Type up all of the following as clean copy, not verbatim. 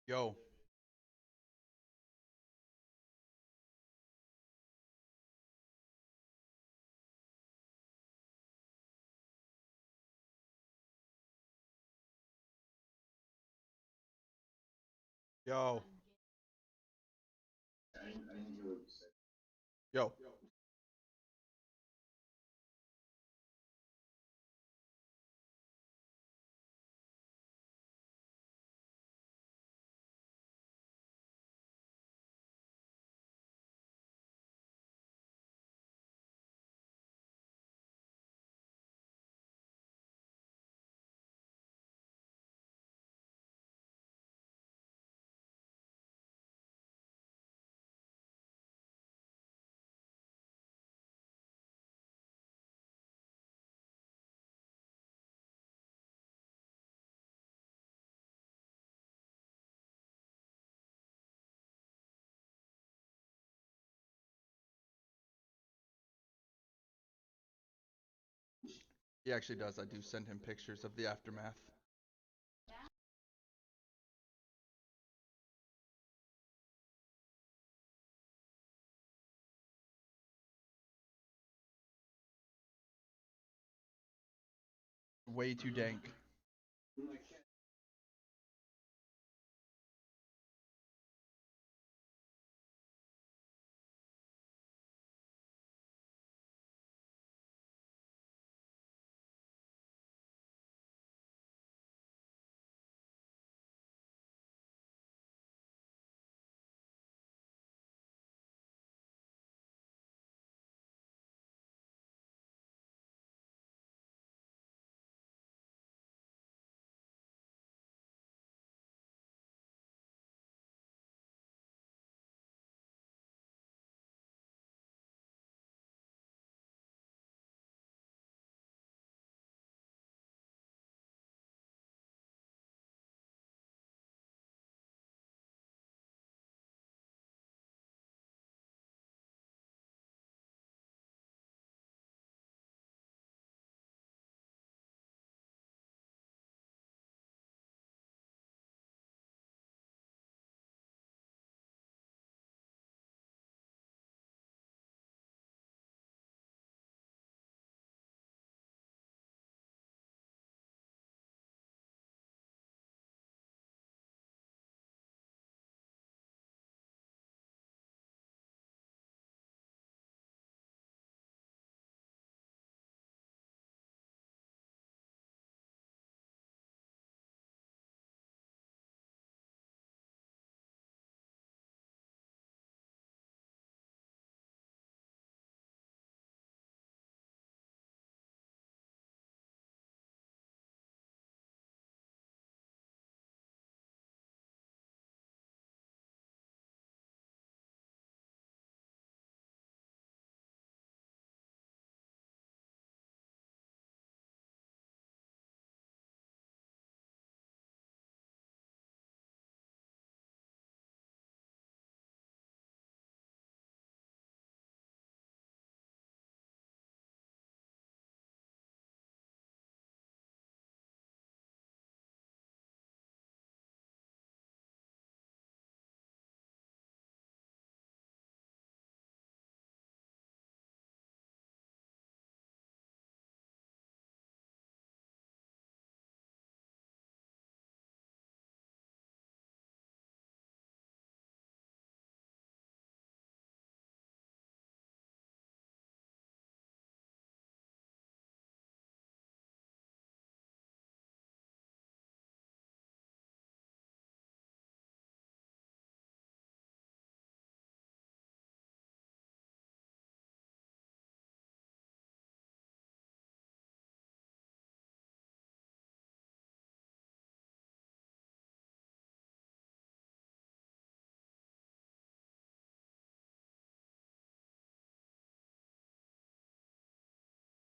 Yo, yo, yo. He actually does. I do send him pictures of the aftermath. Way too dank.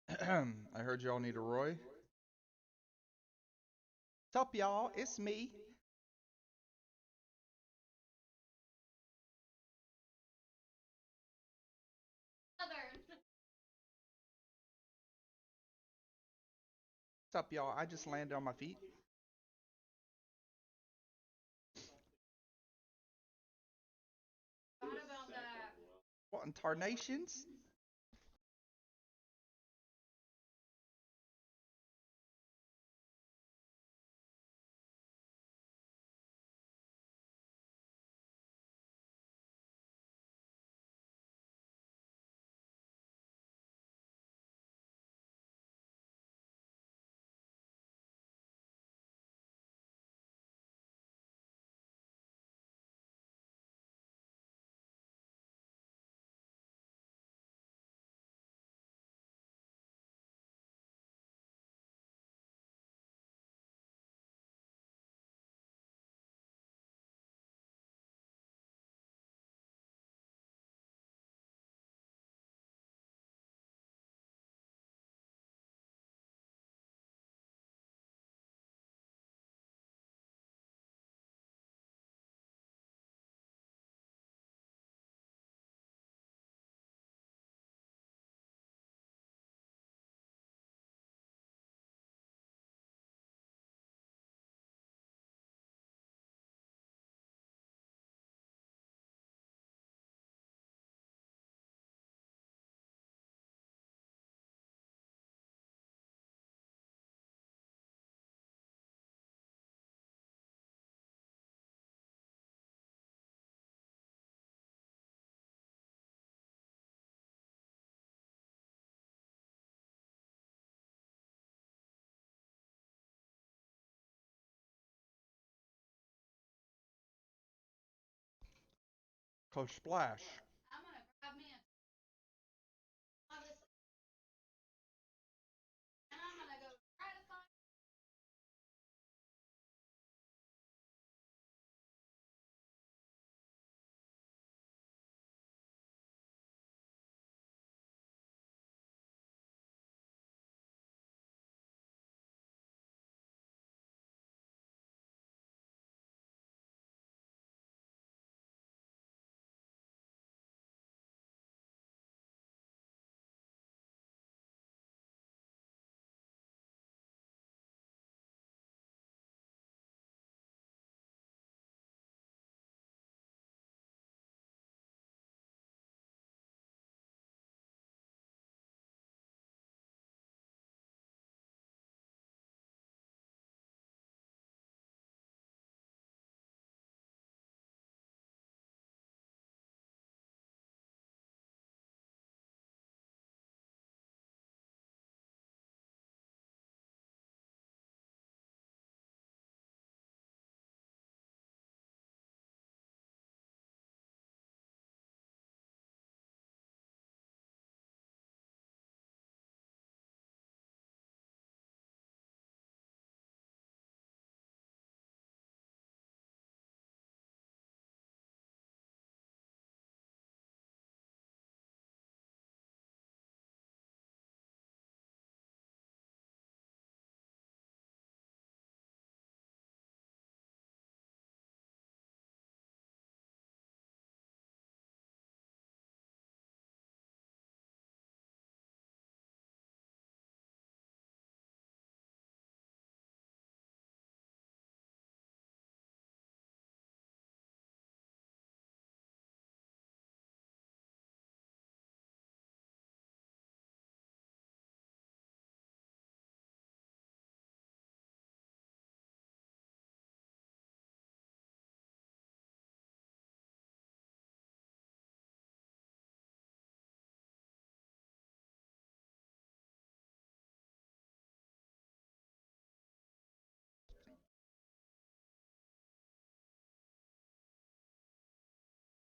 I heard y'all need a Roy. What's up, y'all? It's me. What's up, y'all? I just landed on my feet. What in tarnations? Coach Splash.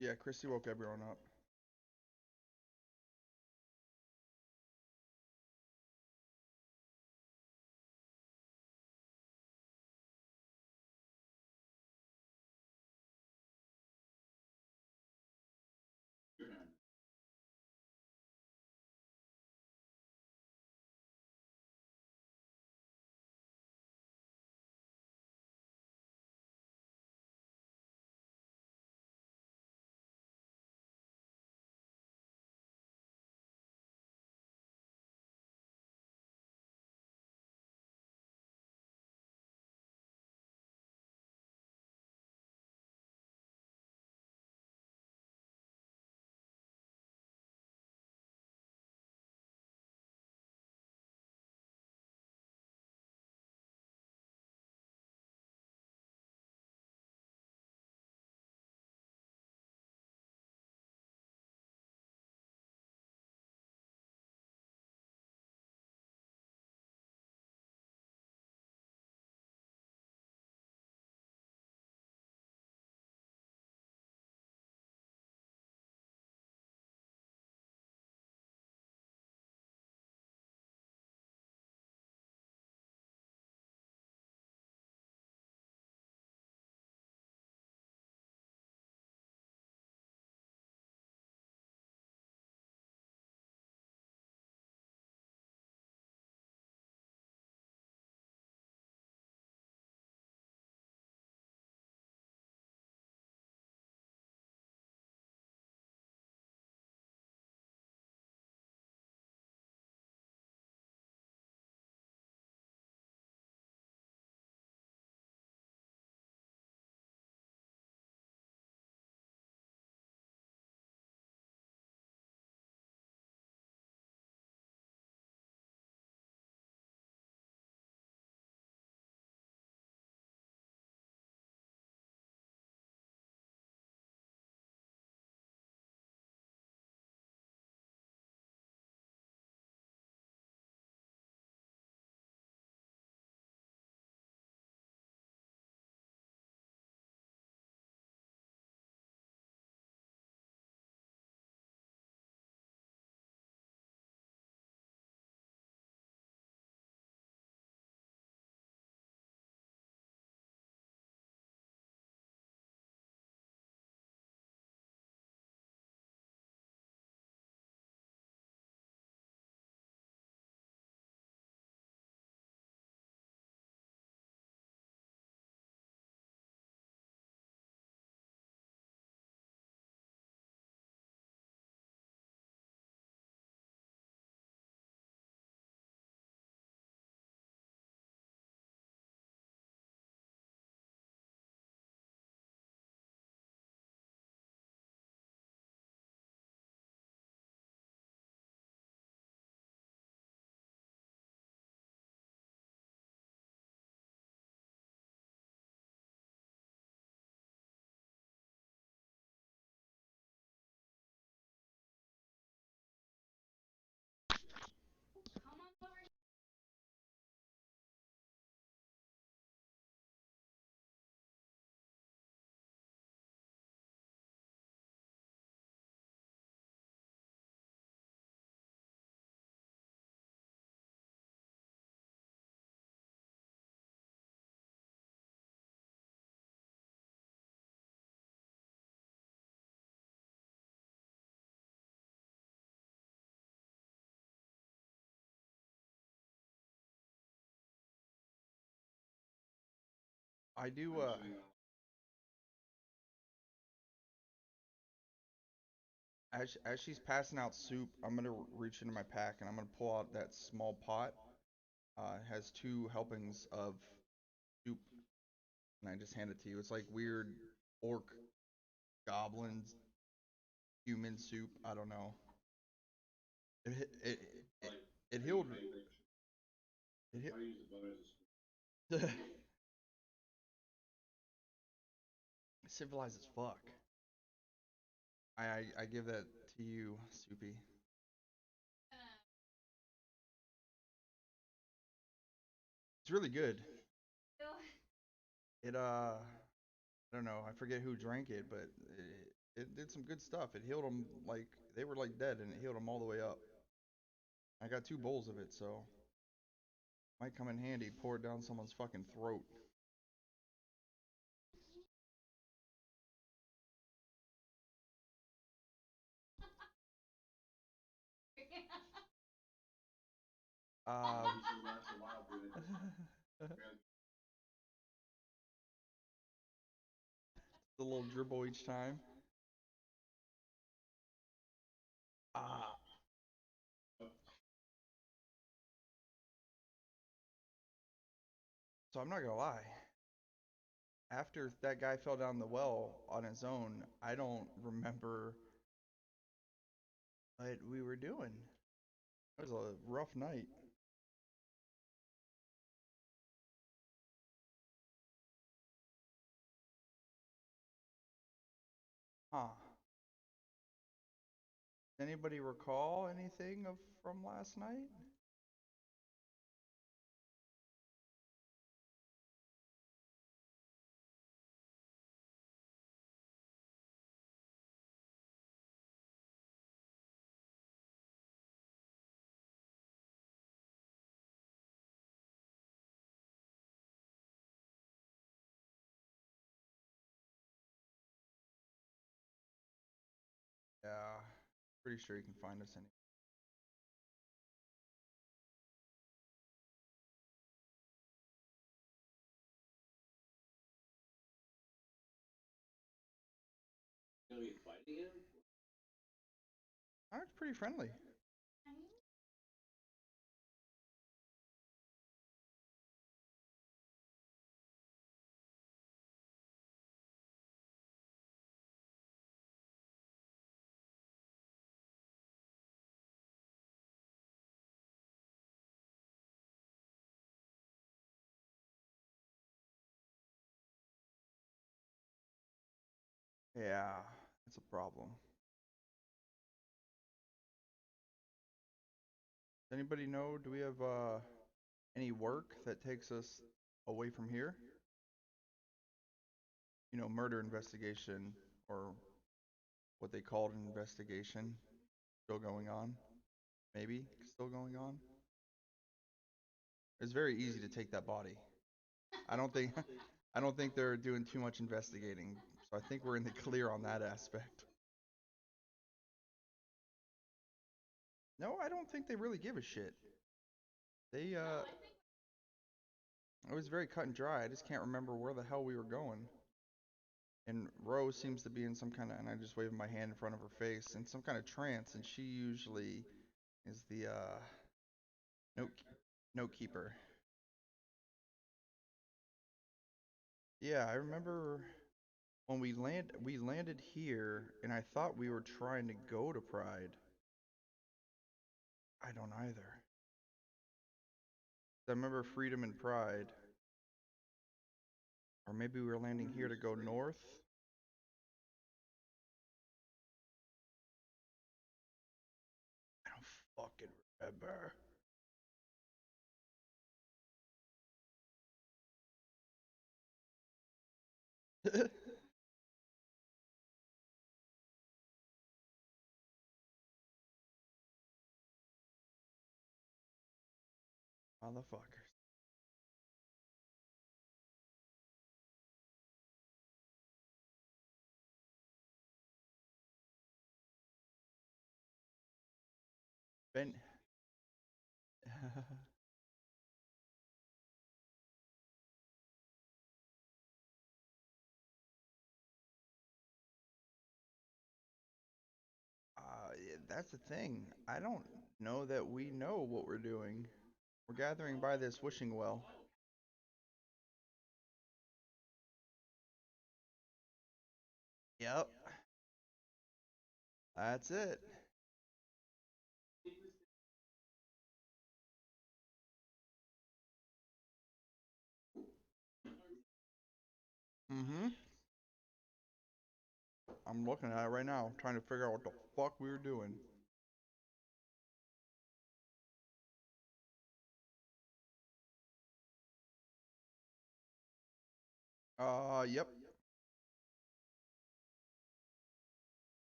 Yeah, Chrissy woke everyone up. I do. As she's passing out soup, I'm gonna reach into my pack and I'm gonna pull out that small pot. It has 2 helpings of soup, and I just hand it to you. It's like weird orc, goblins, human soup. I don't know. It it it, it, it healed. It healed. Civilized as fuck. I give that to you, Soupy. It's really good. I don't know. I forget who drank it, but it did some good stuff. It healed them like they were like dead, and it healed them all the way up. I got 2 bowls of it, so might come in handy. Pour it down someone's fucking throat. Um, the little dribble each time. Uh, so I'm not gonna lie. After that guy fell down the well on his own, I don't remember what we were doing. It was a rough night. Huh. Anybody recall anything of from last night? Yeah, pretty sure you can find us any. It's pretty friendly. Yeah, that's a problem. Does anybody know? Do we have any work that takes us away from here? You know, murder investigation or what they called an investigation still going on. Maybe still going on. It's very easy to take that body. I don't think I don't think they're doing too much investigating. So I think we're in the clear on that aspect. No, I don't think they really give a shit. They it was very cut and dry. I just can't remember where the hell we were going. And Rose seems to be in some kind of, and I just waved my hand in front of her face, in some kind of trance, and she usually is the note note keeper. Yeah, I remember when we landed here, and I thought we were trying to go to Pride. I don't either. I remember Freedom and Pride, or maybe we were landing here to go north. I don't fucking remember. Motherfuckers. Ben. that's the thing. I don't know that we know what we're doing. We're gathering by this wishing well. Yep, that's it. Mm-hmm. I'm looking at it right now, trying to figure out what the fuck we were doing. Yep.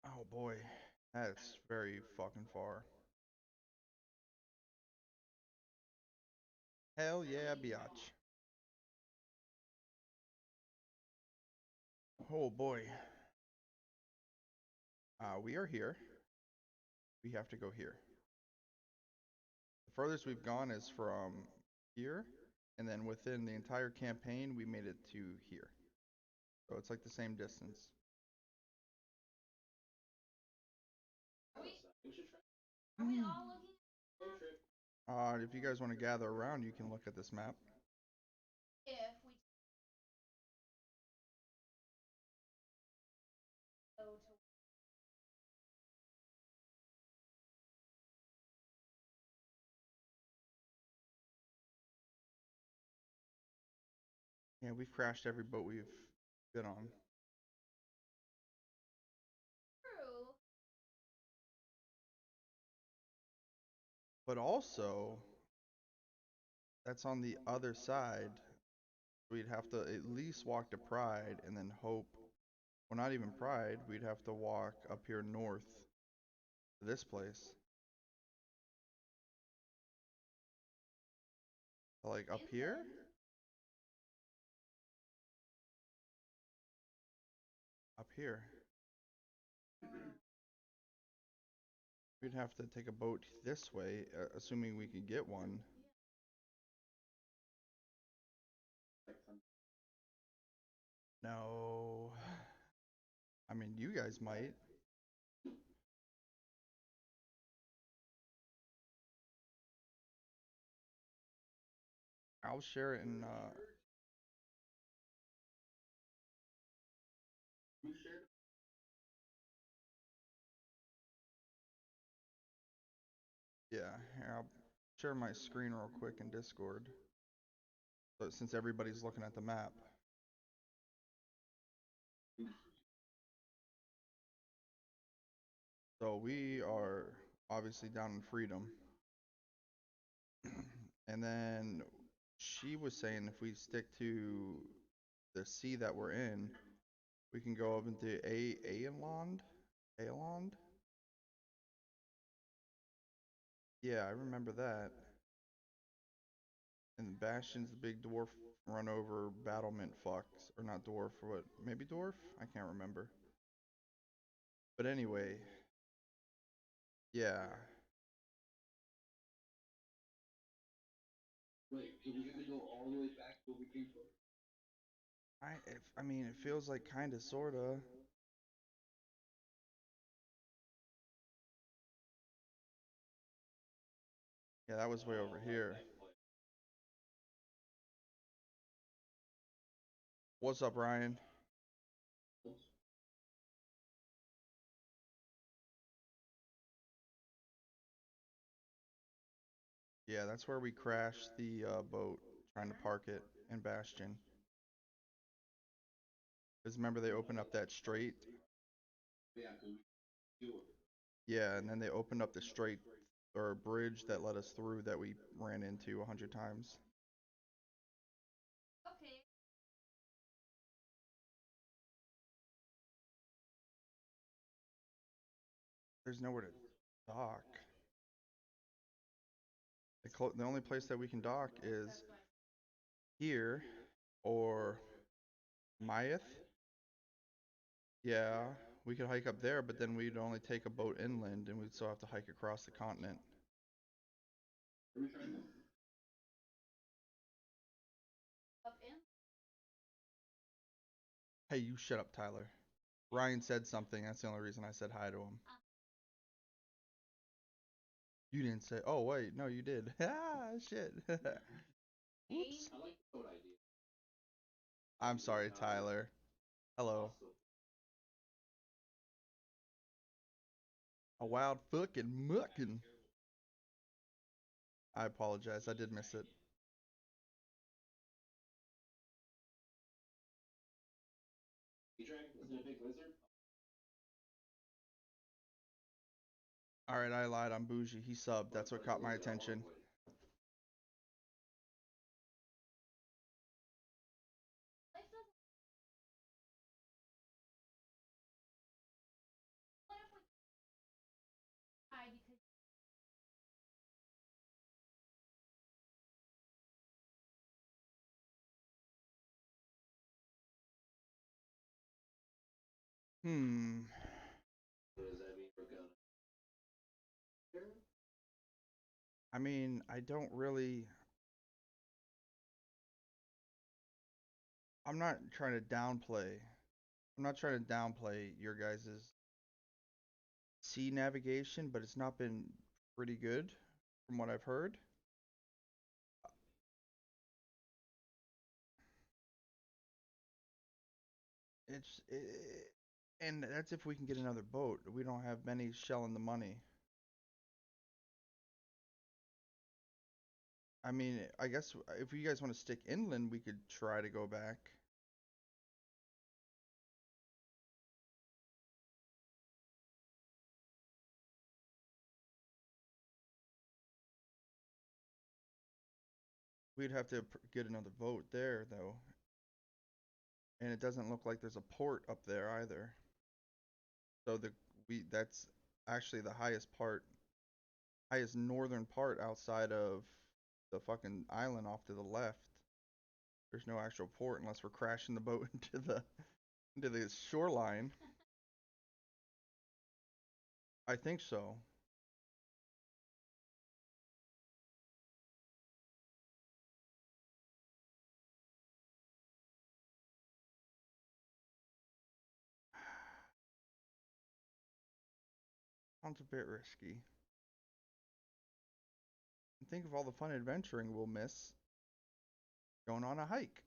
Oh boy, that's very fucking far. Hell yeah, biatch. Oh boy. We are here. We have to go here. The furthest we've gone is from here, and then within the entire campaign, we made it to here. So it's like the same distance. Mm. If you guys want to gather around, you can look at this map. Yeah, we've crashed every boat we've been on. But also, that's on the other side. We'd have to at least walk to Pride and then hope. Well, not even Pride. We'd have to walk up here north to this place. Like up here? Up here. We'd have to take a boat this way, assuming we could get one. No. I mean, you guys might. I'll share it in. Yeah, here, I'll share my screen real quick in Discord. So since everybody's looking at the map. So we are obviously down in Freedom. And then she was saying if we stick to the sea that we're in, we can go up into Aeland. Aeland? Yeah, I remember that. And Bastion's the big dwarf run over battlement fucks. Or not dwarf, what? Maybe dwarf? I can't remember. But anyway, yeah. I mean, it feels like kinda sorta. Yeah, that was way over here. What's up, Ryan? Yeah, that's where we crashed the boat trying to park it in Bastion. Because remember they opened up that strait? Yeah, and then they opened up the strait or bridge that let us through that we ran into 100 times. There's nowhere to dock. The only place that we can dock is here or Myeth. Yeah, we could hike up there, but then we'd only take a boat inland and we'd still have to hike across the continent. Hey, you shut up, Tyler. Ryan said something. That's the only reason I said hi to him. You didn't say. Oh wait, no, you did. Ah, shit. Whoops. I'm sorry, Tyler. Hello. A wild fucking muckin'. I apologize. I did miss it. Alright, I lied. I'm bougie. He subbed. That's what caught my attention. Hmm. I mean, I don't really. I'm not trying to downplay. I'm not trying to downplay your guys' sea navigation, but it's not been pretty good from what I've heard. And that's if we can get another boat. We don't have many shelling the money. I mean, I guess if you guys want to stick inland, we could try to go back. We'd have to get another boat there, though. And it doesn't look like there's a port up there either. So that's actually the highest northern part outside of the fucking island off to the left. There's no actual port unless we're crashing the boat into the shoreline. I think so. Sounds a bit risky. And think of all the fun adventuring we'll miss going on a hike.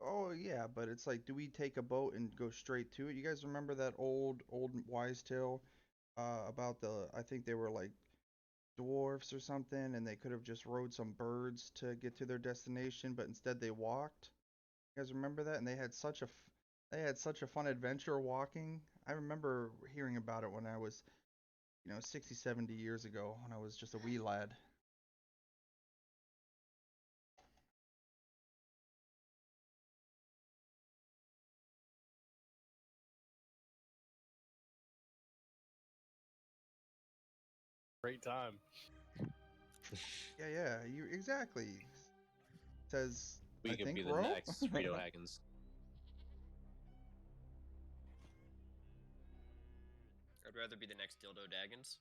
Oh yeah, but it's like, do we take a boat and go straight to it? You guys remember that old wise tale about I think they were like dwarfs or something, and they could have just rode some birds to get to their destination, but instead they walked. You guys remember that? And they had such a fun adventure walking. I remember hearing about it when I was, 60, 70 years ago when I was just a wee lad. Great time. Yeah, yeah, you exactly. Says I We could think be the row. next Frito Haggins. I'd rather be the next Dildo Daggins.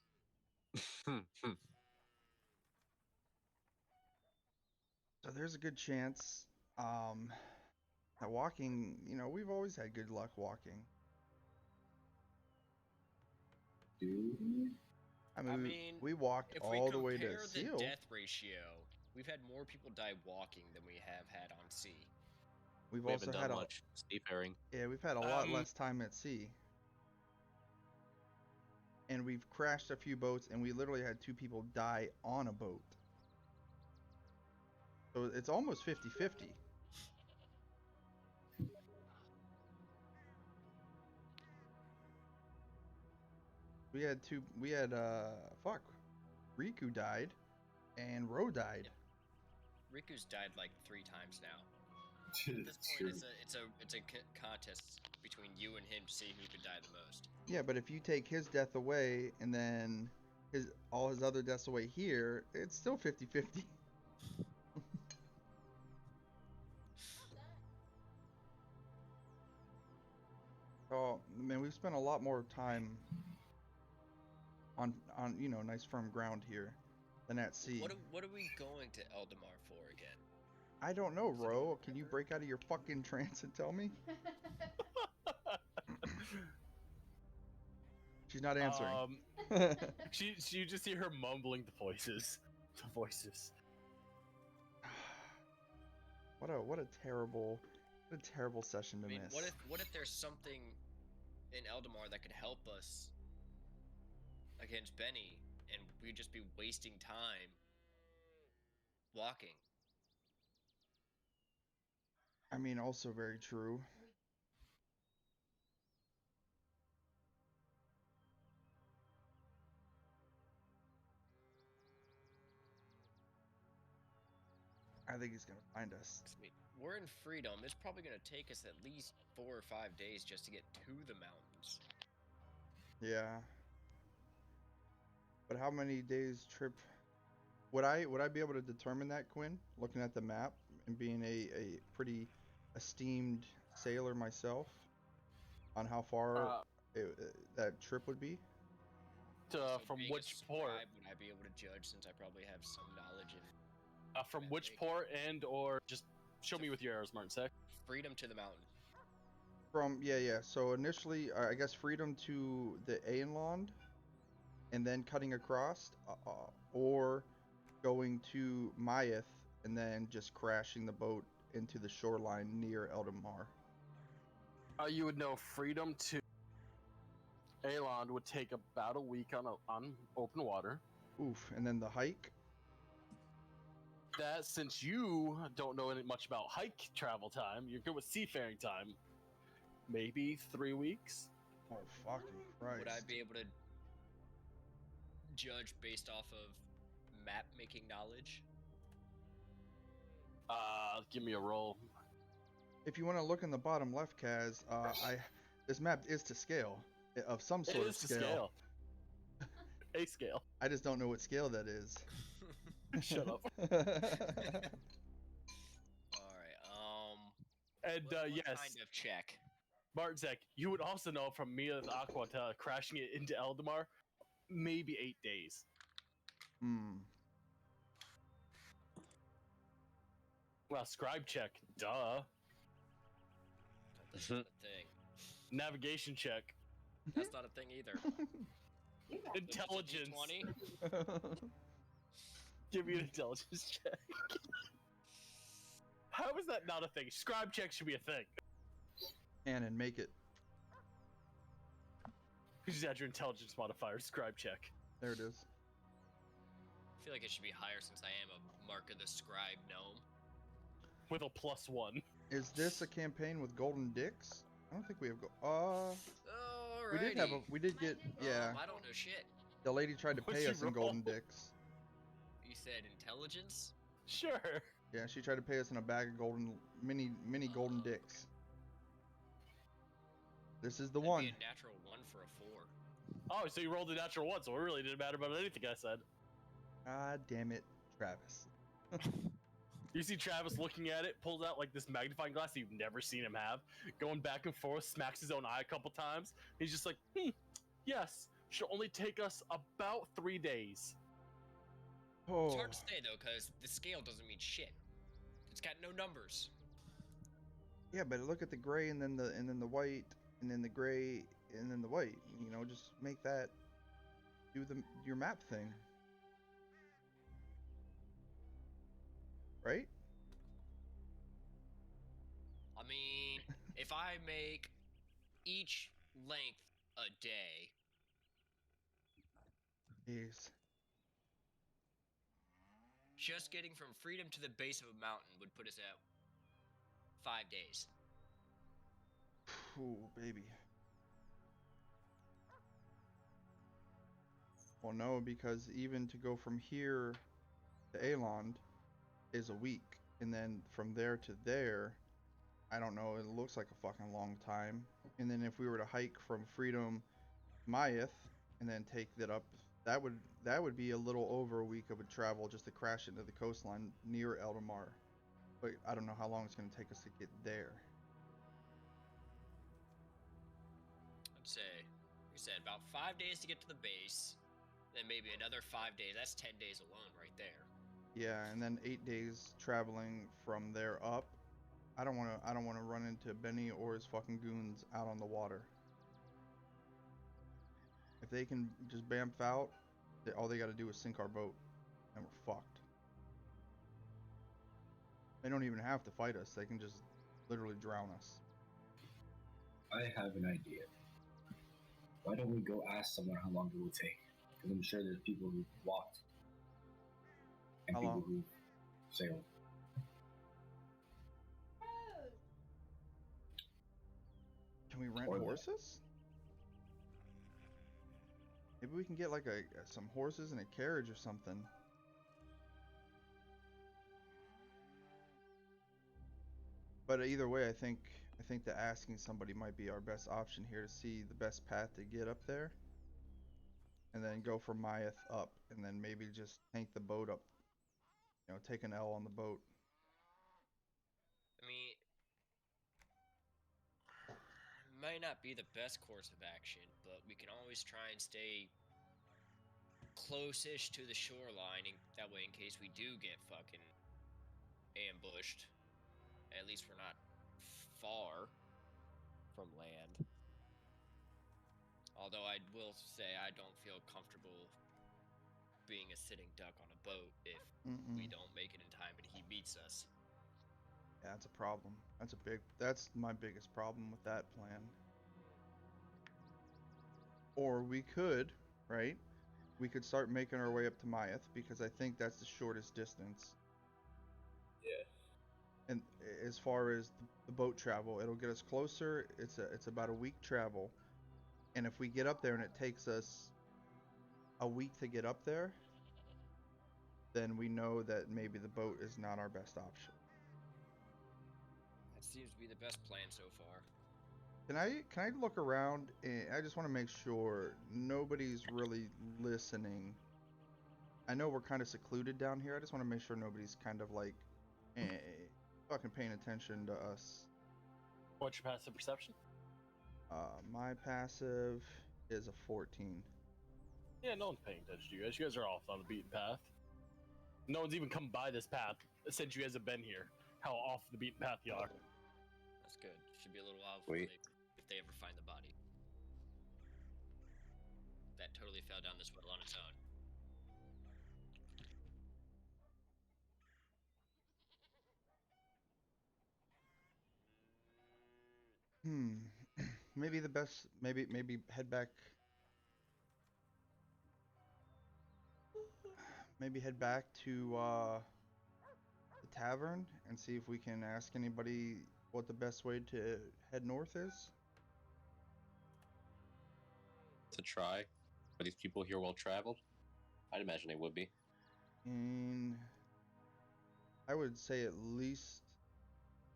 So there's a good chance that walking, we've always had good luck walking. I mean, we walked if all we the way to compare the Seal. death ratio, we've had more people die walking than we have had on sea. We've We also haven't had done much seafaring. Yeah, we've had a lot less time at sea. And we've crashed a few boats, and we literally had 2 people die on a boat. So it's almost 50-50. We had fuck, Riku died, and Ro died. Riku's died like 3 times now. At this point, it's a contest between you and him to see who could die the most. Yeah, but if you take his death away and then all his other deaths away here, it's still 50-50. Oh man, we've spent a lot more time. on nice firm ground here than at sea. What are we going to Eldamar for again? I don't know, Ro. Can you break out of your fucking trance and tell me? She's not answering. You just hear her mumbling the voices. The voices. What a terrible session to I mean, miss. what if there's something in Eldamar that could help us against Benny, and we'd just be wasting time walking? I mean, also very true. I think he's gonna find us. I mean, we're in freedom. It's probably gonna take us at least 4 or 5 days just to get to the mountains. Yeah. But how many days trip would I be able to determine that, Quinn, looking at the map and being a pretty esteemed sailor myself, on how far that trip would be? So From being a which port? scribe, would I be able to judge since I probably have some knowledge in From which Make- port and or just show me with your arrows, Martin Sec. freedom to the mountain? From yeah. So initially, I guess freedom to the Aenland, and then cutting across, or going to Myeth and then just crashing the boat into the shoreline near Eldamar. You would know freedom to Aelond would take about a week on open water. Oof, and then the hike. That, since you don't know much about hike travel time, you're good with seafaring time. Maybe 3 weeks. Oh fucking Christ! Would I be able to judge based off of map making knowledge? Give me a roll. If you want to look in the bottom left, Kaz, this map is to scale, of some sort It of is to scale. A scale. I just don't know what scale that is. Shut up. Alright, And what yes, kind of check? Martzek, you would also know from Mia the Aqua to crashing it into Eldamar, maybe 8 days. Hmm. Well, scribe check, duh. That's not a thing. Navigation check, That's not a thing either. intelligence. 20? Give me an intelligence check. How is that not a thing? Scribe check should be a thing. And make it. You just add your intelligence modifier, scribe check. There it is. I feel like it should be higher since I am a Mark of the Scribe gnome. With a +1. Is this a campaign with golden dicks? I don't think we have Alrighty. we did get yeah. I don't know shit. The lady tried to What'd pay you us in golden roll? dicks. You said intelligence? Sure. Yeah, she tried to pay us in a bag of mini golden dicks. This is the That'd one. be a natural 1 for a 4. Oh, so you rolled a natural 1, so it really didn't matter about anything I said. God damn it, Travis. You see Travis looking at it, pulls out like this magnifying glass that you've never seen him have, going back and forth, smacks his own eye a couple times. He's just like, yes, should only take us about 3 days. Oh. It's hard to say though, because the scale doesn't mean shit. It's got no numbers. Yeah, but look at the gray and then the white and then the gray and then the white. You know, just make that do your map thing. Right? I mean, if I make each length a day, Jeez. just getting from freedom to the base of a mountain would put us at 5 days. Ooh, baby. Well, no, because even to go from here to Aelond is a week, and then from there to there, I don't know, it looks like a fucking long time. And then if we were to hike from Freedom Myeth and then take that up, that would be a little over a week of a travel just to crash into the coastline near Eldamar. But I don't know how long it's going to take us to get there. I'd say, like I said, about 5 days to get to the base, then maybe another 5 days. That's 10 days alone right there. Yeah, and then 8 days traveling from there up. I don't wanna run into Benny or his fucking goons out on the water. If they can just bamf out, all they gotta do is sink our boat, and we're fucked. They don't even have to fight us. They can just literally drown us. I have an idea. Why don't we go ask someone how long it will take? Because I'm sure there's people who walked and How people long? who sailed. Can we rent Or that. horses? Maybe we can get like some horses and a carriage or something. But either way, I think that asking somebody might be our best option here to see the best path to get up there, and then go from Myeth up, and then maybe just tank the boat up. You know, take an L on the boat. I mean, might not be the best course of action, but we can always try and stay close-ish to the shoreline, and that way, in case we do get fucking ambushed, at least we're not far from land. Although I will say I don't feel comfortable being a sitting duck on a boat if we don't make it in time and he meets us. Yeah, that's a problem. That's my biggest problem with that plan. Or we could, right? We could start making our way up to Myeth, because I think that's the shortest distance. Yeah. And as far as the boat travel, it'll get us closer. It's about a week travel. And if we get up there and it takes us a week to get up there, then we know that maybe the boat is not our best option. That seems to be the best plan so far. Can I look around, and I just want to make sure nobody's really listening. I know we're kind of secluded down here. I just want to make sure nobody's kind of like fucking paying attention to us. What's your passive perception? My passive is a 14. Yeah, no one's paying attention to you guys. You guys are off on the beaten path. No one's even come by this path since you guys have been here. How off the beaten path you are. That's good. Should be a little while before Wait. if they ever find the body. That totally fell down this well on its own. Maybe the best. Maybe head back. Maybe head back to the tavern and see if we can ask anybody what the best way to head north is. To try. Are these people here well traveled? I'd imagine they would be. And I would say at least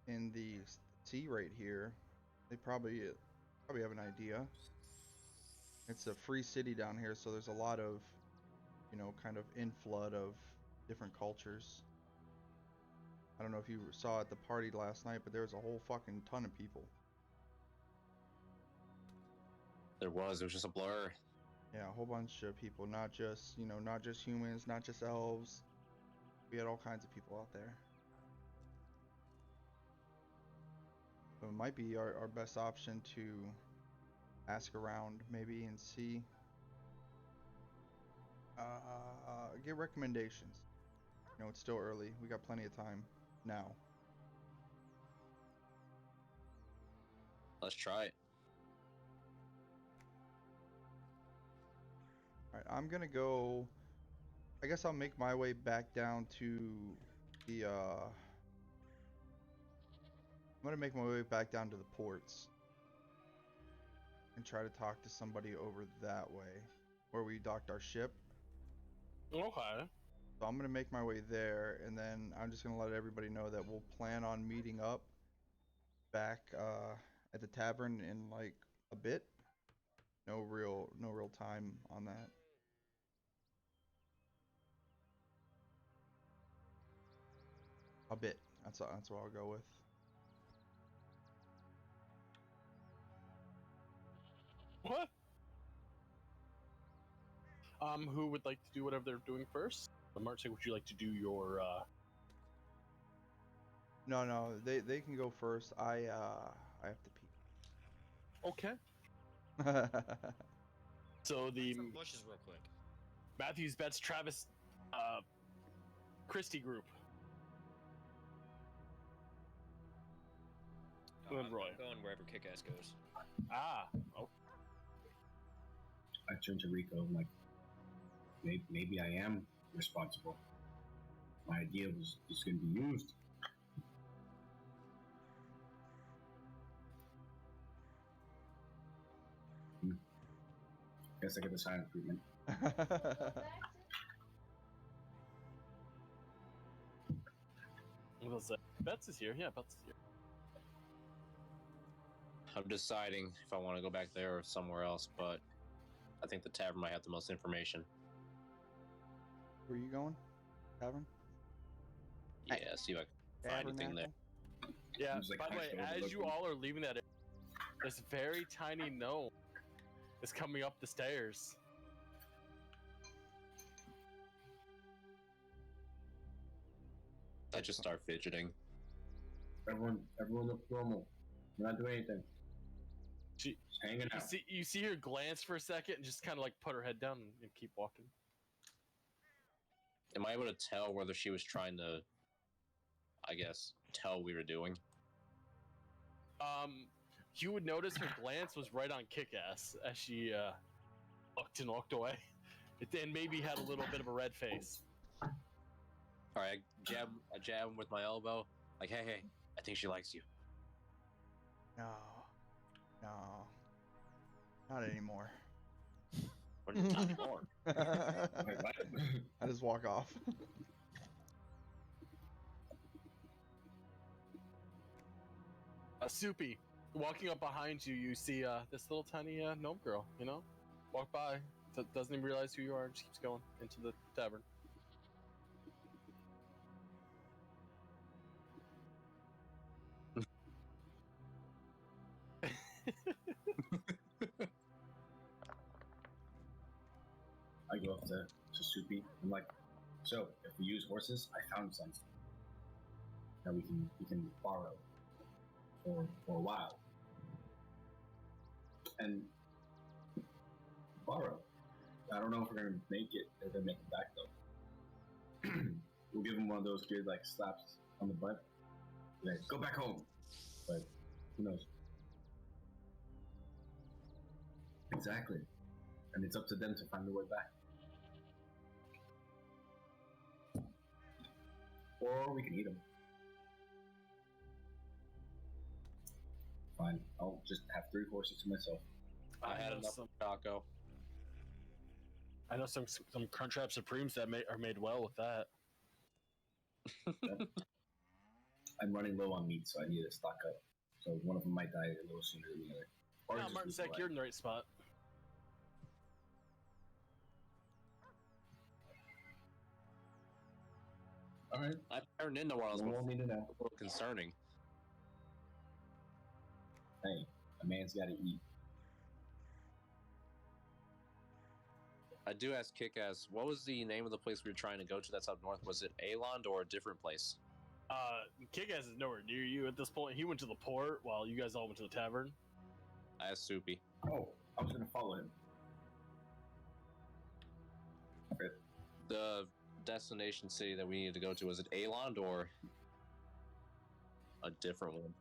in the sea right here, they probably have an idea. It's a free city down here, so there's a lot of, you know, kind of inflood of different cultures. I don't know if you saw at the party last night, but there was a whole fucking ton of people. It was just a blur. Yeah, a whole bunch of people, not just, you know, not just humans, not just elves. We had all kinds of people out there. So it might be our best option to ask around maybe and see. Get recommendations. You know, it's still early. We got plenty of time now. Let's try it. Alright, I'm gonna go. I guess I'll make my way back down to the I'm gonna make my way back down to the ports and try to talk to somebody over that way where we docked our ship. Okay. So I'm gonna make my way there, and then I'm just gonna let everybody know that we'll plan on meeting up back at the tavern in like a bit. No real time on that. A bit. That's what I'll go with. What? Who would like to do whatever they're doing first? Martin, would you like to do your? No, they can go first. I have to Okay. pee. So the Some bushes real quick. Matthews, Betts, Travis, Christie group. Oh, And Roy. I'm going wherever Kick-Ass goes. Ah. Oh. I turn to Rico. I'm like, maybe I am responsible. My idea was just going to be used. Guess I get the silent treatment. Betts is here. Yeah, Betts is here. I'm deciding if I want to go back there or somewhere else, but I think the tavern might have the most information. Where you going? Tavern? Yeah, see if I can find anything there. Tabernacle? Yeah. Seems like By the way, high as you overlooking. all are leaving that, this very tiny gnome is coming up the stairs. I just start fidgeting. Everyone looks normal. We're not doing anything. She, Just hanging out. you see her glance for a second and just kind of like put her head down and keep walking. Am I able to tell whether she was trying to, I guess, tell we were doing? You would notice her glance was right on Kick-Ass as she looked and walked away, and maybe had a little bit of a red face. All right, I jab him with my elbow. Like, hey, I think she likes you. No. Not anymore. What are you talking about? Wait, what? I just walk off. Soupy, walking up behind you, you see this little tiny gnome girl, walk by, doesn't even realize who you are, and just keeps going into the tavern. I go up to Soupy. I'm like, so if we use horses, I found something that we can borrow for a while. And borrow. I don't know if we're gonna make it. They're gonna make it back though. We'll give them one of those good like slaps on the butt. Like, go back home. But who knows? Exactly. And it's up to them to find their way back. Or we can eat them. Fine. I'll just have 3 horses to myself. I had know enough some. taco. I know some Crunchwrap Supremes that are made well with that. I'm running low on meat, so I need to stock up. So one of them might die a little sooner than the other. Or Yeah, just Martin lose Sec, the you're life. in the right spot. All right. I turned into one of You those. won't need to know. A little concerning. Hey, a man's got to eat. I do ask Kick-Ass, what was the name of the place we were trying to go to that's up north? Was it Alond or a different place? Kick-Ass is nowhere near you at this point. He went to the port while you guys all went to the tavern. I asked Soupy. Oh, I was gonna follow him. Okay. The destination city that we needed to go to, was it Alond or a different one?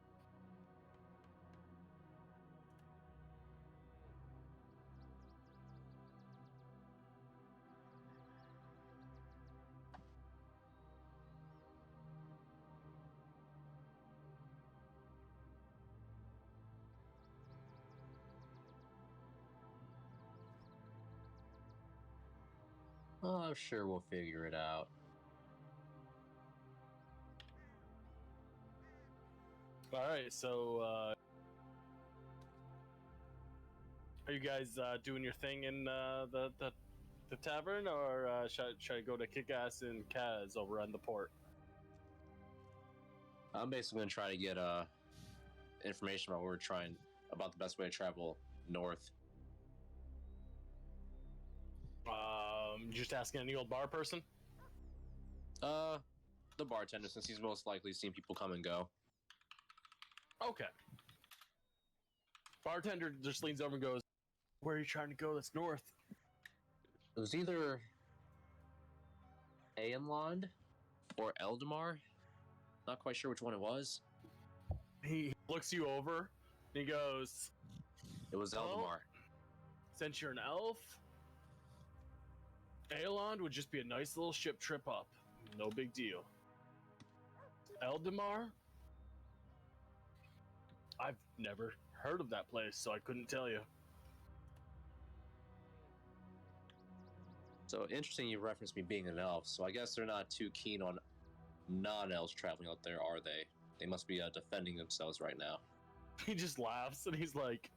Oh, I'm sure we'll figure it out. All right, so are you guys doing your thing in the tavern, or should I go to Kick-Ass and Kaz over on the port? I'm basically gonna try to get information about Um, Just asking any old bar person? The bartender, since he's most likely seen people come and go. Okay. Bartender just leans over and goes, "Where are you trying to go? That's north." It was either Aenland or Eldamar. Not quite sure which one it was. He looks you over and he goes, It was Well, Eldamar. "Since you're an elf, Aeland would just be a nice little ship trip up. No big deal. Eldamar? I've never heard of that place, so I couldn't tell you." So interesting you referenced me being an elf, so I guess they're not too keen on non-elves traveling out there, are they? They must be defending themselves right now. He just laughs and he's like,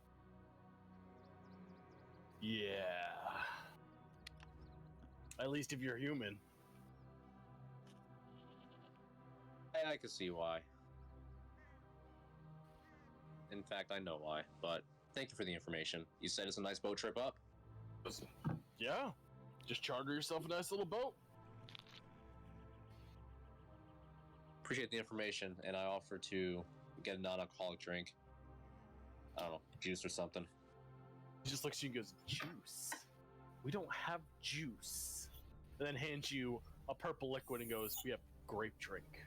"Yeah. At least if you're human." I can see why. In fact, I know why, but thank you for the information. You said it's a nice boat trip up? Yeah. Just charter yourself a nice little boat. Appreciate the information, and I offer to get a non-alcoholic drink. I don't know, juice or something. He just looks at you and goes, "Juice? We don't have juice." And then hands you a purple liquid and goes, "We have grape drink."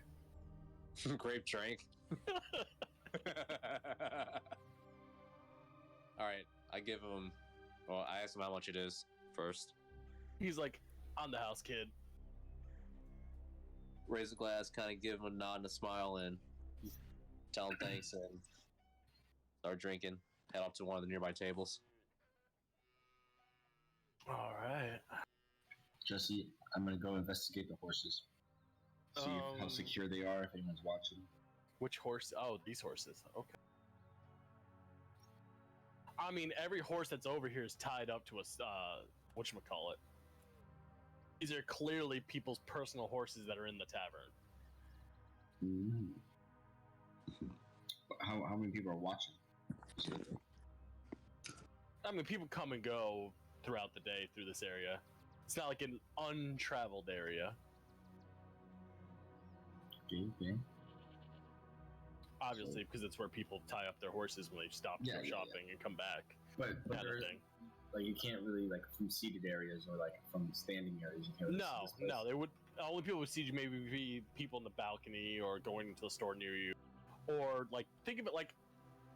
Grape drink. Alright, I give him. Well, I ask him how much it is first. He's like, "I'm the house kid." Raise a glass, kind of give him a nod and a smile, and tell him thanks, and start drinking. Head up to one of the nearby tables. All right. Jesse, I'm gonna go investigate the horses. See how secure they are, if anyone's watching. Which horse? Oh, these horses. Okay. I mean, every horse that's over here is tied up to a whatchamacallit. These are clearly people's personal horses that are in the tavern. How many people are watching? I mean, people come and go throughout the day through this area. It's not like an untraveled area. Okay. Obviously, because it's where people tie up their horses when they stop to go shopping and come back. But Kind of there's, thing. like, you can't really, like, from seated areas or, like, from standing areas, you can't really see this place. No. They would only people would see you maybe be people in the balcony or going into the store near you, or like think of it like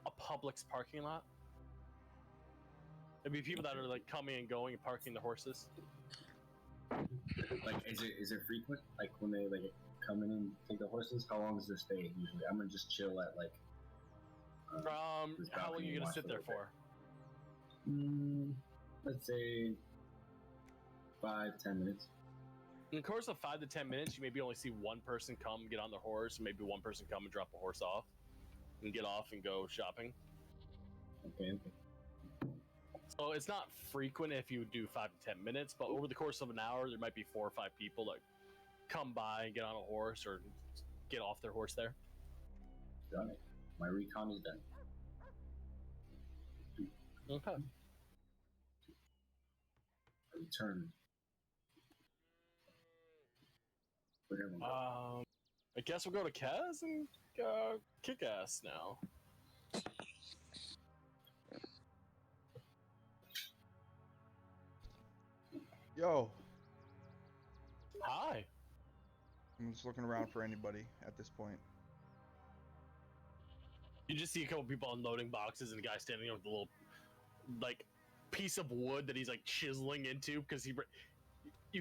a Publix parking lot. It'd be people that are like coming and going and parking the horses. Like, is it frequent? Like, when they, like, come in and take the horses? How long is their stay, usually? I'm gonna just chill at, like... this How long are balcony you and gonna watch sit a there little for? bit. Let's say 5-10 minutes. In the course of 5 to 10 minutes, you maybe only see one person come get on their horse, and maybe one person come and drop a horse off, and get off and go shopping. Okay. So it's not frequent if you do 5 to 10 minutes, but over the course of an hour, there might be 4 or 5 people that come by and get on a horse or get off their horse there. Done it. My recon is done. Okay. I return. Whatever. I guess we'll go to Kaz and kick ass now. Yo, Hi. I'm just looking around for anybody at this point. You just see a couple people unloading boxes and a guy standing with a little, like, piece of wood that he's like chiseling into because you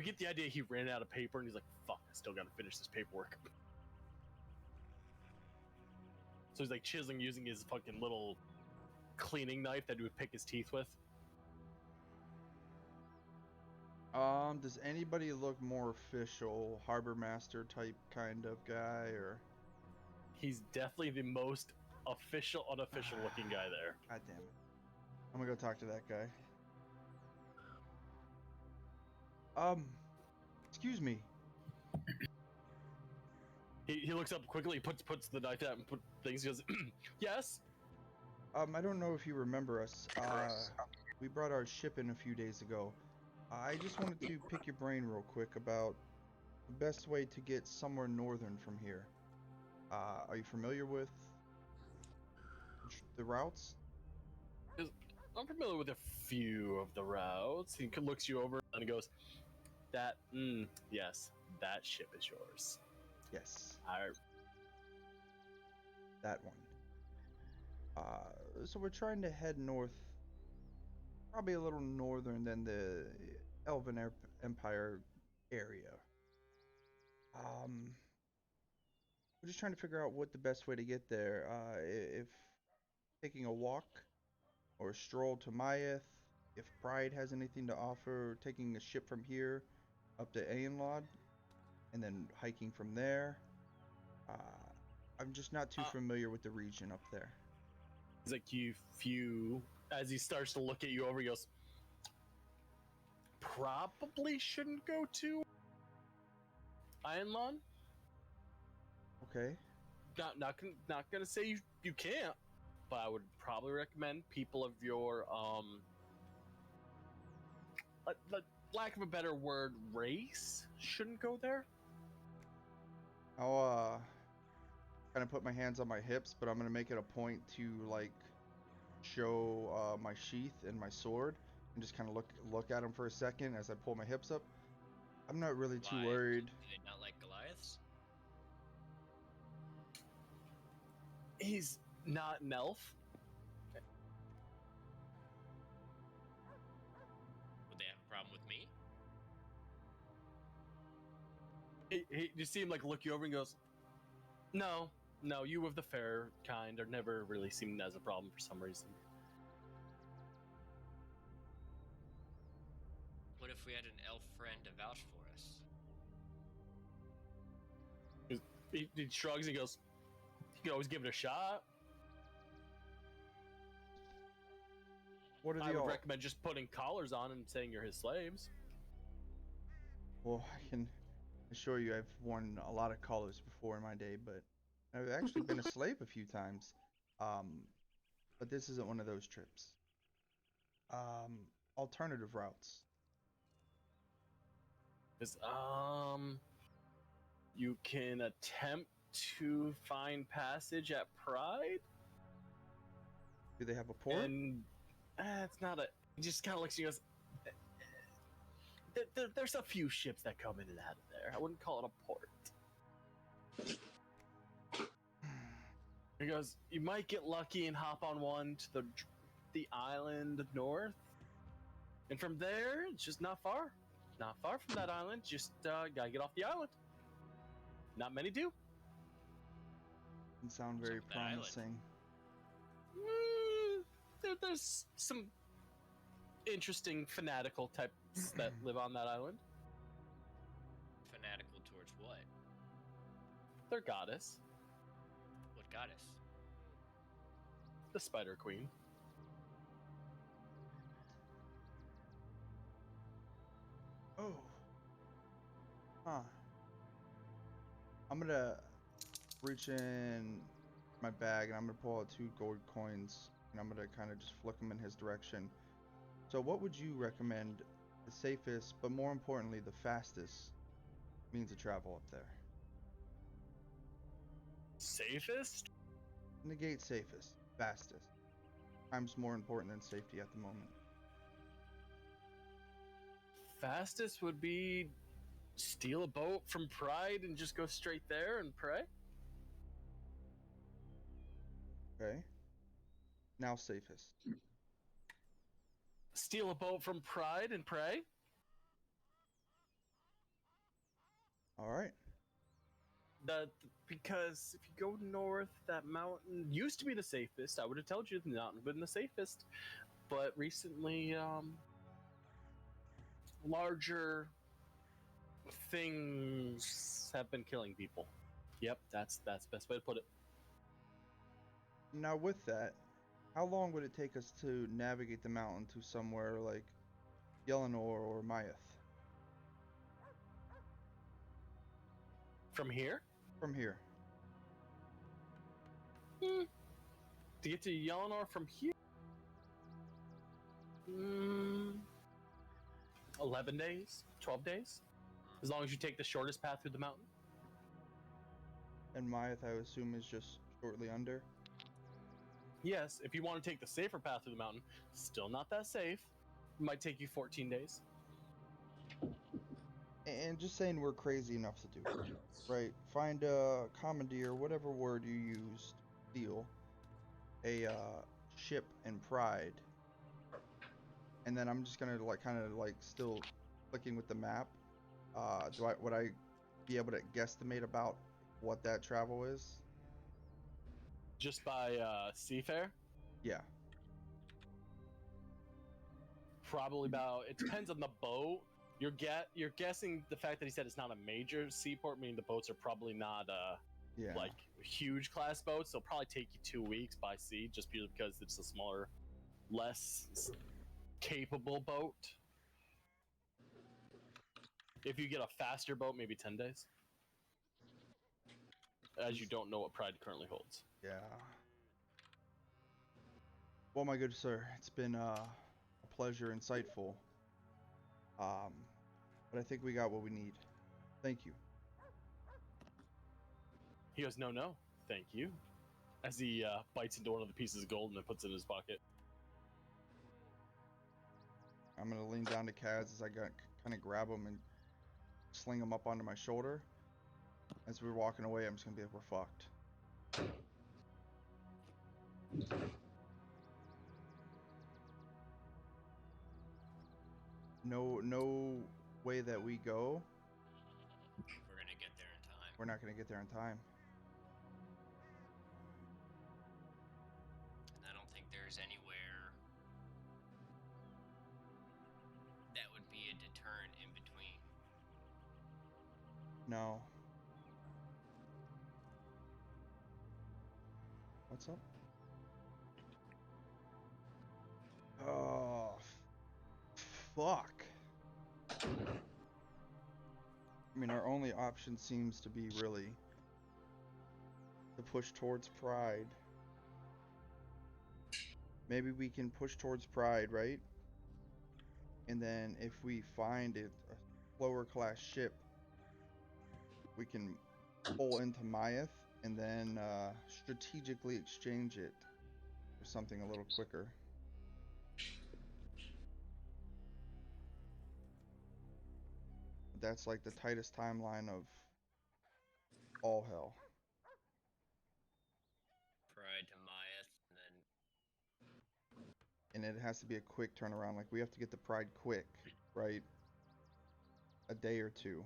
get the idea he ran out of paper and he's like, "Fuck, I still gotta finish this paperwork." So he's like chiseling using his fucking little cleaning knife that he would pick his teeth with. Does anybody look more official, harbor master type kind of guy, or? He's definitely the most official, unofficial looking guy there. God damn it! I'm gonna go talk to that guy. Excuse me. He looks up quickly, puts the knife out and put things. He goes, "Yes." I don't know if you remember us. We brought our ship in a few days ago. I just wanted to pick your brain real quick about the best way to get somewhere northern from here. Are you familiar with the routes? I'm familiar with a few of the routes. He looks you over and he goes, "That, yes, that ship is yours." Yes, I, that one. So we're trying to head north, probably a little northern than the Elven Empire area. We're just trying to figure out what the best way to get there. If taking a walk or a stroll to Myeth, if Pride has anything to offer, taking a ship from here up to Aenlod, and then hiking from there. Uh, I'm just not too familiar with the region up there. he's like, you, as he starts to look at you over, he goes, "Probably shouldn't go to Ironlon. Okay. Not gonna say you can't, but I would probably recommend people of your lack of a better word, race shouldn't go there." I'll kind of put my hands on my hips, but I'm gonna make it a point to like show my sheath and my sword, and just kind of look at them for a second as I pull my hips up. I'm not really too Why? worried. Do they not like Goliaths? He's not an elf. Would they have a problem with me? He you see him like look you over and goes, no, you of the fair kind are never really seen as a problem for some reason. What if we had an elf friend to vouch for us? He shrugs and goes, "You can always give it a shot." What are I the would all? recommend just putting collars on and saying you're his slaves. Well, I can assure you I've worn a lot of collars before in my day, but I've actually been a slave a few times. Um, but this isn't one of those trips. Um, Alternative routes. Is you can attempt to find passage at Pride, Do they have a port? and it's not a. He just kind of looks at you and goes, there's a few ships that come in and out of there. I wouldn't call it a port. He goes, you might get lucky and hop on one to the island north, and from there it's just not far from that island. Just gotta get off the island. Not many do. Doesn't sound What's up very with that island? promising. There's some interesting fanatical types that live on that island. Fanatical towards what? Their goddess, What goddess? the Spider Queen. Oh. Huh. I'm gonna reach in my bag and I'm gonna pull out 2 gold coins and I'm gonna kind of just flick them in his direction. So what would you recommend the safest, but more importantly, the fastest means of travel up there? Safest? Negate safest, fastest. Time's more important than safety at the moment. Fastest would be steal a boat from Pride and just go straight there and pray. Okay. Now safest. Steal a boat from Pride and pray. All right. Because if you go north, that mountain used to be the safest. I would have told you the mountain been the safest, but recently, larger things have been killing people. Yep, that's the best way to put it. Now with that, how long would it take us to navigate the mountain to somewhere like Yelenor or Myeth? From here, From here. to get to Yelenor from here, a 11 days, 12 days, as long as you take the shortest path through the mountain. And Myeth, I would assume, is just shortly under. Yes, if you want to take the safer path through the mountain, still not that safe. It might take you 14 days. And just saying we're crazy enough to do it, right? Find a commandeer, whatever word you use, steal a ship in Pride, and then I'm just gonna like kind of like still clicking with the map. Would I be able to guesstimate about what that travel is? Just by seafare, Yeah. probably about. It depends on the boat. You're guessing the fact that he said it's not a major seaport, meaning the boats are probably not Yeah. like huge class boats. They'll probably take you 2 weeks by sea, just because it's a smaller, less capable boat. If you get a faster boat, maybe 10 days. As you don't know what Pride currently holds. Yeah. Well, my good sir, it's been a pleasure, insightful. But I think we got what we need. Thank you. He goes, no, thank you. As he bites into one of the pieces of gold and then puts it in his pocket. I'm gonna lean down to Kaz as I kind of grab him and sling him up onto my shoulder. As we're walking away, I'm just gonna be like, we're fucked. No way that we go, We're gonna get there in time. we're not gonna get there in time. And I don't think there's anywhere that would be a deterrent in between. No. What's up? Oh, fuck. I mean, our only option seems to be really to push towards Pride. Maybe we can push towards Pride, right? And then if we find it a lower class ship, we can pull into Myeth and then strategically exchange it for something a little quicker. That's like the tightest timeline of all hell. Pride to Myeth, and then And it has to be a quick turnaround. Like we have to get the Pride quick, right? A day or two.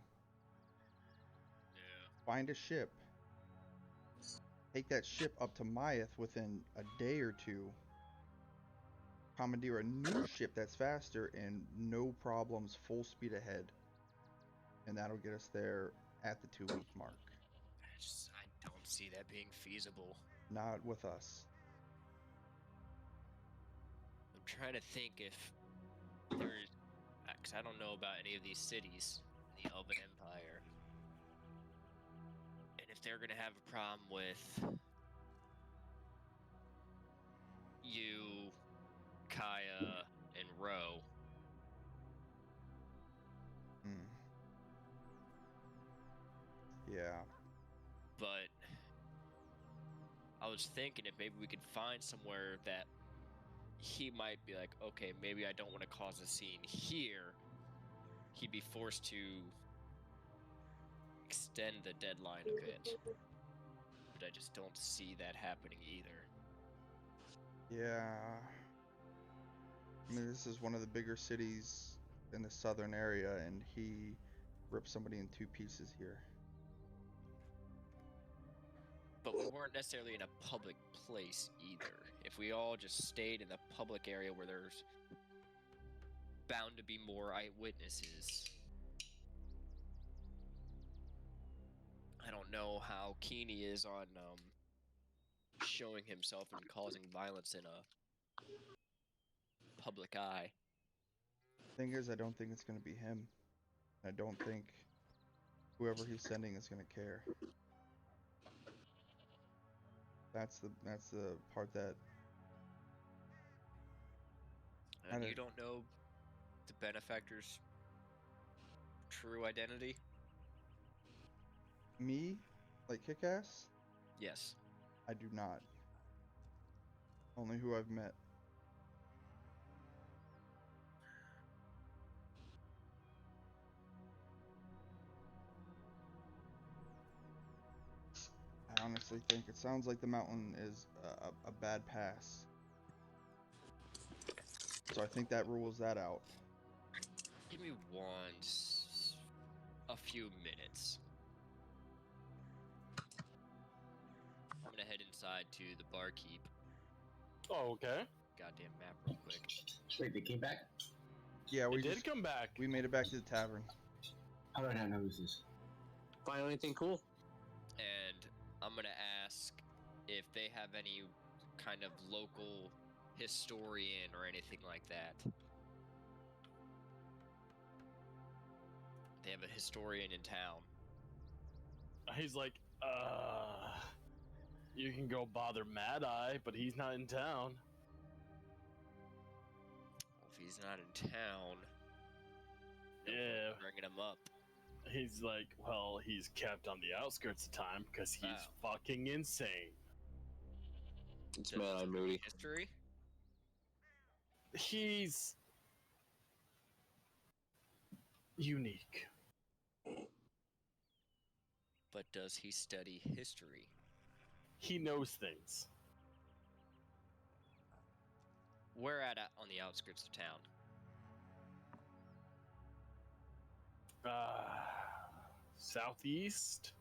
yeah. Find a ship. Take that ship up to Myeth within a day or two. Commandeer a new ship that's faster and no problems, full speed ahead. And that'll get us there at the 2-week mark. I don't see that being feasible. Not with us. I'm trying to think if there's, because I don't know about any of these cities in the Elven Empire, and if they're gonna have a problem with you, Kaya, and Ro. Hmm. Yeah. But I was thinking if maybe we could find somewhere that he might be like, okay, maybe I don't want to cause a scene here. He'd be forced to extend the deadline a bit. But I just don't see that happening either. Yeah. I mean, this is one of the bigger cities in the southern area, and he ripped somebody in 2 pieces here. But we weren't necessarily in a public place either. If we all just stayed in the public area where there's bound to be more eyewitnesses, I don't know how keen he is on showing himself and causing violence in a public eye. Thing is, I don't think it's gonna be him. I don't think whoever he's sending is gonna care. That's the part that And I you don't- don't know the benefactor's true identity? Me, like Kick-Ass, Yes. I do not. Only who I've met. I honestly think it sounds like the mountain is a bad pass. So I think that rules that out. Give me a few minutes. I'm gonna head inside to the barkeep. Oh, okay. Goddamn map real quick. Wait, they came back? Yeah, We we did just come back. we made it back to the tavern. How did I not notice this? Find anything cool? And I'm gonna ask if they have any kind of local historian or anything like that. They have a historian in town. He's like, you can go bother Mad Eye, but he's not in town. Well, if he's not in town, no point Yeah. bringing him up. He's like, well, he's kept on the outskirts of time because he's Wow. fucking insane. It's Does Mad Eye he Moody. history? He's unique. But does he study history? He knows things. Where at on the outskirts of town? Southeast.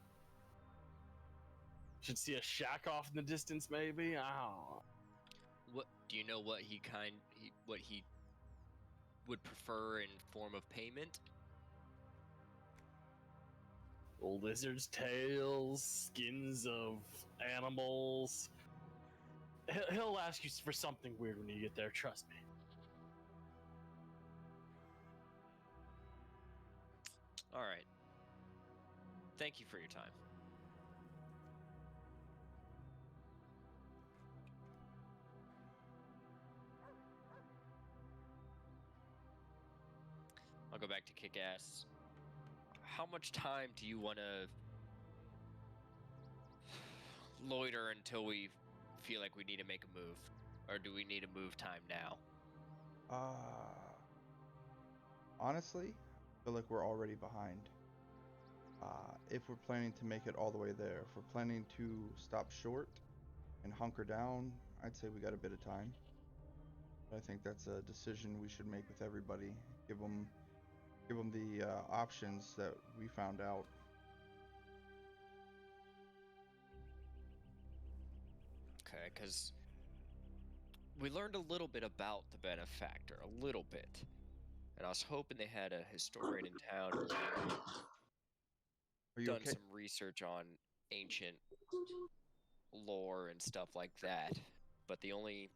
Should see a shack off in the distance, maybe. I don't know. What do you know? What he would prefer in form of payment? Lizards' tails, skins of animals. He'll ask you for something weird when you get there. Trust me. All right. Thank you for your time. I'll go back to Kick-Ass. How much time do you want to loiter until we feel like we need to make a move? Or do we need a move time now? Honestly, I feel like we're already behind. If we're planning to make it all the way there, if we're planning to stop short and hunker down, I'd say we got a bit of time. But I think that's a decision we should make with everybody. Give them the options that we found out. Okay, because we learned a little bit about the benefactor, a little bit. And I was hoping they had a historian in town who had Are you done okay? some research on ancient lore and stuff like that. But the only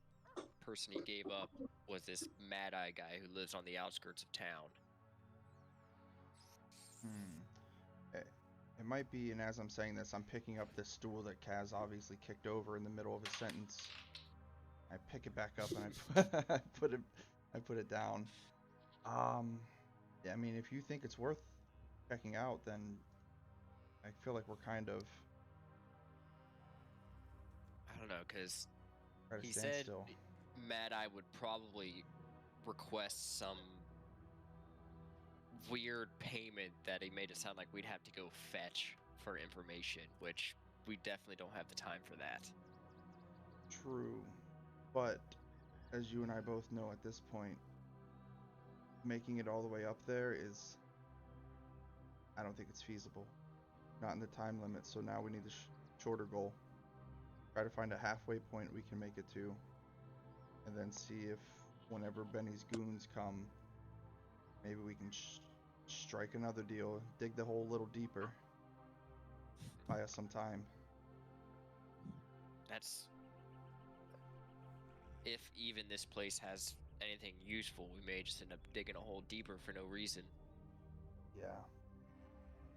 person he gave up was this Mad Eye guy who lives on the outskirts of town. It might be, and as I'm saying this, I'm picking up this stool that Kaz obviously kicked over in the middle of his sentence. I pick it back up and I put it down. Yeah, I mean, if you think it's worth checking out, then I feel like we're kind of I don't know, because at a he said standstill. Mad Eye would probably request some weird payment that he made it sound like we'd have to go fetch for information, which we definitely don't have the time for that. True, but as you and I both know at this point, making it all the way up there is, I don't think it's feasible. Not in the time limit, so now we need a shorter goal. Try to find a halfway point we can make it to, and then see if whenever Benny's goons come, maybe we can strike another deal, dig the hole a little deeper, buy us some time. That's if even this place has anything useful, we may just end up digging a hole deeper for no reason. Yeah.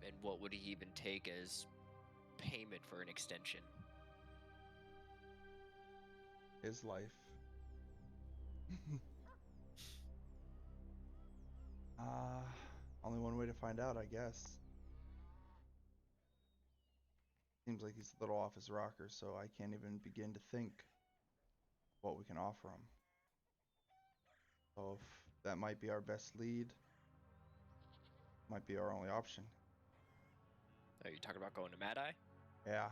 And what would he even take as payment for an extension? His life. uh, Only one way to find out, I guess. Seems like he's a little off his rocker, so I can't even begin to think what we can offer him. So if that might be our best lead, might be our only option. Are you talking about going to Mad Eye? Yeah.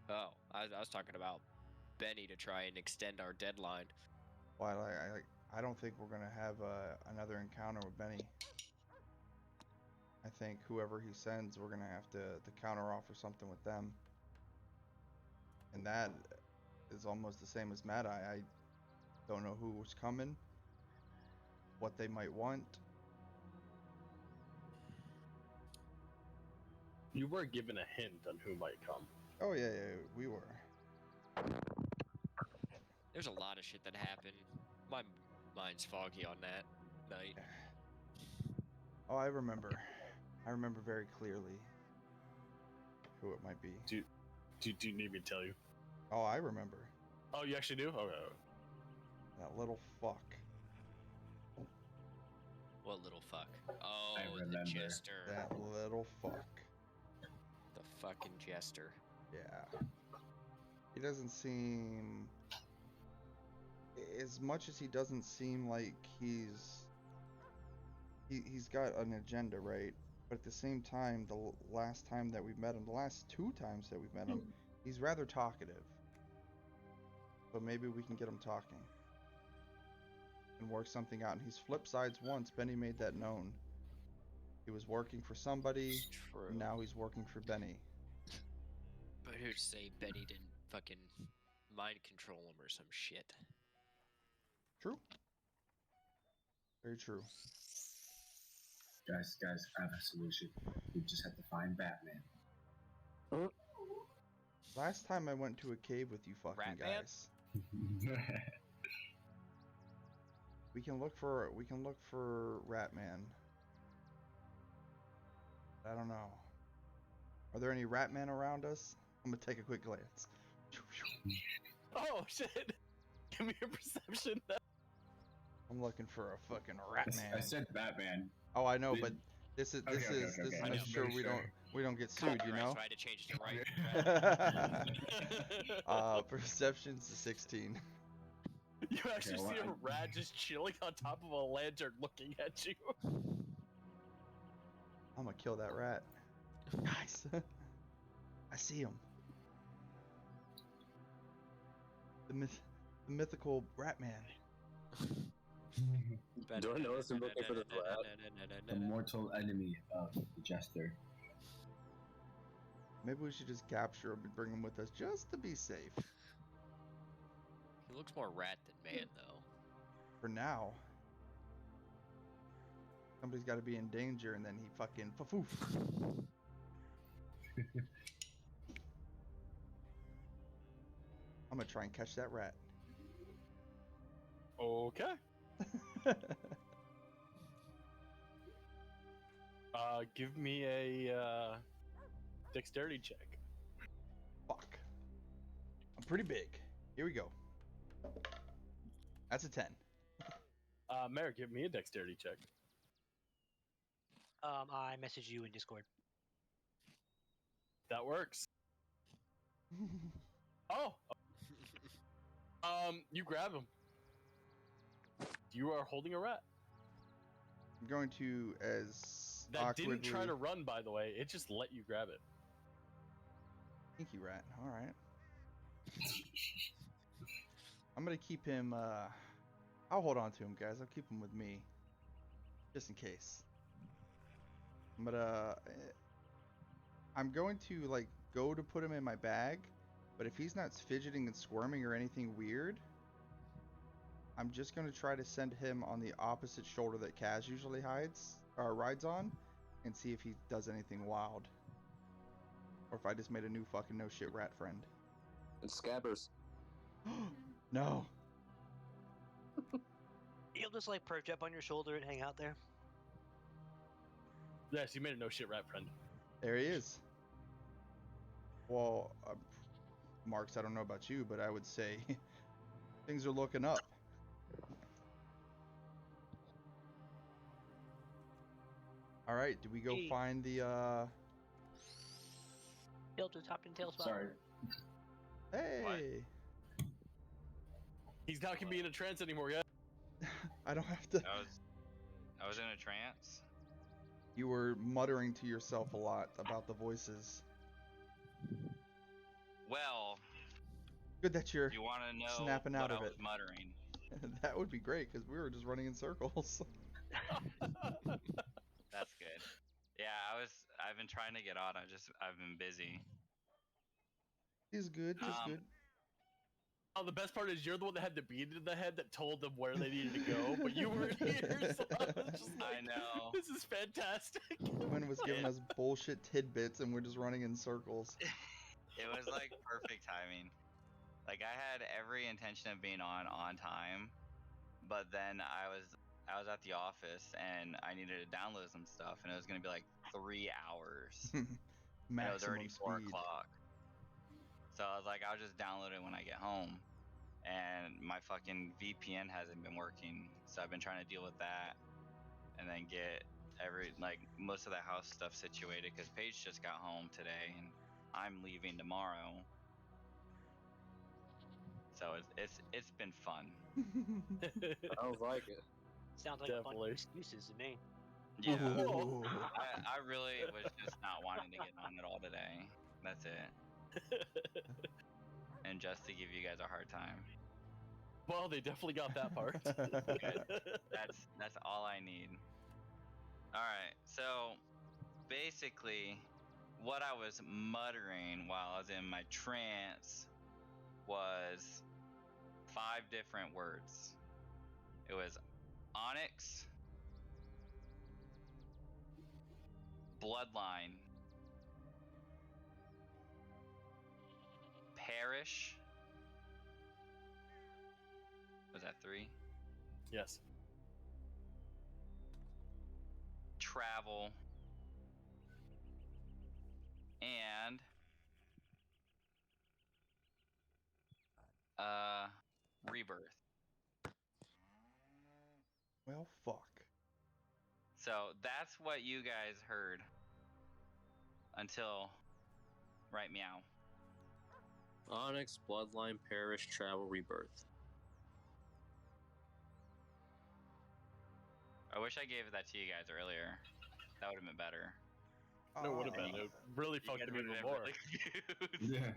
Oh, I was talking about Benny to try and extend our deadline. Well, I don't think we're gonna have another encounter with Benny. I think whoever he sends, we're gonna have to counter offer something with them, and that is almost the same as Mad Eye. I don't know who's coming, what they might want. You were given a hint on who might come. Oh yeah, we were. There's a lot of shit that happened. My mind's foggy on that night. Oh, I remember. I remember very clearly who it might be. Do you need me to tell you? Oh, I remember. Oh, you actually do? Okay. That little fuck. What little fuck? Oh, I the remember. jester. That little fuck. The fucking jester. Yeah. He doesn't seem... As much as he doesn't seem like he's got an agenda, right? But at the same time, the last time that we've met him, the last 2 times that we've met him, he's rather talkative. So maybe we can get him talking and work something out. And he's flipped sides once. Benny made that known. He was working for somebody, It's true. and now he's working for Benny. But who'd say Benny didn't fucking mind control him or some shit? True. Very true. Guys, I have a solution. We just have to find Batman. Last time I went to a cave with you fucking Ratman? guys. We can look for Ratman. I don't know. Are there any Ratman around us? I'm gonna take a quick glance. Oh shit! Give me a perception. I'm looking for a fucking I Ratman. said Batman. Oh, I know, Did- but this is Okay, this okay, is okay, this okay. is I making just sure make we don't get sued, you Copyright, know. so I had to change it right. Perception's a 16. You actually well, see a rat just chilling on top of a lantern looking at you. I'm gonna kill that rat, guys. I see him. The mythical Ratman. Do I notice him looking for the rat? The mortal enemy of the jester. Maybe we should just capture him and bring him with us just to be safe. He looks more rat than man, though. For now. Somebody's got to be in danger, and then he fucking foof. I'm gonna try and catch that rat. Okay. Give me a dexterity check. Fuck. I'm pretty big. Here we go. That's a 10. Merrick, give me a dexterity check. I messaged you in Discord. That works. Oh. You grab him. You are holding a rat. I'm going to as That awkwardly... didn't try to run, by the way. It just let you grab it. Pinky rat. All right. I'm gonna keep him. I'll hold on to him, guys. I'll keep him with me, just in case. I'm going to like go to put him in my bag, but if he's not fidgeting and squirming or anything weird, I'm just gonna try to send him on the opposite shoulder that Kaz usually rides on, and see if he does anything wild, or if I just made a new fucking no shit rat friend. It's Scabbers. No. He'll just like perch up on your shoulder and hang out there. Yes, you made a no shit rat friend. There he is. Well, Marks, I don't know about you, but I would say things are looking up. All right, do we go Hey. find the Bill just hopped in Talespire. Sorry. Hey, He's not gonna be in a trance anymore yet. I don't have to. I was in a trance. You were muttering to yourself a lot about the voices. Well, Good that you're you want to know snapping out what I of was it. muttering? That would be great because we were just running in circles. That's good. Yeah, I've been trying to get on. I've been busy. He's good. He's Um, good. Oh, the best part is you're the one that had the beat in the head that told them where they needed to go, but you weren't here, so I was just like, I know. this is fantastic. Quinn was giving us bullshit tidbits, and we're just running in circles. It was like perfect timing. Like I had every intention of being on time, but then I was at the office and I needed to download some stuff, and it was gonna be like 3 hours. And it was already Maximum 4 speed. o'clock. So I was like, I'll just download it when I get home. And my fucking VPN hasn't been working, so I've been trying to deal with that, and then get most of the house stuff situated because Paige just got home today, and I'm leaving tomorrow. So it's been fun. Sounds like it. Sounds like a bunch Definitely. of excuses to me. Yeah, Ooh. I really was just not wanting to get on at all today. That's it. And just to give you guys a hard time. Well, they definitely got that part. That's all I need. All right, so basically, what I was muttering while I was in my trance was 5 different words. It was onyx, bloodline, parish. Was that 3? Yes. Travel, and rebirth. Well, fuck. So that's what you guys heard until right meow. Onyx, Bloodline, Parish, Travel, Rebirth. I wish I gave that to you guys earlier. That would have been better. It would have been. It really You fucked guys them would even have more. been really confused. Yeah.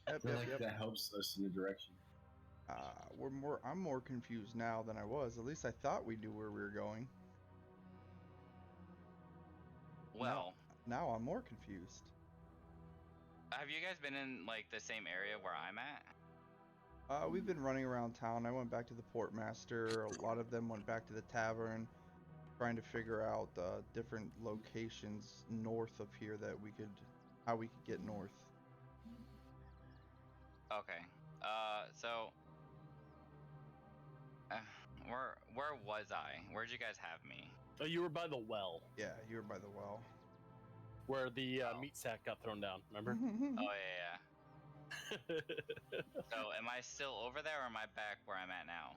Yep, I feel yep, like yep. that helps us in the direction. I'm more confused now than I was. At least I thought we knew where we were going. Well, Now I'm more confused. have you guys been in like the same area where I'm at? We've been running around town. I went back to the Portmaster. A lot of them went back to the tavern, trying to figure out different locations north of here that how we could get north. Okay. So where was I? Where'd you guys have me? Oh, you were by the well, Yeah, you were by the well. where the Oh. meat sack got thrown down. Remember? Oh yeah. So am I still over there, or am I back where I'm at now?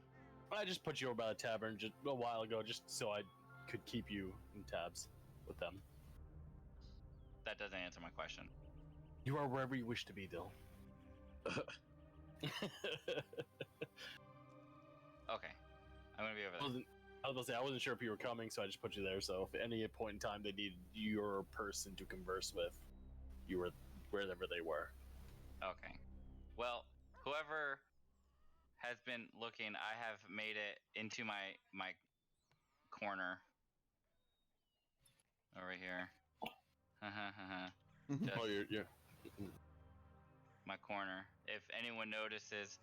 I just put you over by the tavern just a while ago, just so I could keep you in tabs with them. That doesn't answer my question. You are wherever you wish to be, Dill. Okay. I'm gonna be over I there. was gonna say I wasn't sure if you were coming, so I just put you there. So if at any point in time they needed your person to converse with, you were wherever they were. Okay. Well, whoever has been looking, I have made it into my corner over here. Just Oh, you're. my corner. If anyone notices,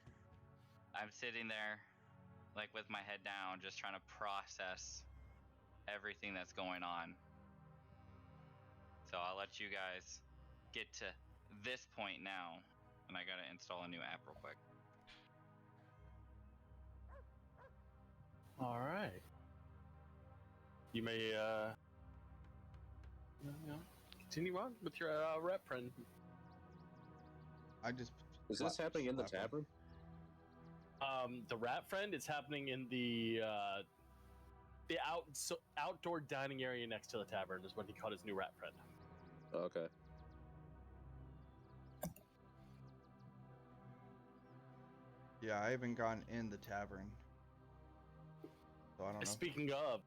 I'm sitting there, like with my head down, just trying to process everything that's going on. So I'll let you guys get to this point now, and I gotta install a new app real quick. All right. You may continue on with your rep friend. I just. Is this happening in the slapped him. tavern? The rat friend is happening in the The outdoor dining area next to the tavern is what he called his new rat friend. Okay. Yeah, I haven't gone in the tavern, so I don't know. Speaking of,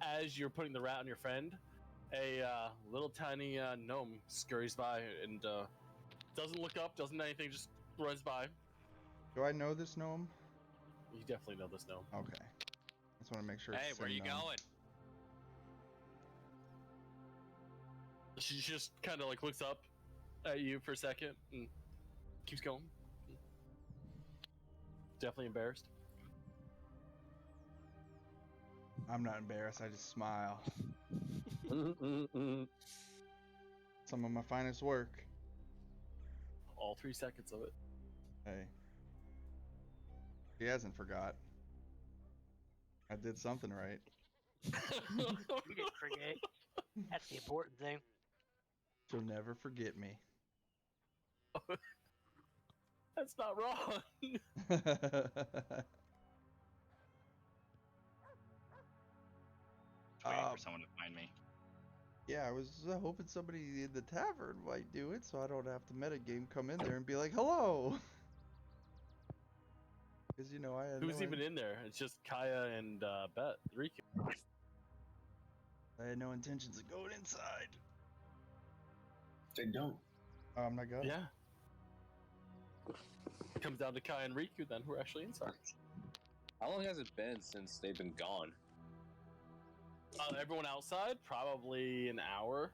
as you're putting the rat on your friend, a little tiny gnome scurries by and doesn't look up, doesn't do anything, just runs by. Do I know this gnome? You definitely know this gnome. Okay. Just want to make sure. Hey, it's the where same you gnome. going? She just kind of like looks up at you for a second and keeps going. Definitely embarrassed. I'm not embarrassed. I just smile. Some of my finest work. All 3 seconds of it. Hey. He hasn't forgot. I did something right. You didn't forget. That's the important thing. She'll never forget me. That's not wrong. Waiting Um, for someone to find me. Yeah, I was hoping somebody in the tavern might do it, so I don't have to metagame come in there and be like, "Hello." Because I had Who's no even in there? It's just Kaya and Riku. I had no intentions of going inside. They don't. Oh, I'm not going. Yeah. It comes down to Kaya and Riku then, who are actually inside. How long has it been since they've been gone? Everyone outside, probably an hour,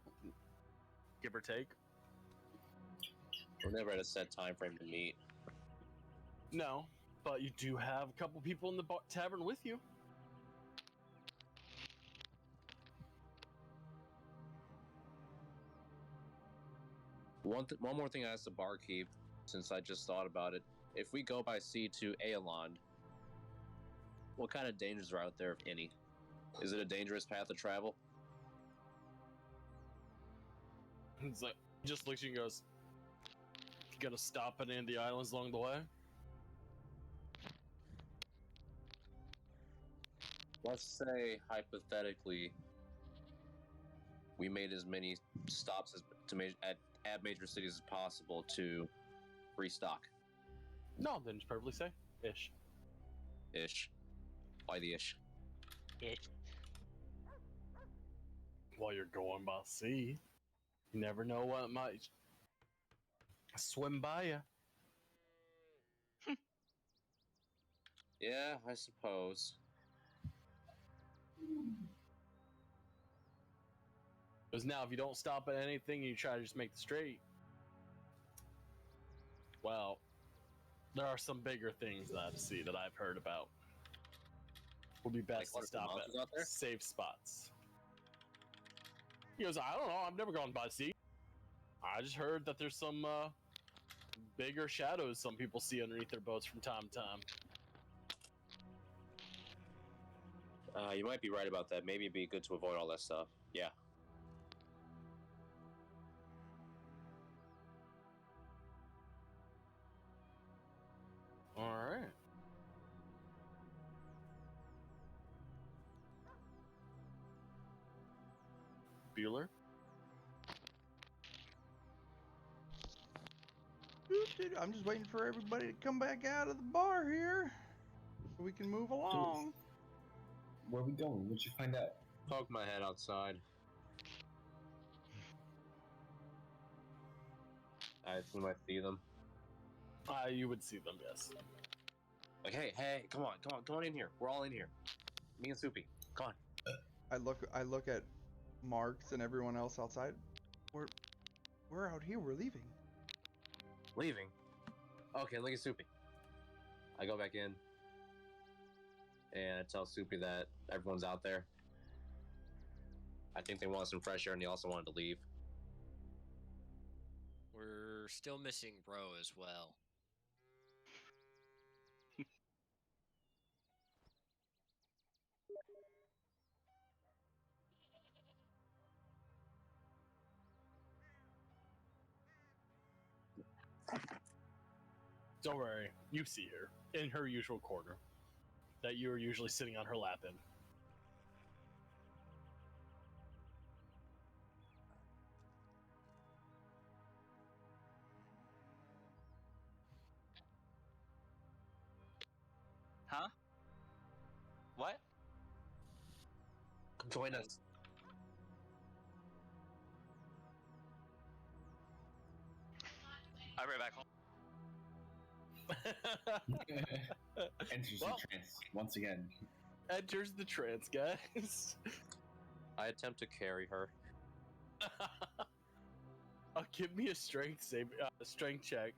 give or take. We're never at a set time frame to meet. No, but you do have a couple people in the tavern with you. One more thing I asked the barkeep, since I just thought about it. If we go by sea to Aelond, what kind of dangers are out there, if any? Is it a dangerous path to travel? He's like, he just looks at you and goes, "You gonna stop at any of the islands along the way?" Let's say, hypothetically, we made as many stops at major cities as possible to restock. No, then it's perfectly safe. Ish. Ish. Why the ish? While you're going by sea, you never know what might swim by you. Yeah, I suppose. Because now, if you don't stop at anything and you try to just make the straight, well, there are some bigger things that sea that I've heard about. Would be best Like to stop monsters out there? at safe spots. He goes, "I don't know. I've never gone by sea. I just heard that there's some bigger shadows some people see underneath their boats from time to time." You might be right about that. Maybe it'd be good to avoid all that stuff. Yeah. All right. Bueller? I'm just waiting for everybody to come back out of the bar here, so we can move along. Where are we going? What'd you find out? Poke my head outside. I assume I see them. You would see them, yes. Like, hey, come on in here. We're all in here. Me and Soupy. Come on. I look at Marks and everyone else outside. We're out here. We're leaving. Leaving? Okay, look at Soupy. I go back in and I tell Soupy that everyone's out there. I think they want some fresh air and they also wanted to leave. We're still missing Bro as well. Don't worry, you see her in her usual corner that you are usually sitting on her lap in. Huh? What? Come join us. I'll be right back home. Enters Well- the trance once again. Enters the trance, guys. I attempt to carry her. Give me a strength save, strength check.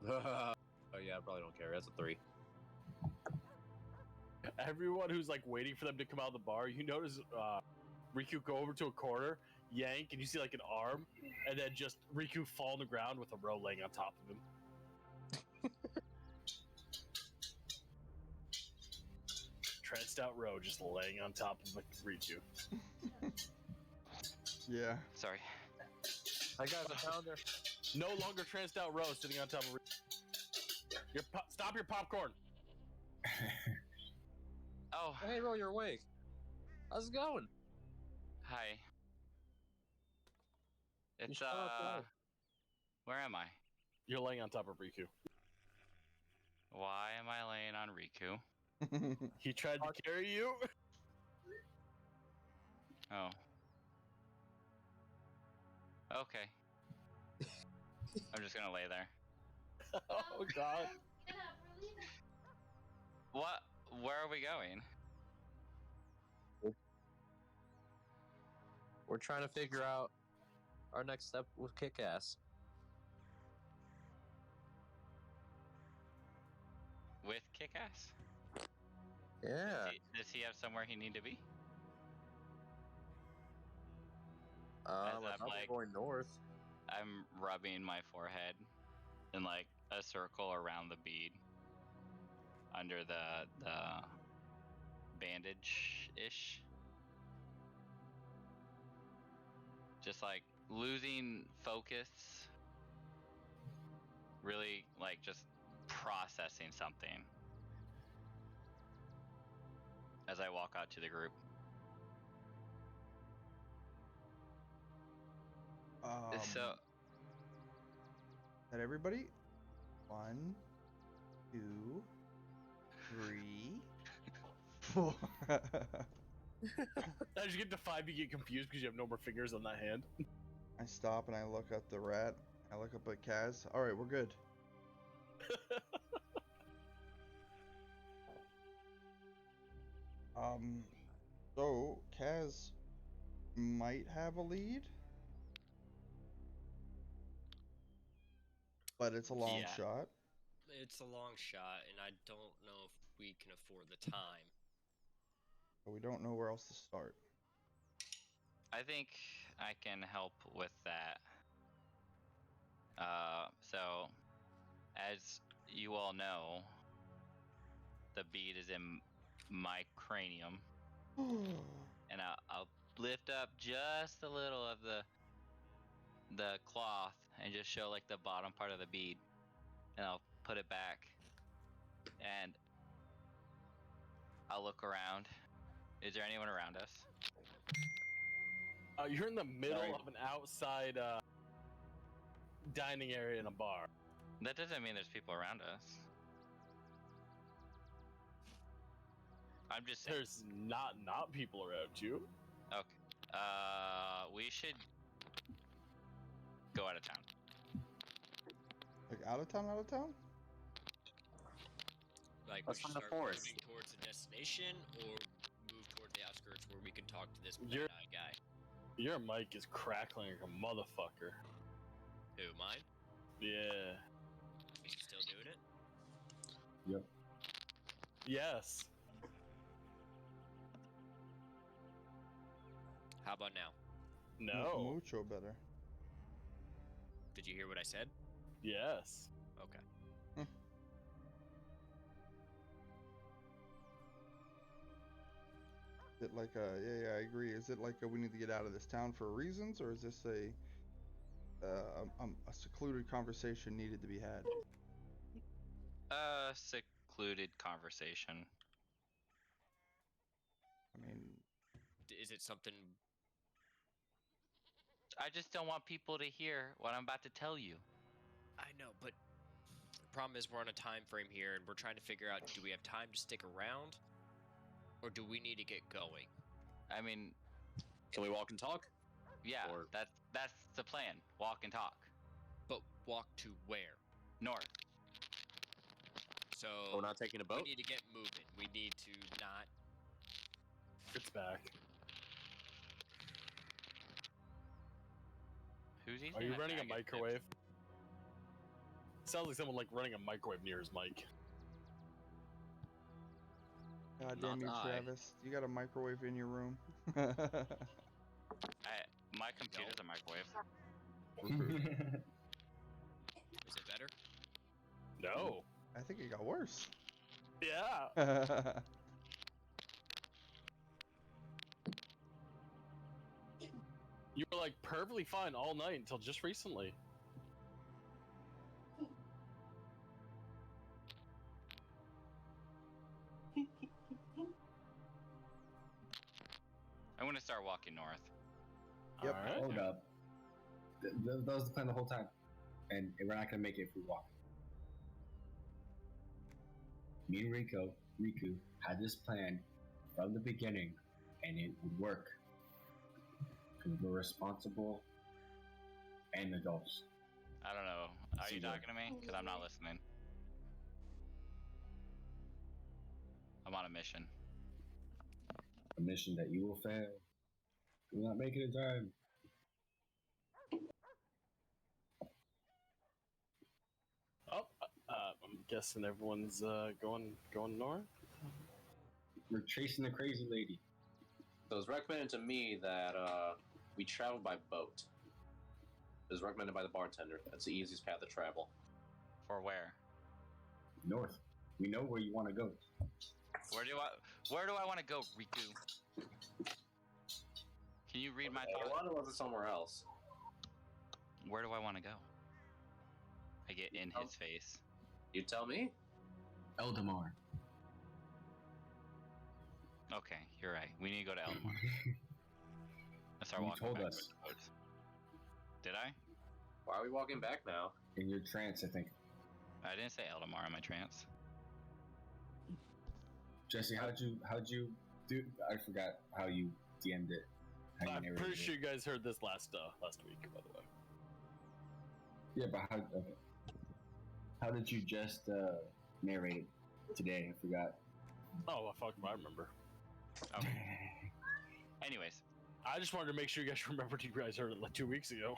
Oh yeah, I probably don't carry. That's a 3. Everyone who's like waiting for them to come out of the bar, you notice Riku go over to a corner, yank, and you see like an arm, and then just Riku fall on the ground with a row laying on top of him. Tranced out row just laying on top of Riku. Yeah. Sorry. I got the founder. No longer tranced out row sitting on top of Riku. Stop your popcorn! Oh, Hey, Ro, you're awake. How's it going? hi. It's shut up, guy. where am I? You're laying on top of Riku. Why am I laying on Riku? He tried to carry you. Oh. Okay. I'm just gonna lay there. Oh god. What? Where are we going? We're trying to figure out our next step with Kick-Ass. With Kick-Ass? Yeah. Does he have somewhere he need to be? I I'm thought like- we're going north. I'm rubbing my forehead in like a circle around the bead under the bandage-ish. Just like losing focus. Really like just processing something as I walk out to the group. So At everybody? 1, 2, 3, 4. As you get to 5, you get confused because you have no more fingers on that hand. I stop and I look at the rat. I look up at Kaz. All right, we're good. So Kaz might have a lead, but it's a long Yeah. shot. It's a long shot, and I don't know if we can afford the time. But we don't know where else to start. I think I can help with that. So as you all know, the bead is in my cranium, and I'll lift up just a little of the cloth and just show like the bottom part of the bead, and I'll put it back, and I'll look around. Is there anyone around us? You're in the middle Sorry. of an outside dining area in a bar. That doesn't mean there's people around us. I'm just saying. There's not people around you. Okay. We should go out of town. Like out of town, out of town? Like, Let's we should find a start forest. moving towards the destination, or move towards the outskirts where we can talk to this You're- bad-eye guy. Your mic is crackling like a motherfucker. Who, mine? Yeah. Is he still doing it? Yep. Yes. How about now? No. Mucho better. Did you hear what I said? Yes. Okay. Is it like a, yeah, I agree. Is it like a, we need to get out of this town for reasons, or is this a secluded conversation needed to be had? Secluded conversation. I mean, Is it something? just don't want people to hear what I'm about to tell you. I know, but the problem is we're on a time frame here, and we're trying to figure out: do we have time to stick around, or do we need to get going? I mean, Can we walk and talk? yeah, Or- that's the plan. Walk and talk. But walk to where? North. So We're not taking a boat? we need to get moving. We need to not. It's back. Who's eating? Are you that running a bag of chips? microwave? Sounds like someone like running a microwave near his mic. God Not damn you, I. Travis. You got a microwave in your room. My computer's a microwave. Is it better? No. I think it got worse. Yeah. You were like perfectly fine all night until just recently. I'm gonna start walking north. Yep. All right. Hold up. That was the plan the whole time, and we're not gonna make it if we walk. Me and Riku had this plan from the beginning, and it would work. Because we're responsible and adults. I don't know. Are you See what- talking to me? Because I'm not listening. I'm on a mission. A mission that you will fail. We're not making it in time. Oh, I'm guessing everyone's going north. We're chasing the crazy lady. So it was recommended to me that we travel by boat. It was recommended by the bartender. That's the easiest path to travel. For where? North. We know where you want to go. Where do I want to go, Riku? Can you read my A thoughts? lot of us are somewhere else. Where do I want to go? I get in his face. You tell me. Eldamar. Okay, you're right. We need to go to Eldamar. Let's start You walking told back us. towards the boats. Did I? Why are we walking back now? In your trance, I think. I didn't say Eldamar in my trance. Jesse, how'd you do? I forgot how you DM'd it. How you I'm narrated pretty it. sure you guys heard this last week, by the way. Yeah, but how did you just narrate it today? I forgot. Oh, fuck, I remember. Okay. Anyways, I just wanted to make sure you guys remembered you guys heard it like 2 weeks ago.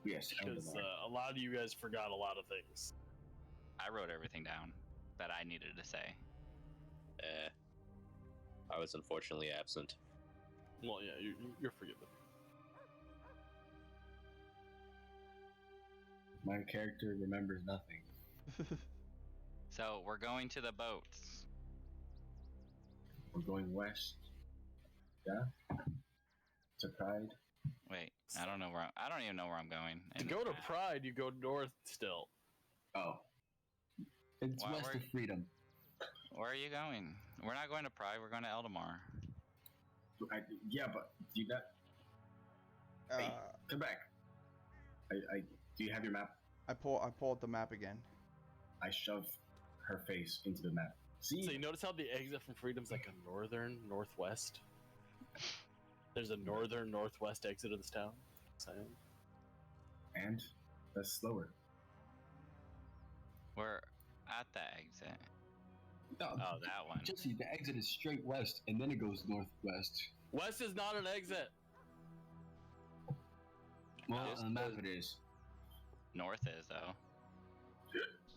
Yes, Because Eldamar. a lot of you guys forgot a lot of things. I wrote everything down that I needed to say. I was unfortunately absent. Well, yeah, you're forgiven. My character remembers nothing. So we're going to the boats. We're going west. Yeah. To Pride. Wait, I don't know where I don't even know where I'm going. To go to Pride, you go north still. Oh. It's Wow, west we're- of Freedom. Where are you going? We're not going to Pride. We're going to Eldamar. Yeah, but do you not? Hey, come back. Do you have your map? I pull out the map again. I shove her face into the map. See? So you notice how the exit from Freedom's like a northern northwest? There's a northern northwest exit of this town. Saying. And that's slower. We're at the exit. No, Oh, that one. Jesse, the exit is straight west, and then it goes northwest. West is not an exit. Well, Yes, on the map it it is. North is though.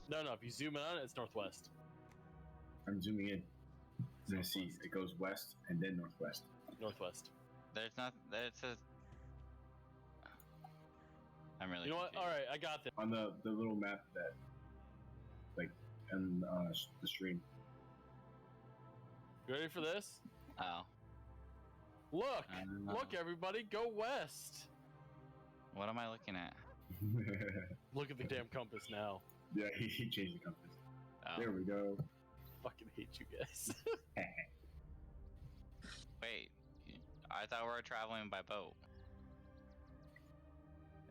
No, if you zoom in on it, it's northwest. I'm zooming in. You're gonna see it goes west and then northwest. Northwest. There's not. It's a. I'm really. You know what? confused. All right, I got this. On the little map that, like, on the stream. You ready for this? Oh. Look! I don't know. Look, everybody, go west! What am I looking at? Look at the damn compass now. Yeah, he changed the compass. Oh. There we go. Fucking hate you guys. Wait. I thought we were traveling by boat.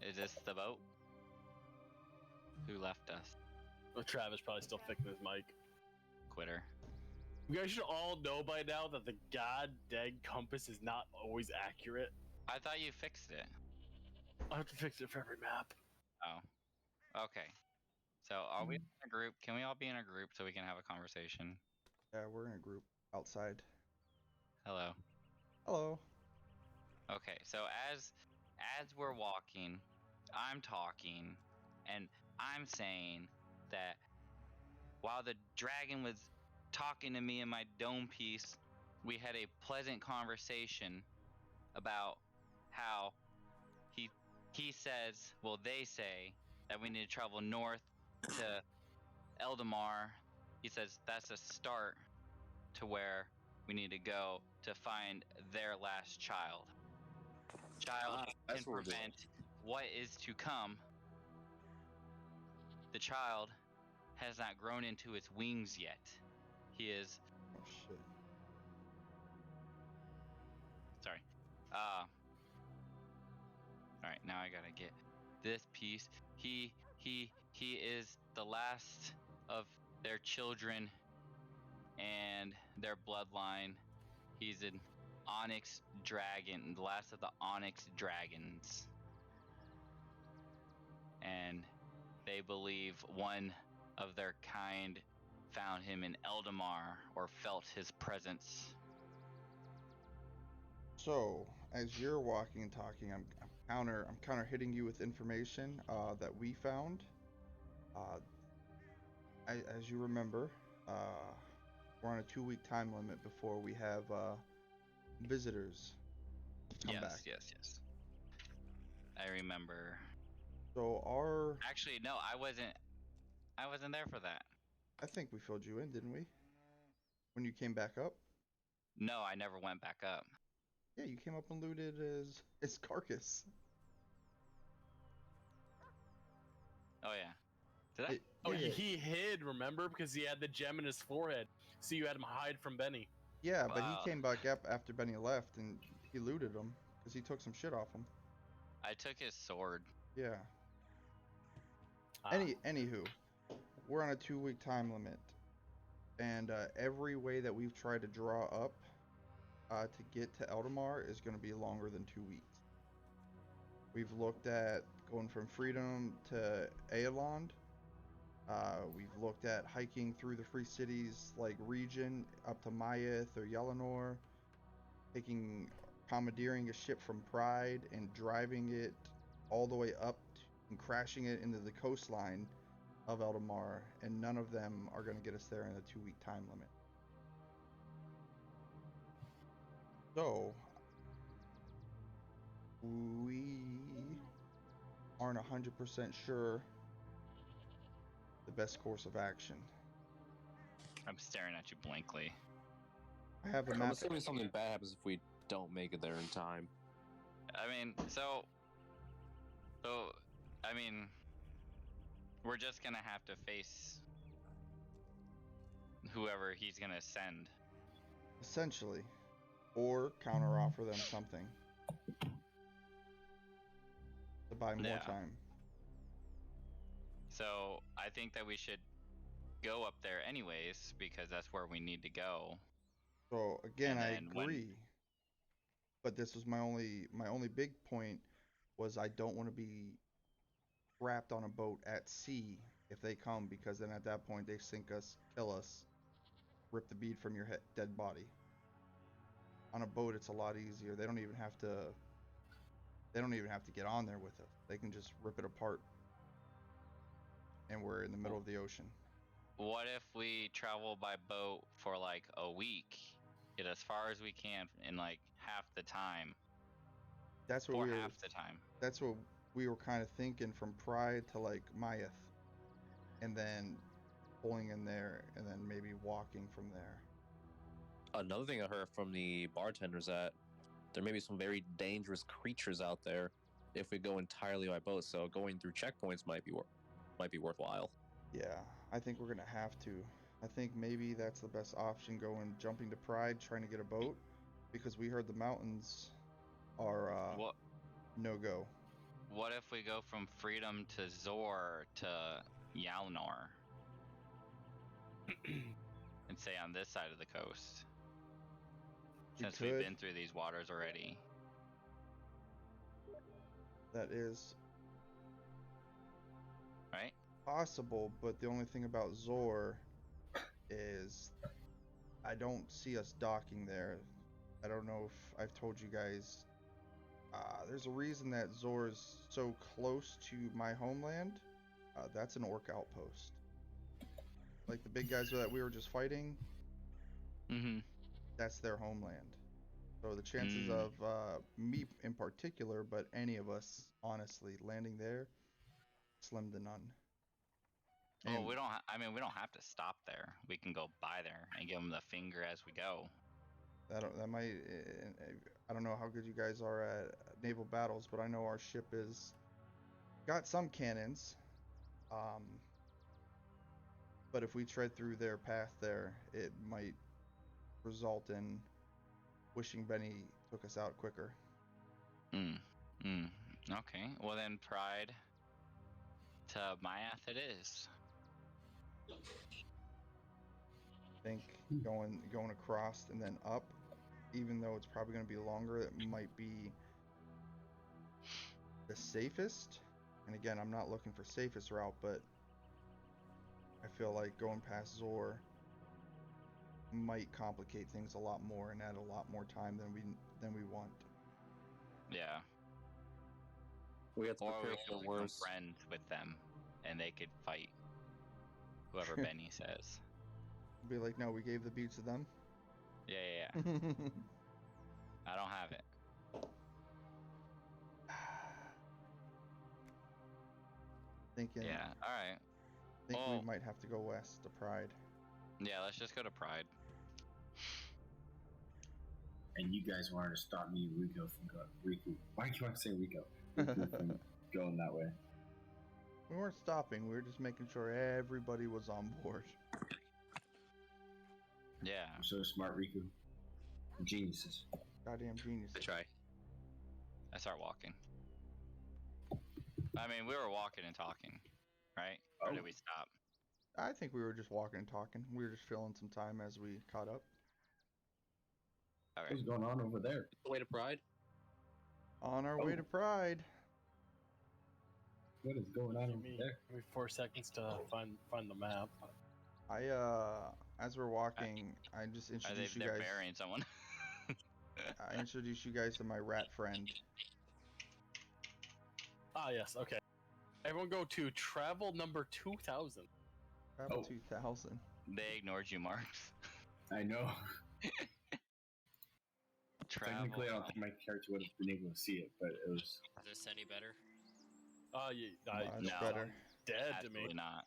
Is this the boat? Who left us? Well, Travis probably still fixing his mic. Quitter. You guys should all know by now that the goddamn compass is not always accurate. I thought you fixed it. I have to fix it for every map. Oh. Okay. So are we in a group? Can we all be in a group so we can have a conversation? Yeah, we're in a group outside. Hello. Hello. Okay, so as we're walking, I'm talking, and I'm saying that while the dragon was talking to me in my dome piece, we had a pleasant conversation about how he says, well, they say that we need to travel north to Eldamar. He says that's a start to where we need to go to find their last child. Child can that's what we're doing. prevent what is to come. The child has not grown into its wings yet. He is Oh shit. sorry. All right, now I gotta get this piece. He is the last of their children and their bloodline. He's an onyx dragon, the last of the onyx dragons. And they believe one of their kind found him in Eldamar or felt his presence. So, as you're walking and talking, I'm counter hitting you with information that we found. As you remember, we're on a 2-week time limit before we have visitors come back. Yes. I remember. So our, Actually, no, I wasn't there for that. I think we filled you in, didn't we? When you came back up? No, I never went back up. Yeah, you came up and looted his carcass. Oh yeah. Did I? It- Oh, yeah, he hid, remember? Because he had the gem in his forehead. So you had him hide from Benny. yeah, but Wow. he came back up after Benny left and he looted him because he took some shit off him. I took his sword. Yeah. Ah. Anywho, we're on a 2-week time limit, and every way that we've tried to draw up to get to Eldamar is going to be longer than 2 weeks. We've looked at going from Freedom to Aelond. We've looked at hiking through the Free Cities like region up to Myeth or Yelenor, commandeering a ship from Pride and driving it all the way up and crashing it into the coastline of Eldamar, and none of them are going to get us there in a 2-week time limit. So, we aren't 100% sure the best course of action. I'm staring at you blankly. I have a I'm map. assuming something bad happens if we don't make it there in time. I mean, I mean, we're just gonna have to face whoever he's gonna send. Essentially, or counteroffer them something to buy more Yeah. time. So I think that we should go up there anyways because that's where we need to go. So again, And I then when- agree, but this was my only big point was I don't want to be wrapped on a boat at sea if they come, because then at that point they sink us, kill us, rip the bead from your dead body. On a boat, it's a lot easier. They don't even have to get on there with us. They can just rip it apart, and we're in the middle of the ocean. What if we travel by boat for like a week, get as far as we can in like half the time? That's what For we were. half the time. That's what we were kind of thinking, from Pride to like Myeth, and then pulling in there, and then maybe walking from there. Another thing I heard from the bartenders that there may be some very dangerous creatures out there if we go entirely by boat. So going through checkpoints might be worthwhile. Yeah, I think we're gonna have to. I think maybe that's the best option, jumping to Pride, trying to get a boat, because we heard the mountains are What no go. What if we go from Freedom to Zor to Yalnor and stay on this side of the coast? We Since we've could. been through these waters already. That is Right? possible, but the only thing about Zor is I don't see us docking there. I don't know if I've told you guys. There's a reason that Zor is so close to my homeland. That's an orc outpost. Like the big guys that we were just fighting, Mm-hmm. that's their homeland. So the chances Mm. of me in particular, but any of us, honestly, landing there, slim to none. Well, And we don't. I mean, we don't have to stop there. We can go by there and give them the finger as we go. that might. I don't know how good you guys are at naval battles, but I know our ship is got some cannons. But if we tread through their path there, it might result in wishing Benny took us out quicker. Mm. Mm. Okay. Well then, Pride to Myath it is. I think going across and then up, even though it's probably going to be longer, it might be the safest. And again, I'm not looking for safest route, but I feel like going past Zor might complicate things a lot more and add a lot more time than we want. Yeah. We have to Or prepare we for could the become worst. friends with them, and they could fight whoever Benny says. Be like, no, we gave the beat to them. Yeah, yeah, yeah. I don't have it. Thinking, Yeah. All right. think Oh. we might have to go west to Pride. Yeah. Let's just go to Pride. And you guys wanted to stop me, Rico, from going. Riku. Why do you want to say Rico? Riku from going that way. We weren't stopping. We were just making sure everybody was on board. Yeah. I'm so smart, Riku. Geniuses. Goddamn genius. I try. I start walking. I mean, we were walking and talking, right? Or Oh. did we stop? I think we were just walking and talking. We were just filling some time as we caught up. Okay. What's going on over there? Way to Pride. On our way Oh. to Pride. What is going on Give over me, there? give me 4 seconds to find the map. As we're walking, I just introduce you They're guys. burying someone. I introduce you guys to my rat friend. Ah, yes. Okay. Everyone go to travel number 2000. Travel Oh. 2000. They ignored you, Marks. I know. Travel. Technically, I don't think my character would have been able to see it, but it was. Is this any better? Much no. better. Dead to Absolutely me. not.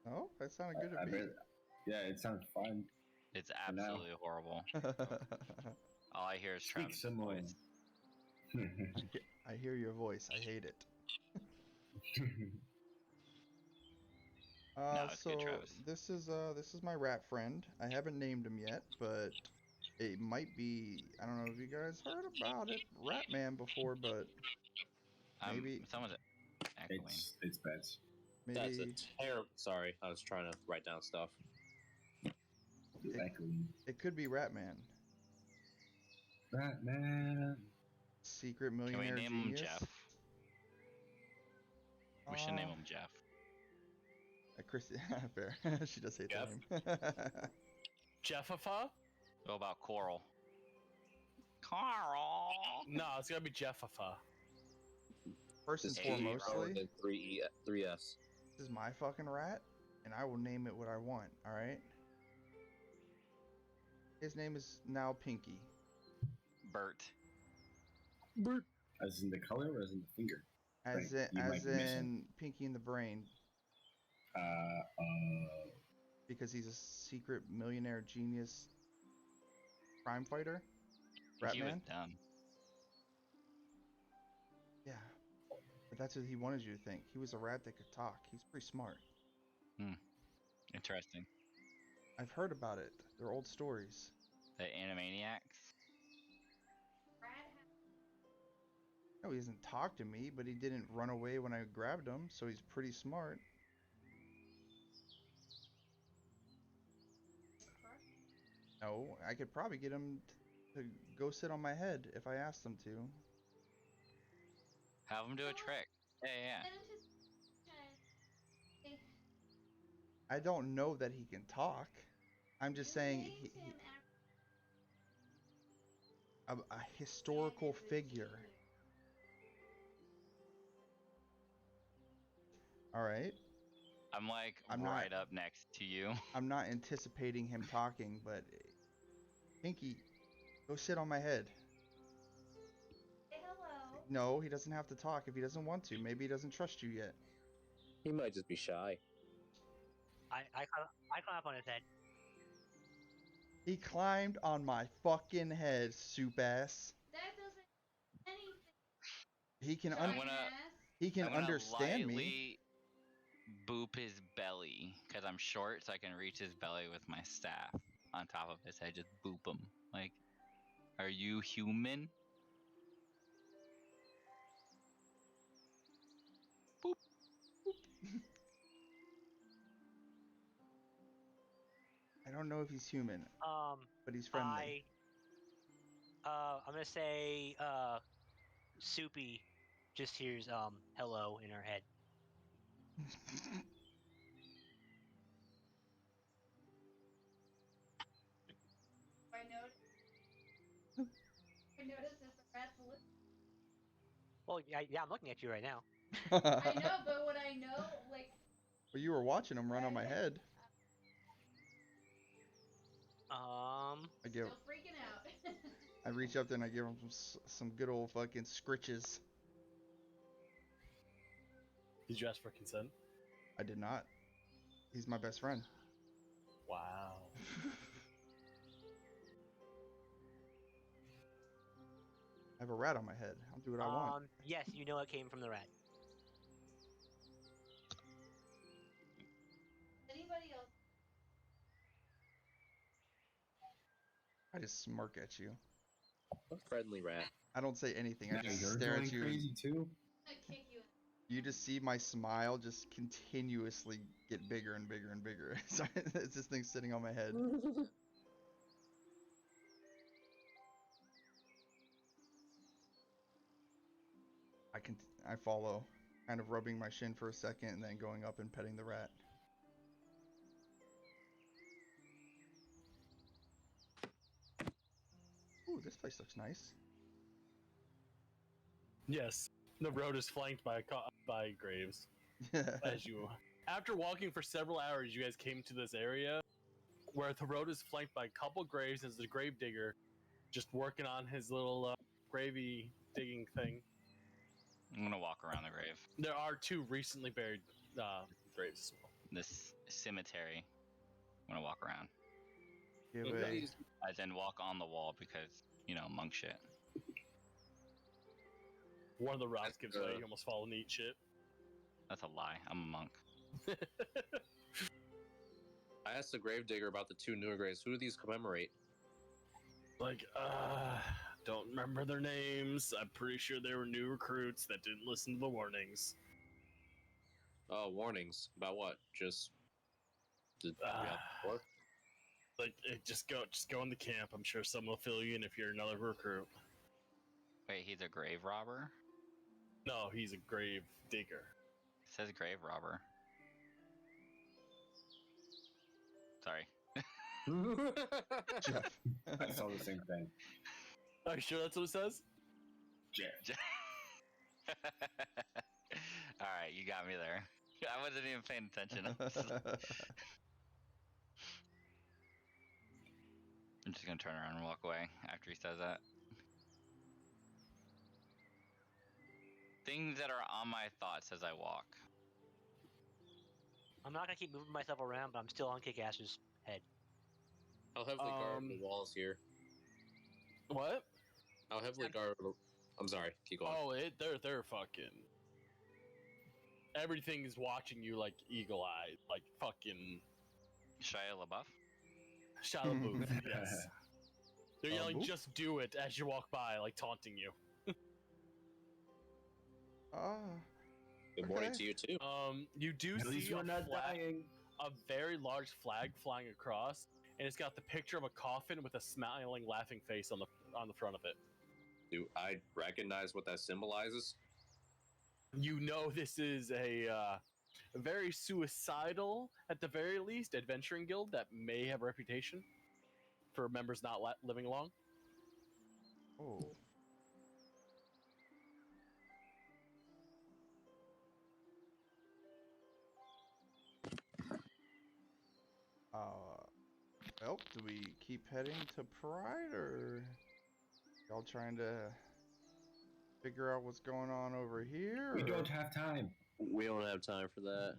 Oh, that sounded good I to me. bet. Yeah, it sounds fine. It's For now. absolutely horrible. All I hear is Speak Travis' similar. voice. I hear your voice. I hate it. No, it's So good, Travis. this is my rat friend. I haven't named him yet, but it might be. I don't know if you guys heard about it, Ratman before, but maybe Someone's echoing. it's bets. That's a maybe terrible. Sorry, I was trying to write down stuff. Echoing. it could be Ratman, Batman. secret Can we millionaire name him genius. Jeff? We should name him Jeff. Christy, fair. She does hate Jeff? the name. Jeffafa? What about Coral? Coral. No, it's gotta be Jeffafa. First and This Hey, foremostly, and three S. this is my fucking rat, and I will name it what I want. All right. His name is now Pinky. Bert. As in the color or as in the finger? As Right, you might as be missing. in Pinky in the Brain, because he's a secret millionaire genius crime fighter. He was Ratman? done. Yeah. But that's what he wanted you to think. He was a rat that could talk. He's pretty smart. Interesting. I've heard about it. They're old stories. The Animaniacs. No, he doesn't talk to me, but he didn't run away when I grabbed him, so he's pretty smart. No, I could probably get him to go sit on my head if I asked him to. Have him do a trick. Yeah, yeah. I don't know that he can talk. I'm just saying a historical figure. All right. I'm like I'm right not. up next to you. I'm not anticipating him talking, but Pinky, go sit on my head. Say hello. No, he doesn't have to talk if he doesn't want to. Maybe he doesn't trust you yet. He might just be shy. I climb up on his head. He climbed on my fucking head, soup ass. That doesn't anything. He can I'm gonna he can I'm gonna understand me. lightly boop his belly because I'm short, so I can reach his belly with my staff on top of his head. Just boop him. Like, are you human? Boop. I don't know if he's human, but he's friendly. I'm gonna say Soupy just hears hello in her head. I noticed if the rats look. Well, yeah, I'm looking at you right now. I know, but would I know, like? Well, you were watching him run on my head. I give. Still freaking out. I reach up there and I give him some good old fucking scritches. Did you ask for consent? I did not. He's my best friend. Wow. I have a rat on my head. I'll do what I want. Yes, you know it came from the rat. Anybody else? I just smirk at you. A friendly rat. I don't say anything. I Yeah, just you're stare going at you. crazy too. I kick you. You just see my smile just continuously get bigger and bigger and bigger. So it's this thing sitting on my head. I follow, kind of rubbing my shin for a second and then going up and petting the rat. Ooh, this place looks nice. Yes, the road is flanked by by graves. As you, after walking for several hours, you guys came to this area where the road is flanked by a couple graves. There's a grave digger just working on his little gravy digging thing. I'm gonna walk around the grave. There are two recently buried graves as well. This cemetery. I'm gonna walk around. Give Look at a, these- As in walk on the wall because, you know, monk shit. One of the rocks gives way. You almost fall and eat shit. That's a lie. I'm a monk. I asked the gravedigger about the two newer graves. Who do these commemorate? Like, don't remember their names. I'm pretty sure they were new recruits that didn't listen to the warnings. Oh, warnings. About what? Just... What? Like, just go in the camp. I'm sure someone will fill you in if you're another recruit. Wait, he's a grave robber? No, he's a grave digger. It says grave robber. Sorry. Jeff. I saw the same thing. Are you sure that's what it says? Jeff. Alright, you got me there. I wasn't even paying attention. I'm just gonna turn around and walk away after he says that. Things that are on my thoughts as I walk. I'm not gonna keep moving myself around, but I'm still on Kick-Ass's head. How heavily guard the walls here? What? How heavily guard... I'm sorry, keep going. Oh, they're fucking. Everything is watching you like eagle-eyed, like fucking Shia LaBeouf? Shia LaBeouf. Yes. They're yelling, "Just do it!" as you walk by, like taunting you. Ah, Good morning Okay. to you too. You do At least see we're a not flag, dying. a very large flag flying across, and it's got the picture of a coffin with a smiling, laughing face on the front of it. Do I recognize what that symbolizes? You know this is a very suicidal, at the very least, adventuring guild that may have a reputation for members not living long. oh. Well, do we keep heading to Pride, or y'all trying to figure out what's going on over here? We or- don't have time. We don't have time for that.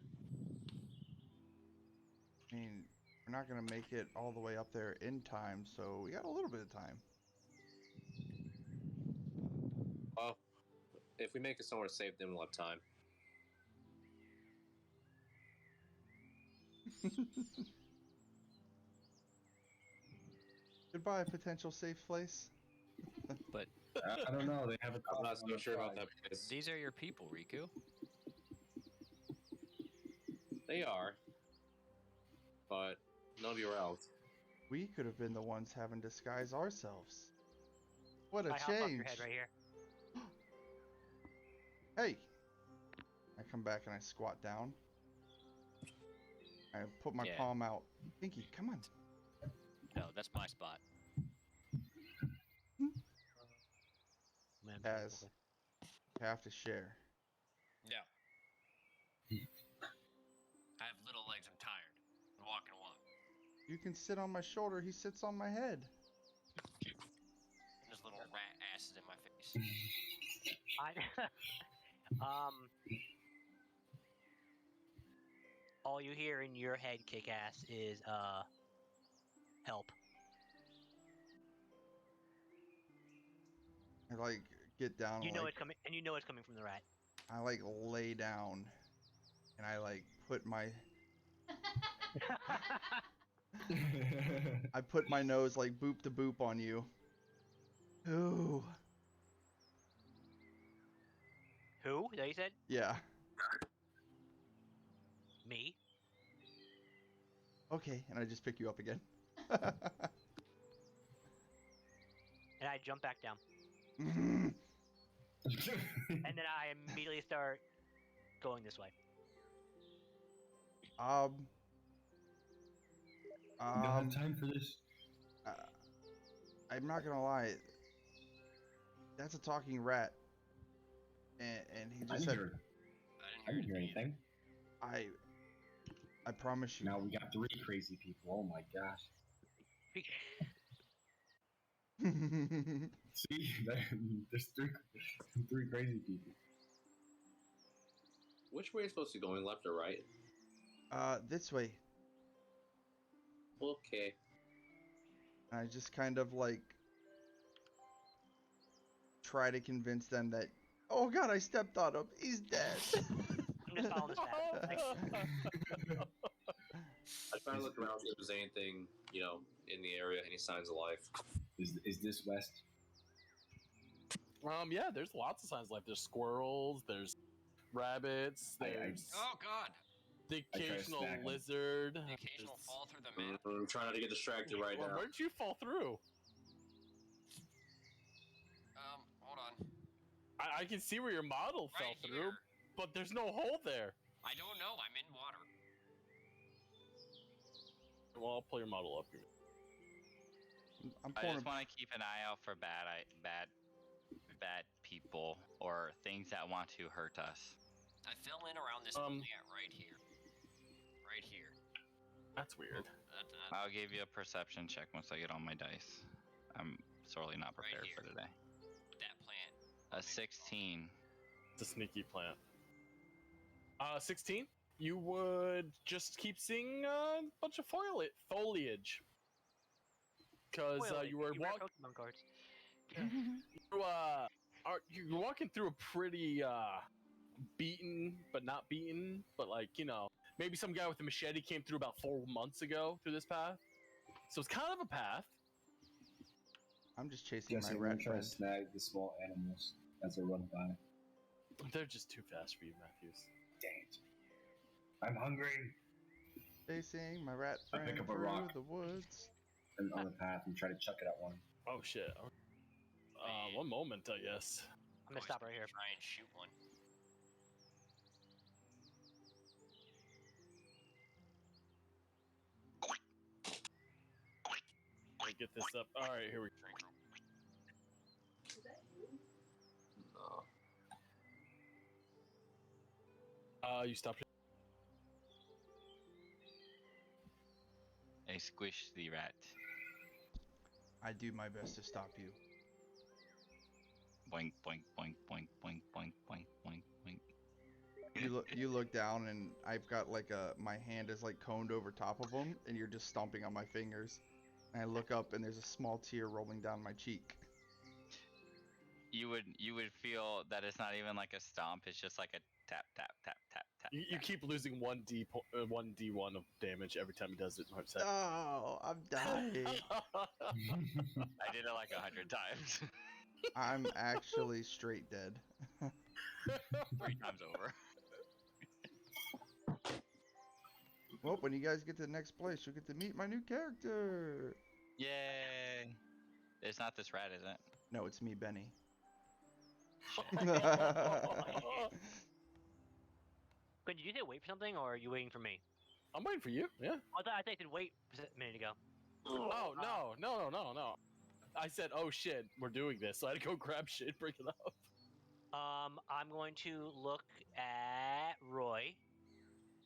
I mean, we're not gonna make it all the way up there in time, so we got a little bit of time. Well, if we make it somewhere safe, then we'll have time. Goodbye, potential safe place. I don't know. They have a I'm coffin not on so the sure about flag. that place. These are your people, Riku. They are, but none of you are elves. We could have been the ones having disguise ourselves. What a I hop off change! your head right here. Hey! I come back and I squat down. I put my Yeah. palm out. Pinky, come on. No, that's my spot. Man, As you have to share. No. I have little legs. I'm tired. I'm walking a lot. You can sit on my shoulder. He sits on my head. There's little rat asses in my face. All you hear in your head, kick ass, is help. I like get down. You and, know like, it's coming, and you know it's coming from the rat. I like lay down, and I like put my I put my nose like boop to boop on you. Ooh. Who? That you said? Yeah. Me? Okay, and I just pick you up again. And I jump back down, Mhm. and then I immediately start going this way. We don't have time for this. I'm not gonna lie. That's a talking rat, and he I just didn't said, hear, I I didn't hear anything. I promise you." Now we got 3 crazy people. Oh my gosh. See, there's three crazy people. Which way are you supposed to be going, left or right? This way. Okay. I just kind of like try to convince them that, oh god, I stepped on him. He's dead. I'm just following this path. I try to look around see if there's anything, in the area, any signs of life. Is this west? Yeah, there's lots of signs of life. There's squirrels, there's rabbits, there's Oh God! the I try to occasional snag 'em. lizard. The occasional there's- fall through the map. I'm trying not to get distracted right Well, now. where'd you fall through? Hold on. I can see where your model fell Right through, here. but there's no hole there. I don't know. I'm in water. Well, I'll pull your model up here. I'm I pulling just want to keep an eye out for bad people or things that want to hurt us. I fell in around this plant right here. Right here. That's weird. I'll give you a perception check once I get all my dice. I'm sorely not Right prepared here. for today. That plant. A 16. It's a sneaky plant. 16? You would just keep seeing a bunch of foliage. Because you were read walking. Pokemon cards. You're walking through a pretty beaten, but not beaten, but like, maybe some guy with a machete came through about 4 months ago through this path. So it's kind of a path. I'm just chasing Jesse, my we're rat gonna try to friend. snag the small animals as they run by. They're just too fast for you, Matthews. Dang it. I'm hungry. Chasing my rat I friend pick up a through rock. the woods. And on the path and try to chuck it at one. Oh shit. One moment, I guess. I'm gonna stop right here. Try and shoot one. Let me get this up. All right, here we go. Is that you? No. You stopped. I squish the rat. I do my best to stop you. Boink, boink, boink, boink, boink, boink, boink, boink, boink. You look down and I've got like my hand is like coned over top of him and you're just stomping on my fingers. And I look up and there's a small tear rolling down my cheek. You would feel that it's not even like a stomp. It's just like a tap, tap, tap, tap, tap. You tap. keep losing 1d1 of damage every time he does it. Oh, I'm dying. I did it like 100 times. I'm actually straight dead. 3 times over. Well, when you guys get to the next place, you'll get to meet my new character. Yay! It's not this rat, is it? No, it's me, Benny. Quinn, did you say wait for something, or are you waiting for me? I'm waiting for you. Yeah. I thought I said wait a minute ago. Oh no. I said, oh shit, we're doing this. So I had to go grab shit, bring it up. I'm going to look at Roy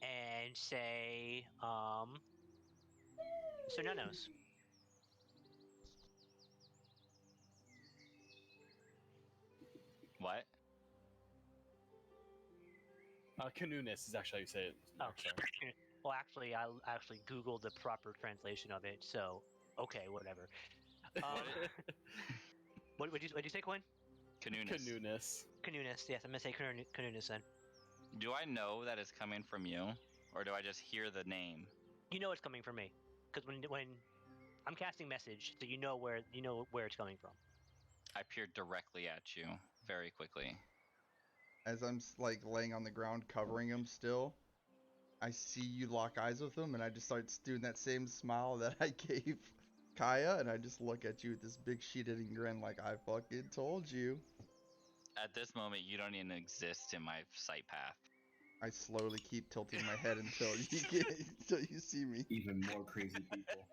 and say, Mr. Nunos. What? Canoeness is actually how you say it. Oh, well, actually, I actually Googled the proper translation of it, so okay, whatever. What'd you say, Quinn? Canoeness. Canoeness, yes, I'm gonna say Canoeness then. Do I know that it's coming from you? Or do I just hear the name? You know it's coming from me, because when I'm casting message, so you know where it's coming from. I peer directly at you very quickly. As I'm like laying on the ground covering him still, I see you lock eyes with him and I just start doing that same smile that I gave Kaya and I just look at you with this big shit-eating grin like I fucking told you. At this moment, you don't even exist in my sight path. I slowly keep tilting my head until you see me. Even more crazy people.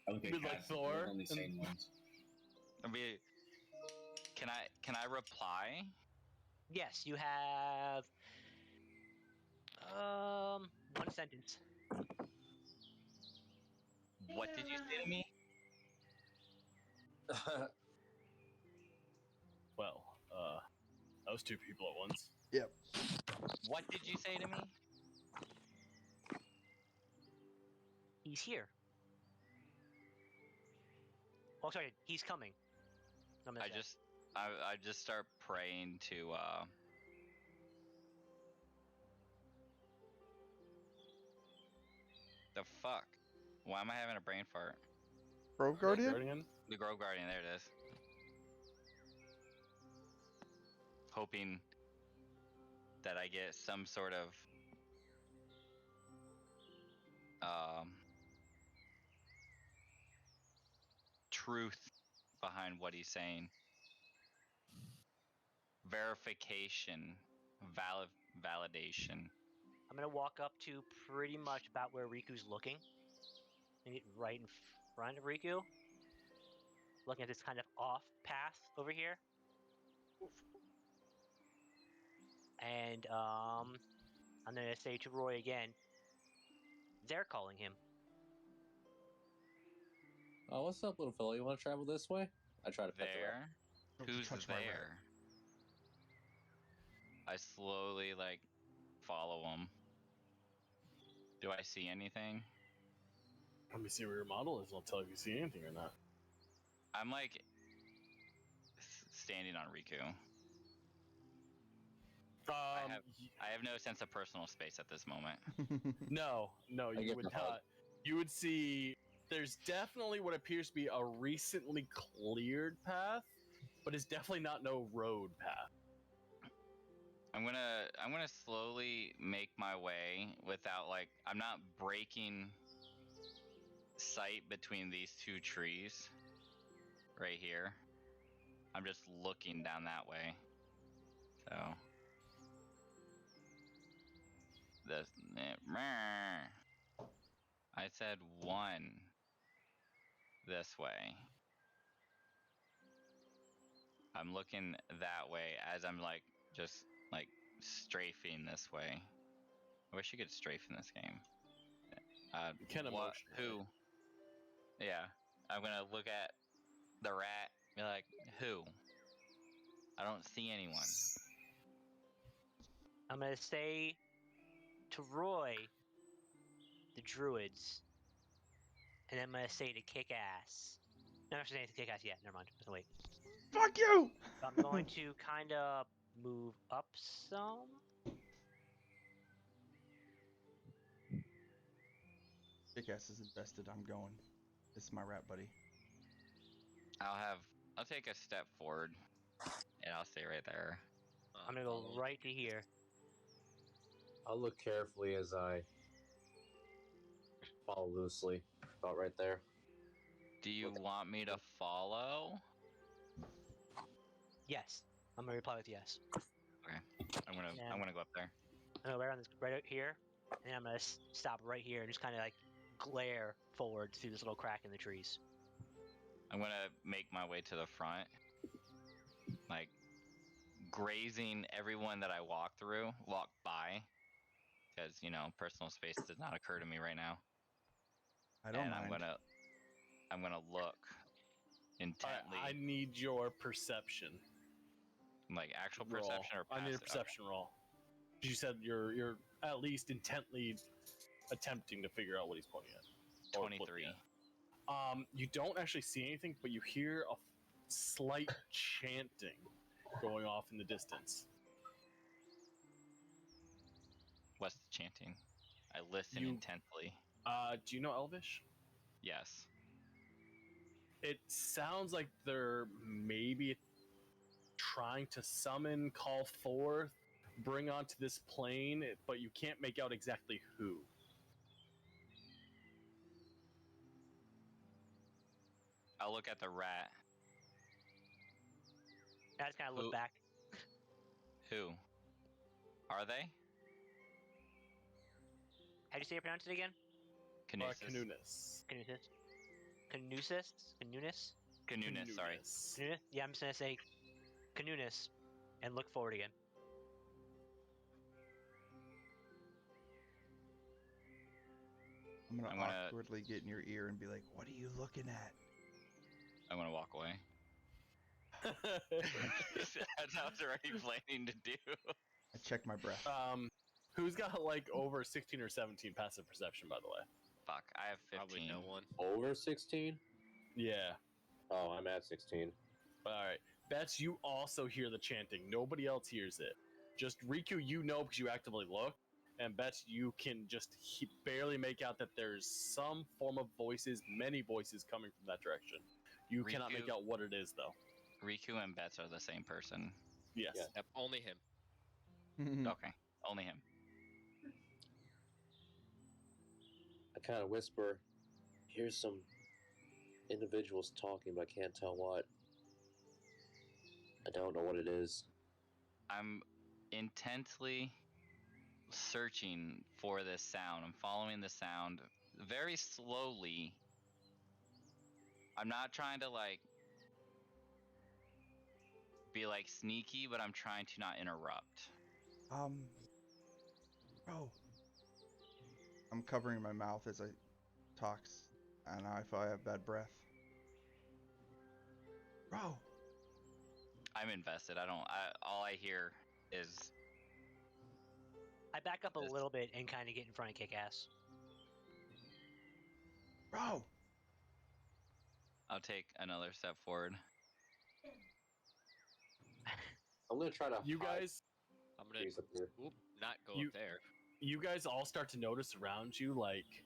I look at Be like cats, they're Thor, the only sane ones. I mean, can I reply? Yes, you have one sentence. What did you say to me? Well, that was 2 people at once. Yep. What did you say to me? He's here. Oh, sorry, he's coming. I'm gonna say. I just start praying to the fuck? Why am I having a brain fart? Grove Guardian? The Grove Guardian, there it is. Hoping that I get some sort of truth behind what he's saying. Verification, validation. I'm gonna walk up to pretty much about where Riku's looking, and get right in front of Riku, looking at this kind of off path over here. And I'm gonna say to Roy again, they're calling him. Oh, what's up, little fella? You want to travel this way? I try to pet the rat. There? Don't Who's touch my rat. there? I slowly follow him. Do I see anything? Let me see where your model is, and I'll tell you if you see anything or not. I'm standing on Riku. I have no sense of personal space at this moment. No, you get would the hug. not. You would see. There's definitely what appears to be a recently cleared path, but it's definitely not no road path. I'm gonna slowly make my way without like I'm not breaking sight between these two trees right here. I'm just looking down that way. So this I said one this way. I'm looking that way as I'm like just like strafing this way. I wish you could strafe in this game. You can What? emotionally. Who? Yeah, I'm gonna look at the rat. Be like, who? I don't see anyone. I'm gonna say to Roy, the druids, and then I'm gonna say to kick ass. No, I'm not saying to kick ass yet. Never mind. Just wait. Fuck you! I'm going to kind of move up some. Kick-ass is invested. I'm going. This is my rat buddy. I'll take a step forward, and I'll stay right there. I'm gonna go right to here. I'll look carefully as I follow loosely, about right there. Do you want me to follow? Yes. I'm gonna reply with yes. Okay, I'm gonna go up there. I'm gonna go right on this right out here, and I'm gonna stop right here and just kind of like glare forward through this little crack in the trees. I'm gonna make my way to the front, like grazing everyone that I walk by, because personal space does not occur to me right now. I don't And mind. I'm gonna look intently, I need your perception. like actual roll. perception or I passive. need a perception roll. You said you're at least intently attempting to figure out what he's pointing at. or looking 23. at. You don't actually see anything, but you hear a slight chanting going off in the distance. What's the chanting? I listen You- intently. Do you know Elvish? Yes. It sounds like they're maybe trying to summon, call forth, bring onto this plane, but you can't make out exactly who. I'll look at the rat. I just kind of look Who- back. Who? Are they? How do you say you pronounce it again? Canusis. Canunis. Canusis. Canusis. Canunis. Canunis, sorry. Canunis? Yeah, I'm just gonna say Canunis, and look forward again. I'm gonna I'm gonna- awkwardly get in your ear and be like, "What are you looking at?" I'm gonna walk away. That's what I was already planning to do. I check my breath. Who's got like over 16 or 17 passive perception, by the way? Fuck, I have 15. Probably no one. Over 16? Yeah. Oh, I'm at 16. All right. Bets, you also hear the chanting. Nobody else hears it. Just Riku, you know because you actively look. And Bets, you can just barely make out that there's some form of voices, many voices coming from that direction. You cannot Riku- make out what it is, though. Riku and Bets are the same person. Yes. Yeah. Yep, only him. Okay, only him. I kind of whisper, here's some individuals talking, but I can't tell what. I don't know what it is. I'm intently searching for this sound. I'm following the sound very slowly. I'm not trying to be sneaky, but I'm trying to not interrupt. Bro. I'm covering my mouth as I talk, and if I have bad breath. Bro. I'm invested. All I hear is I back up a Yes. little bit and kind of get in front of Kick-Ass. Bro. I'll take another step forward. I'm gonna try to You hide guys, I'm gonna trees up here. not go You- up there. you guys all start to notice around you, like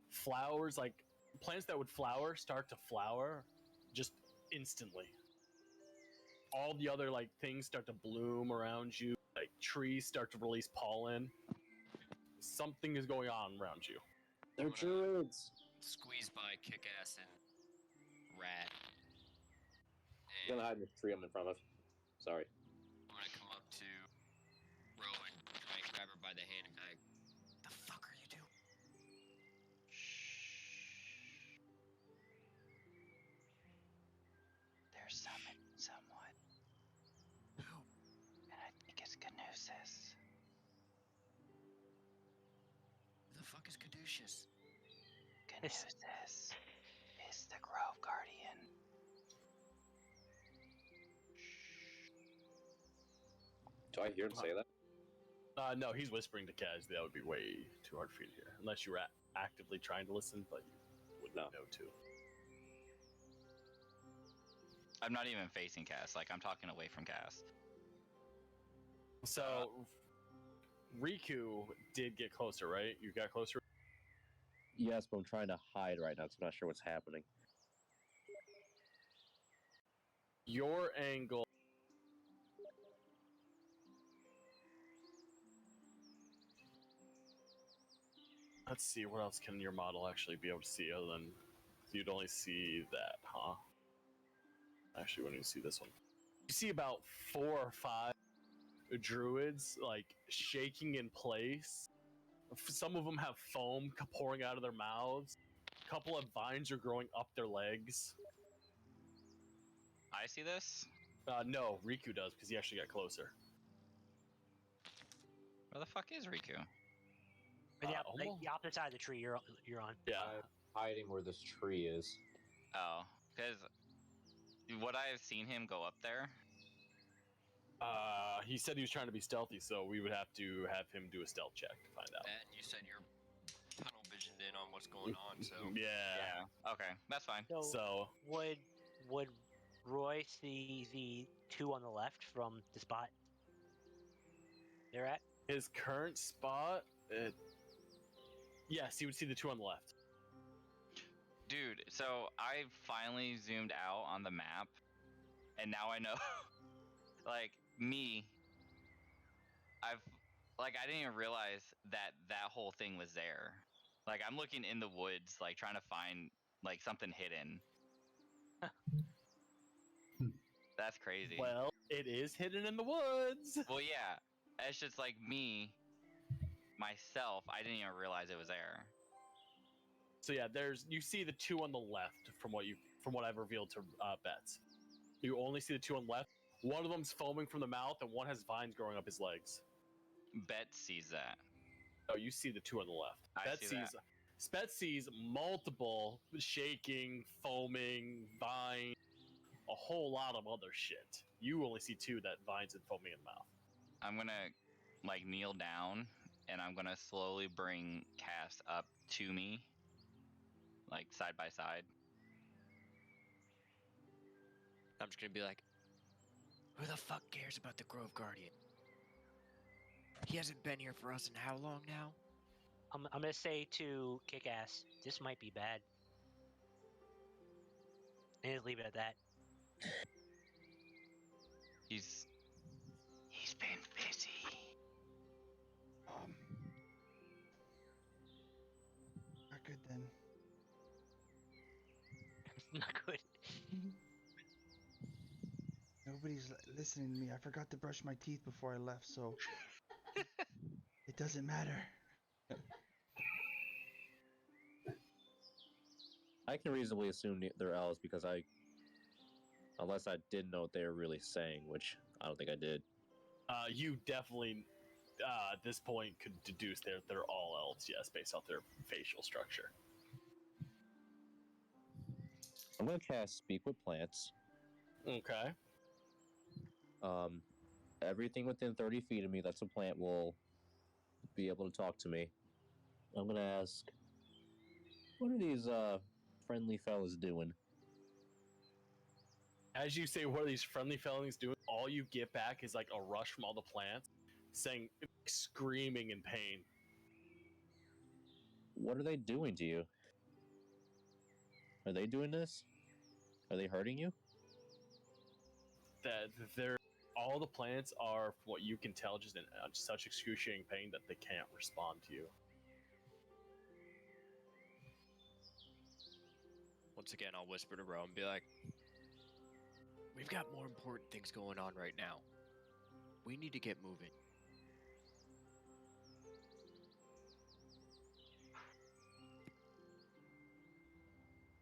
flowers, like plants that would flower start to flower just instantly. All the other things start to bloom around you. like trees start to release pollen. Something is going on around you. They're druids. Squeeze by Kick-Ass and Rat. I'm gonna hide in this tree I'm in front of. Sorry. I'm gonna come up to Ro and try and grab her by the hand and be like, "The fuck are you doing?" They're summoning someone. Who? And I think it's Canusis. Who the fuck is Caduceus? Canusis is the Grove Guardian. Do I hear him say that? No, he's whispering to Kaz. That would be way too hard for you to hear, unless you were actively trying to listen, but you wouldn't know to. I'm not even facing Cass. Like, I'm talking away from Cass. So, Riku did get closer, right? You got closer? Yes, but I'm trying to hide right now because I'm not sure what's happening. Your angle. Let's see, what else can your model actually be able to see other than you'd only see that, huh? Actually, when you see this one, you see about 4 or 5 druids like shaking in place. Some of them have foam pouring out of their mouths. A couple of vines are growing up their legs. I see this? No, Riku does because he actually got closer. Where the fuck is Riku? The opposite side of the tree you're on. Yeah. I'm hiding where this tree is. Oh, because would I have seen him go up there? He said he was trying to be stealthy, so we would have to have him do a stealth check to find out. And you said you're tunnel visioned in on what's going on, so Yeah. Okay, that's fine. So would Roy see the 2 on the left from the spot they're at? his current spot, yes, he would see the 2 on the left. Dude, so I finally zoomed out on the map, and now I know, like, I didn't even realize that whole thing was there. Like, I'm looking in the woods, like, trying to find, like, something hidden. That's crazy. Well, it is hidden in the woods. Well, yeah, it's just like myself, I didn't even realize it was there. So yeah, you see the 2 on the left from what I've revealed to Bets. You only see the 2 on the left. One of them's foaming from the mouth, and one has vines growing up his legs. Bet sees that. Oh, you see the 2 on the left. Bet sees multiple shaking, foaming, vine, a whole lot of other shit. You only see 2 that vines and foaming in the mouth. I'm gonna like kneel down, and I'm gonna slowly bring Cass up to me, like side by side. I'm just gonna be like, "Who the fuck cares about the Grove Guardian? He hasn't been here for us in how long now?" I'm gonna say to Kick-Ass, this might be bad. And just leave it at that. He's been busy. Not good then. Not good. Nobody's listening to me. I forgot to brush my teeth before I left, so it doesn't matter. I can reasonably assume they're elves because unless I did know what they were really saying, which I don't think I did. You definitely, at this point, could deduce they're all elves, yes, based off their facial structure. I'm gonna cast Speak with Plants. Okay. Everything within 30 feet of me that's a plant will be able to talk to me. I'm gonna ask, what are these friendly fellas doing? As you say, what are these friendly felonies doing? All you get back is like a rush from all the plants, saying, screaming in pain. What are they doing to you? Are they doing this? Are they hurting you? That they're all the plants are, from what you can tell, just in such excruciating pain that they can't respond to you. Once again, I'll whisper to Ro and be like, "We've got more important things going on right now. We need to get moving."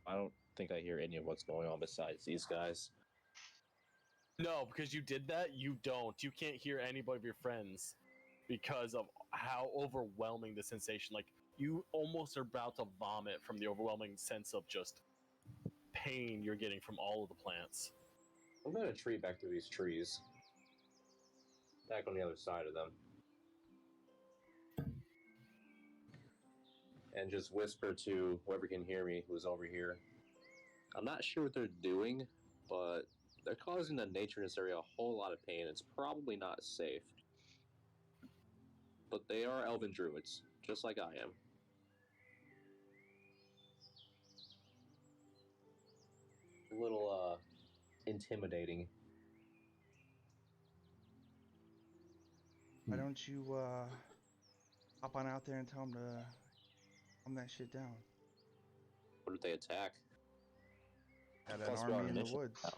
I don't think I hear any of what's going on besides these guys. No, because you did that, you don't. You can't hear anybody of your friends because of how overwhelming the sensation. Like, you almost are about to vomit from the overwhelming sense of just pain you're getting from all of the plants. I'm gonna retreat back through these trees. Back on the other side of them. And just whisper to whoever can hear me who's over here. I'm not sure what they're doing, but they're causing the nature in this area a whole lot of pain. It's probably not safe. But they are elven druids, just like I am. A little, intimidating. Why don't you hop on out there and tell them to calm that shit down? What if they attack? Got an Plus we're on army in the initiative woods. now.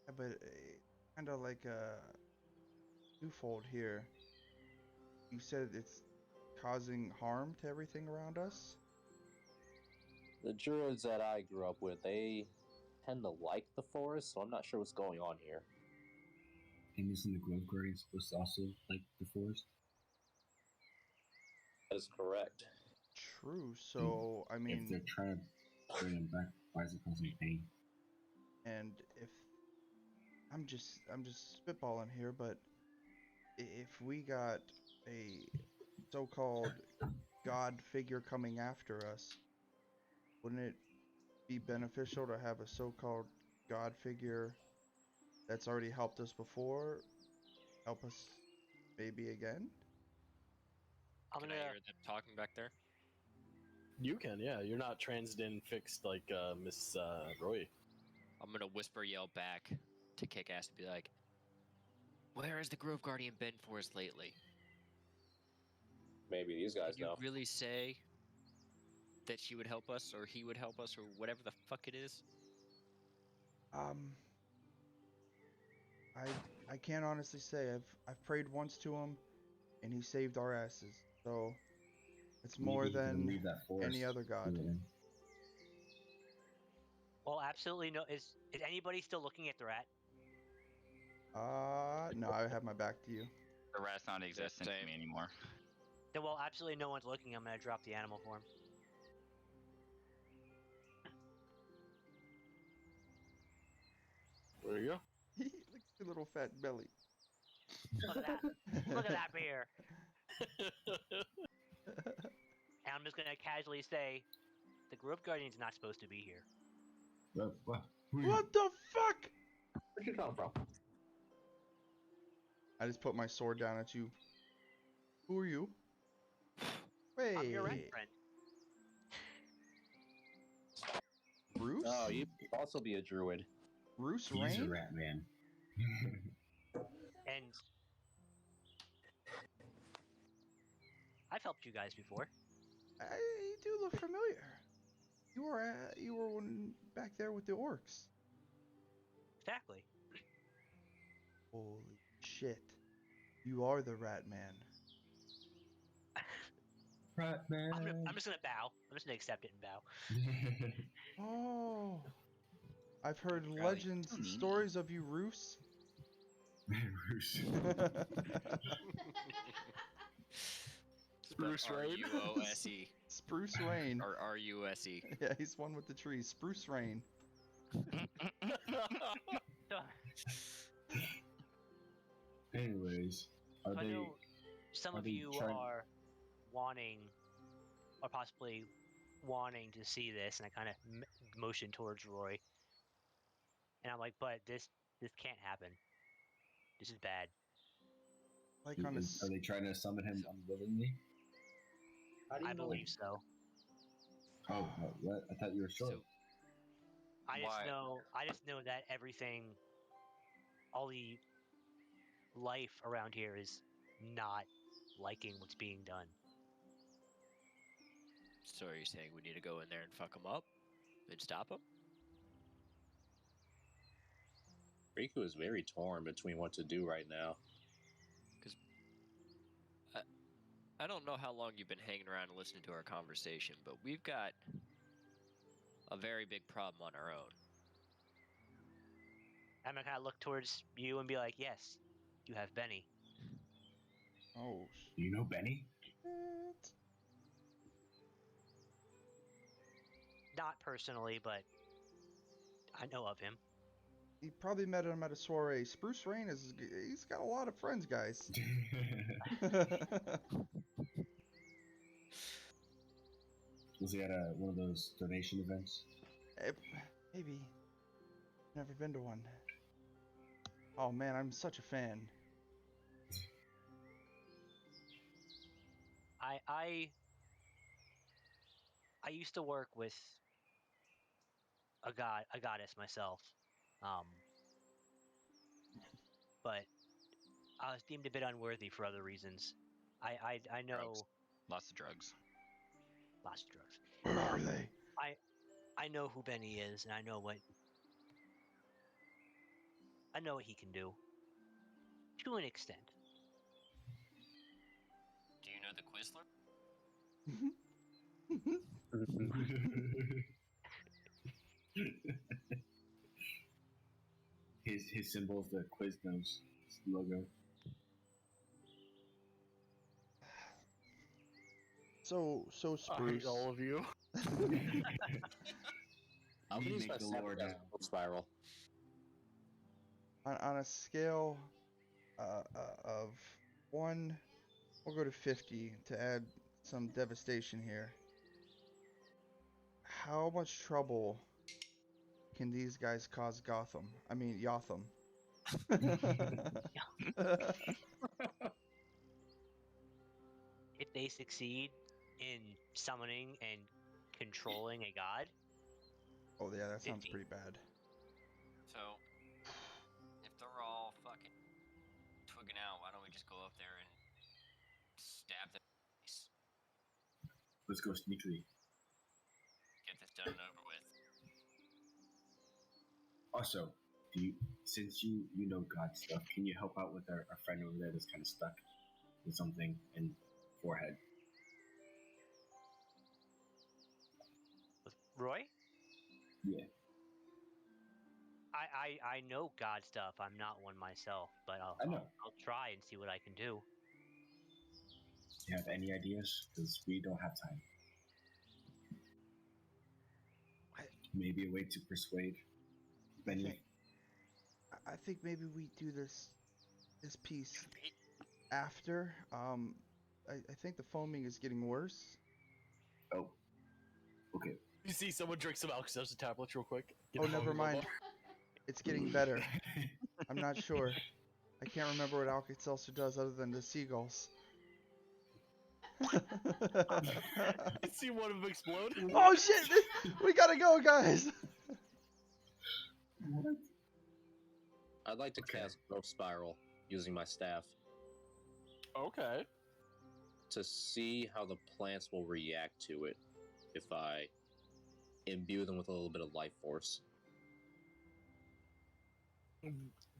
Yeah, but kind of like a twofold here. You said it's causing harm to everything around us? The druids that I grew up with, they tend to like the forest, so I'm not sure what's going on here. And isn't the Grove Guardian supposed to also like the forest? That is correct. True. So, I If mean, they're trying to bring them back, why is it causing pain? and if I'm just spitballing here, but if we got a so-called god figure coming after us, wouldn't it be beneficial to have a so-called god figure that's already helped us before help us maybe again? I'm Can gonna. I hear them talking back there? You can, yeah. You're not transden fixed like Miss Roy. I'm gonna whisper yell back to kick ass and be like, "Where has the Grove Guardian been for us lately? Maybe these guys Can you know. really say that she would help us, or he would help us, or whatever the fuck it is?" Um, I can't honestly say. I've prayed once to him, and he saved our asses. So it's more Maybe you can than leave that forest. any other god. Yeah. Well, absolutely no. Is anybody still looking at the rat? No, I have my back to you. The rat's not existent to same. me anymore. Then, well, absolutely no one's looking. I'm gonna drop the animal form. There you go. Look at your little fat belly. Look at that! Look at that beer! And I'm just gonna casually say, the Grove Guardian's not supposed to be here. What? What the fuck? Where'd you come from? I just put my sword down at you. Who are you? Wait, I'm your rat friend. Bruce? Oh, you could also be a druid. Bruce He's a Wayne? rat man. And I've helped you guys before. You do look familiar. You were back there with the orcs. Exactly. Holy shit! You are the Rat Man. Rat man. I'm just gonna bow. I'm just gonna accept it and bow. Oh, I've heard Golly, legends so and needy. stories of you, Roos. Bruce. Bruce Wayne. R-U-O-S-E. Spruce Rain. Or R-U-S-E. Yeah, he's one with the trees. Spruce Rain. Anyways, are I they? know some are of they you trying- are wanting, or possibly wanting to see this, and I kind of motion towards Roy. And I'm like, but this can't happen. This is bad. Like on a Are they trying to summon him unwillingly? How do you I know? believe so. Oh, what? I thought you were short. So, I Why? just know that everything, all the life around here is not liking what's being done. So are you saying we need to go in there and fuck them up and stop them? Riku is very torn between what to do right now. I don't know how long you've been hanging around and listening to our conversation, but we've got a very big problem on our own. I'm gonna kind of look towards you and be like, yes, you have Benny. Oh You know Benny? shit. Not personally, but I know of him. You probably met him at a soiree. Spruce Rain he's got a lot of friends, guys. Was he at one of those donation events? Maybe. Never been to one. Oh man, I'm such a fan. I used to work with a goddess myself, but I was deemed a bit unworthy for other reasons. I know Drugs. Lots of drugs. lots of drugs. Where are they? I know who Benny is, and I know what he can do, to an extent. Do you know the Quizler? his symbol is the Quiznos logo. So I Spruce. hate all of you. I'm We gonna use make my the snap lore as down. a growth spiral. On a scale of 1, we'll go to 50 to add some devastation here. How much trouble can these guys cause Gotham? I mean, Yotham. If they succeed in summoning and controlling a god, Oh yeah, that sounds 50. pretty bad. So, if they're all fucking twigging out, why don't we just go up there and stab them? Let's go sneakily. Get this done and over with. Also, since you know God stuff, can you help out with our friend over there that's kind of stuck with something in forehead? With Roy, Yeah. I know god stuff. I'm not one myself, but I know. I'll try and see what I can do. Do you have any ideas? Because we don't have time. Maybe a way to persuade Benny. I think maybe we do this piece after. I think the foaming is getting worse. Oh. Okay. You see someone drink some Alka-Seltzer tablets real quick. Get Oh, the never volume mind. up. It's getting better. I'm not sure. I can't remember what Alka-Seltzer does other than the seagulls. You see one of them explode. Oh shit! We gotta go, guys. What? I'd like to Okay. cast growth spiral using my staff Okay. to see how the plants will react to it if I imbue them with a little bit of life force.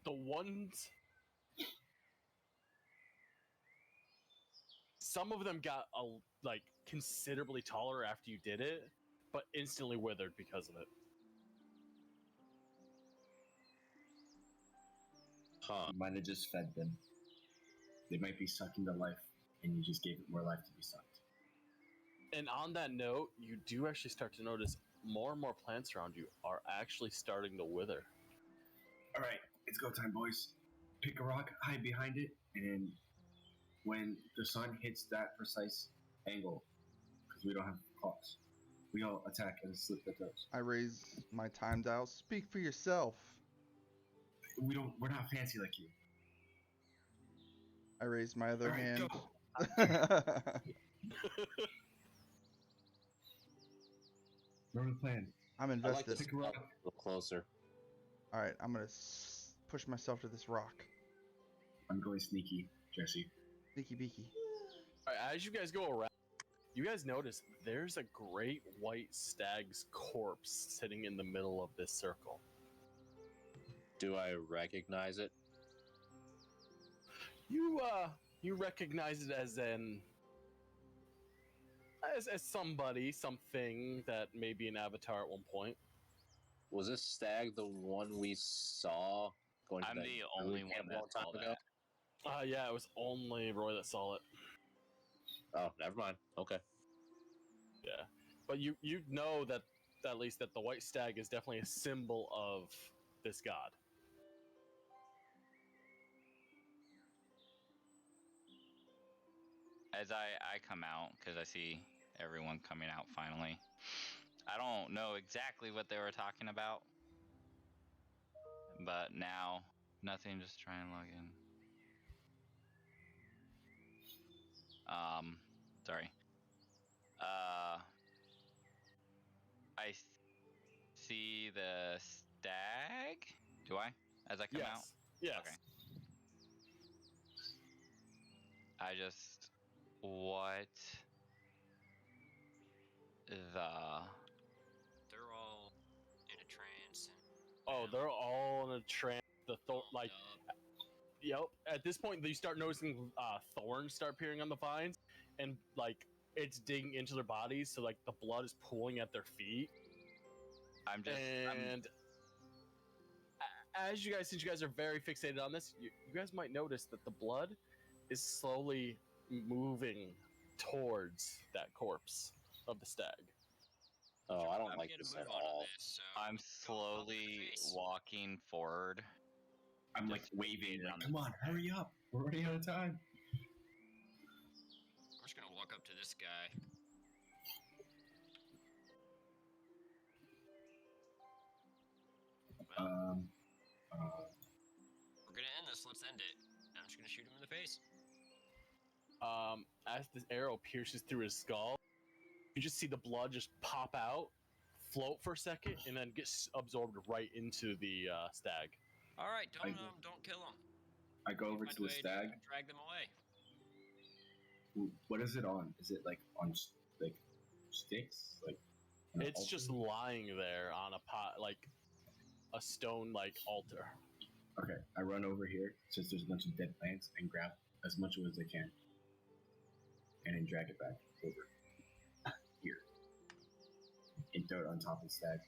The ones. Some of them got considerably taller after you did it, but instantly withered because of it. Huh. You might have just fed them. They might be sucking the life, and you just gave it more life to be sucked. And on that note, you do actually start to notice more and more plants around you are actually starting to wither. All right, it's go time, boys. Pick a rock, hide behind it, and when the sun hits that precise angle, because we don't have clocks, we all attack and slip the throats. I raise my time dial. Speak for yourself. We're not fancy like you. I raise my other All right, hand. go. Remember the plan. I'm I like invested. to Pick a rock. the closer. All right, I'm gonna push myself to this rock. I'm going sneaky, Jesse. Sneaky beaky. All right, as you guys go around, you guys notice there's a great white stag's corpse sitting in the middle of this circle. Do I recognize it? You recognize it as somebody, something that may be an avatar at one point. Was this stag the one we saw going to I'm that the druid only camp one a that long time saw ago? that. Yeah, it was only Roy that saw it. Oh, never mind. Okay. Yeah, but you know that at least that the white stag is definitely a symbol of this god. As I come out, because I see everyone coming out finally. I don't know exactly what they were talking about, but now nothing. Just try and log in. Sorry. I see the stag. Do I? As I come Yes. out? Yes. Okay. I just. What the. They're all in a trance and Oh, they're all in a trance. Like, up. yep. At this point, you start noticing thorns start appearing on the vines, and like it's digging into their bodies, so like the blood is pooling at their feet. I'm just. And as you guys, since you guys are very fixated on this, you guys might notice that the blood is slowly moving towards that corpse of the stag. Oh, I don't I'm like gonna this move at on to all. this, so I'm go bump in the slowly face. walking forward. I'm like Just waving, fixated like, on the come on, hurry up. We're running out of time. I'm just gonna walk up to this guy. Um, We're gonna end this. Let's end it. I'm just gonna shoot him in the face. As this arrow pierces through his skull, you just see the blood just pop out, float for a second, and then get absorbed right into the stag. All right, I- don't kill him. I go over Find to a the way stag. drag them away. What is it on? Is it like on like sticks? Like an It's altar? just lying there on a pot, like a stone, like altar. Okay, I run over here since there's a bunch of dead plants and grab as much of it as I can, and then drag it back over here and throw it on top of the stag.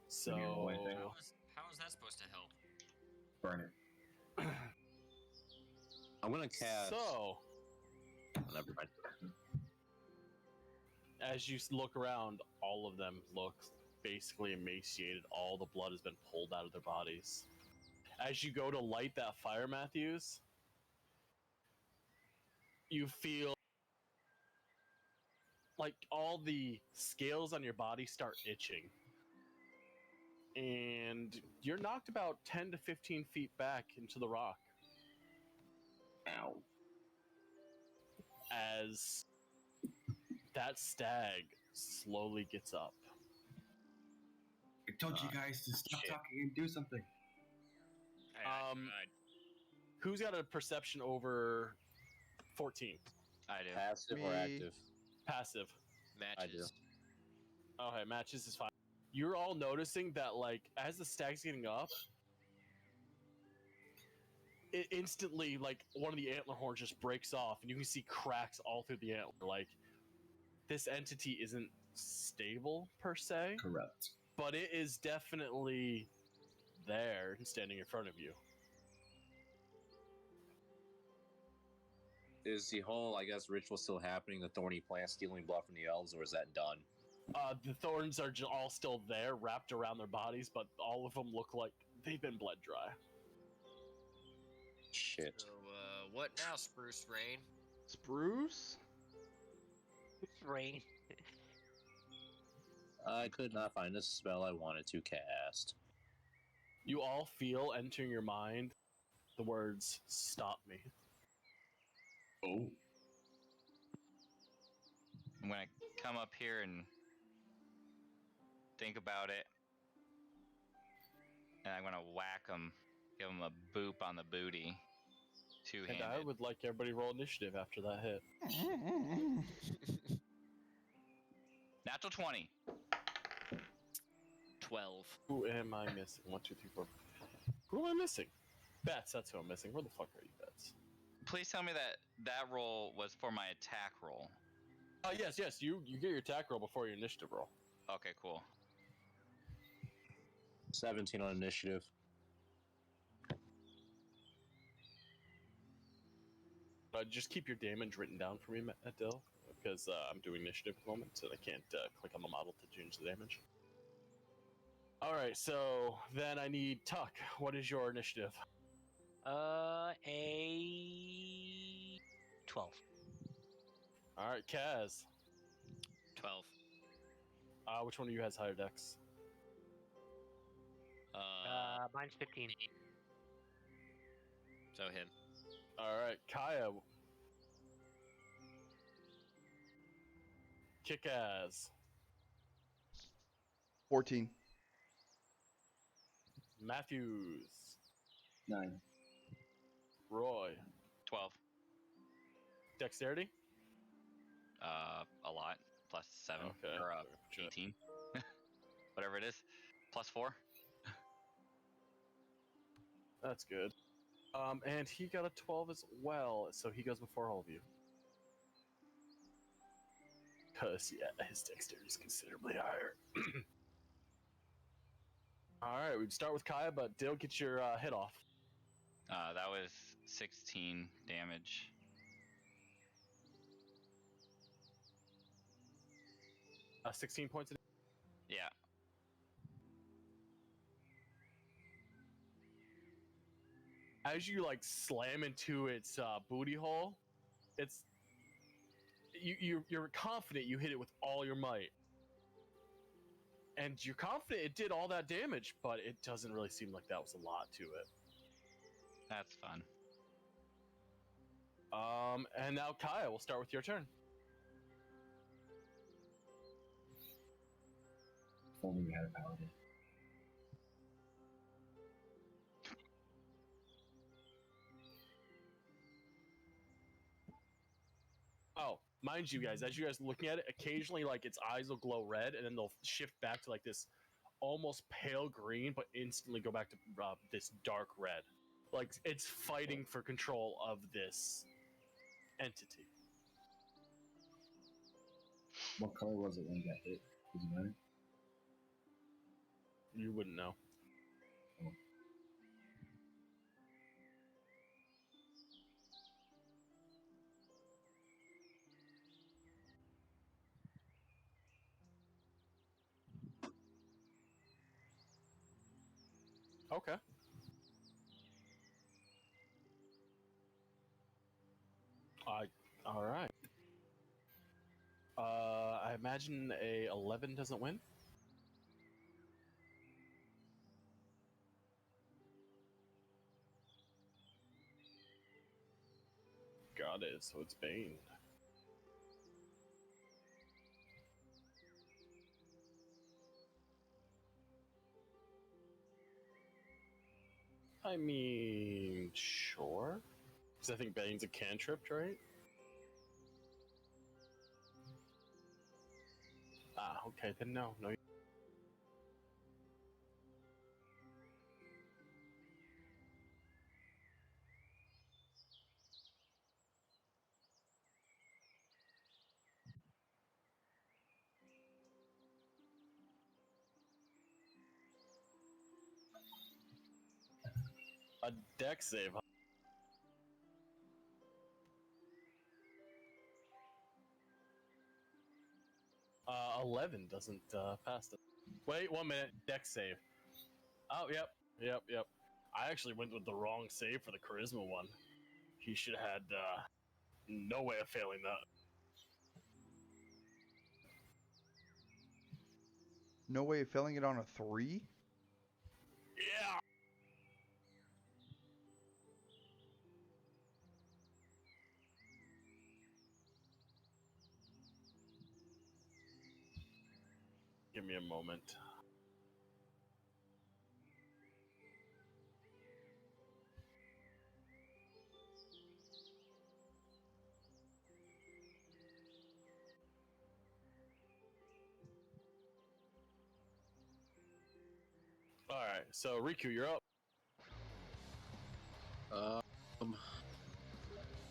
So How is that supposed to help? Burn it. I'm gonna cast. So, Never mind. as you look around, all of them look basically emaciated. All the blood has been pulled out of their bodies. As you go to light that fire, Matthews, you feel like all the scales on your body start itching. And you're knocked about 10 to 15 feet back into the rock Ow. as that stag slowly gets up. I told you guys to stop shit. talking and do something. Hey, I Um, tried. Who's got a perception over 14? I do. Passive or Me. active? Passive. Matches. Okay, matches is fine. You're all noticing that, like, as the stag's getting up, it instantly, like, one of the antler horns just breaks off, and you can see cracks all through the antler. Like, this entity isn't stable, per se, Corrupt. but it is definitely there and standing in front of you. Is the whole, I guess, ritual still happening? The thorny plant stealing blood from the elves, or is that done? The thorns are all still there, wrapped around their bodies, but all of them look like they've been bled dry. Shit. So, what now, Spruce Rain? Spruce? Rain. I could not find the spell I wanted to cast. You all feel entering your mind the words, "Stop me." Oh. I'm gonna come up here and think about it, and I'm gonna whack him, give him a boop on the booty, And I two-handed. would like everybody roll initiative after that hit. Natural 20. 12. Who am I missing? 1, 2, 3, 4. Who am I missing? Bats, that's who I'm missing. Where the fuck are you, Bats? Please tell me that that roll was for my attack roll. Yes, you get your attack roll before your initiative roll. Okay, cool. 17 on initiative. Just keep your damage written down for me, Dill, because I'm doing initiative at the moment, so I can't click on the model to change the damage. All right, so then I need Tuck. What is your initiative? A 12. All right, Kaz. 12. Which one of you has higher dex? Mine's 15. So him. All right, Kaya. Kick-ass. 14. Matthews. 9. Roy. 12. Dexterity? A lot. Plus 7. Okay. Or Sure. 18. Whatever it is. Plus 4. That's good. And he got a 12 as well, so he goes before all of you. Because, yeah, his dexterity is considerably higher. Alright, we'd start with Kaya, but Dale, get your hit off. That was 16 damage. 16 points of Yeah. as you like slam into its booty hole, it's you're confident you hit it with all your might, and you're confident it did all that damage, but it doesn't really seem like that was a lot to it. That's fun. And now Kaya, we'll start with your turn. If only we had a paladin. Oh, mind you guys, as you guys are looking at it, occasionally like its eyes will glow red, and then they'll shift back to like this almost pale green, but instantly go back to this dark red. Like it's fighting for control of this entity. What color was it when you got hit? Does it matter? You wouldn't know. Okay. All right. I imagine a 11 doesn't win. Got it. So it's Bane. I mean, sure. Because I think Bane's a cantrip, right? Okay, then no. A dex save, huh? 11 doesn't pass it. Wait, 1 minute. Dex save. Oh, yep. I actually went with the wrong save for the charisma one. He should have had no way of failing that. No way of failing it on a 3? Yeah. Give me a moment. right, so Riku, you're up.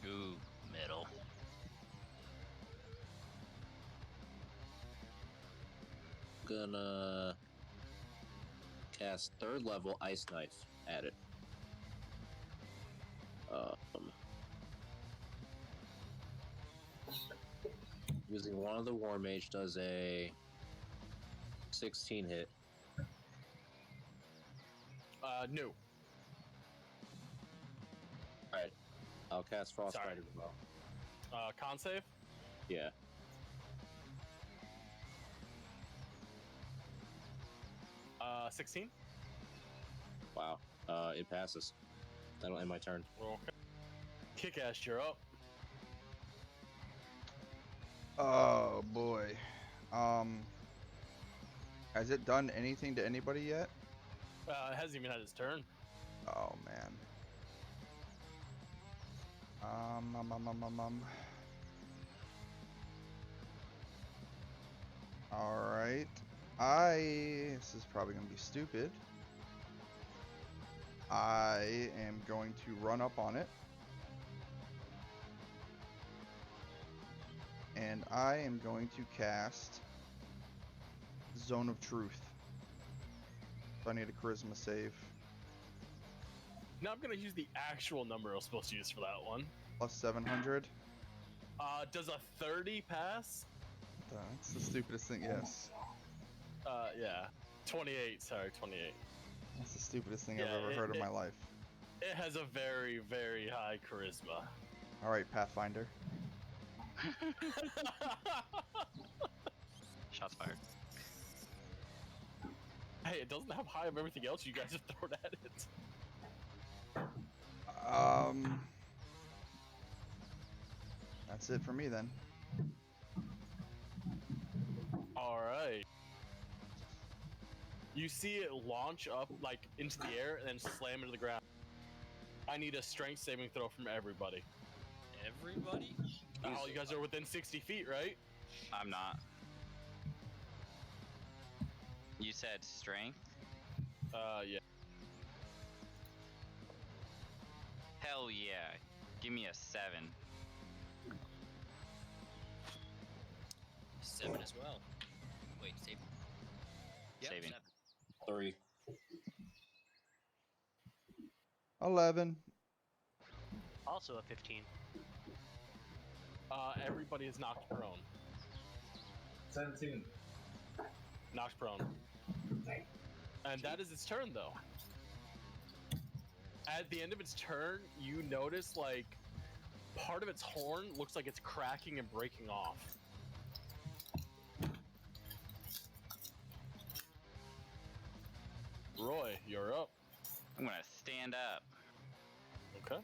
Ooh, middle. Gonna cast 3rd level Ice Knife at it. Using one of the War Mage does a 16 hit. No. Alright. I'll cast Frostbite Sorry. as well. Con save? Yeah. Uh, 16? Wow. It passes. That'll end my turn. Okay. Kick-Ass, you're up. Oh boy. Has it done anything to anybody yet? It hasn't even had its turn. Oh man. All right. This is probably gonna be stupid. I am going to run up on it. And I am going to cast Zone of Truth. So I need a charisma save. Now I'm gonna use the actual number I was supposed to use for that one. Plus 700. Does a 30 pass? That's the stupidest thing. Yes. Yeah. 28, sorry, 28. That's the stupidest thing Yeah, I've ever heard in my life. It has a very, very high charisma. All right, Pathfinder. Shots fired. Hey, it doesn't have high of everything else you guys have thrown at it. That's it for me then. Alright. You see it launch up, like, into the air and then slam into the ground. I need a strength saving throw from everybody. Everybody? Oh, you guys are within 60 feet, right? I'm not. You said strength? Yeah. Hell yeah. Give me a 7. 7 as well. Wait, save. Yep, Saving. 7. 3. 11. Also a 15. Everybody is knocked prone. 17. Knocked prone. And that is its turn, though. At the end of its turn, you notice, like, part of its horn looks like it's cracking and breaking off. Roy, you're up. I'm gonna stand up. Okay.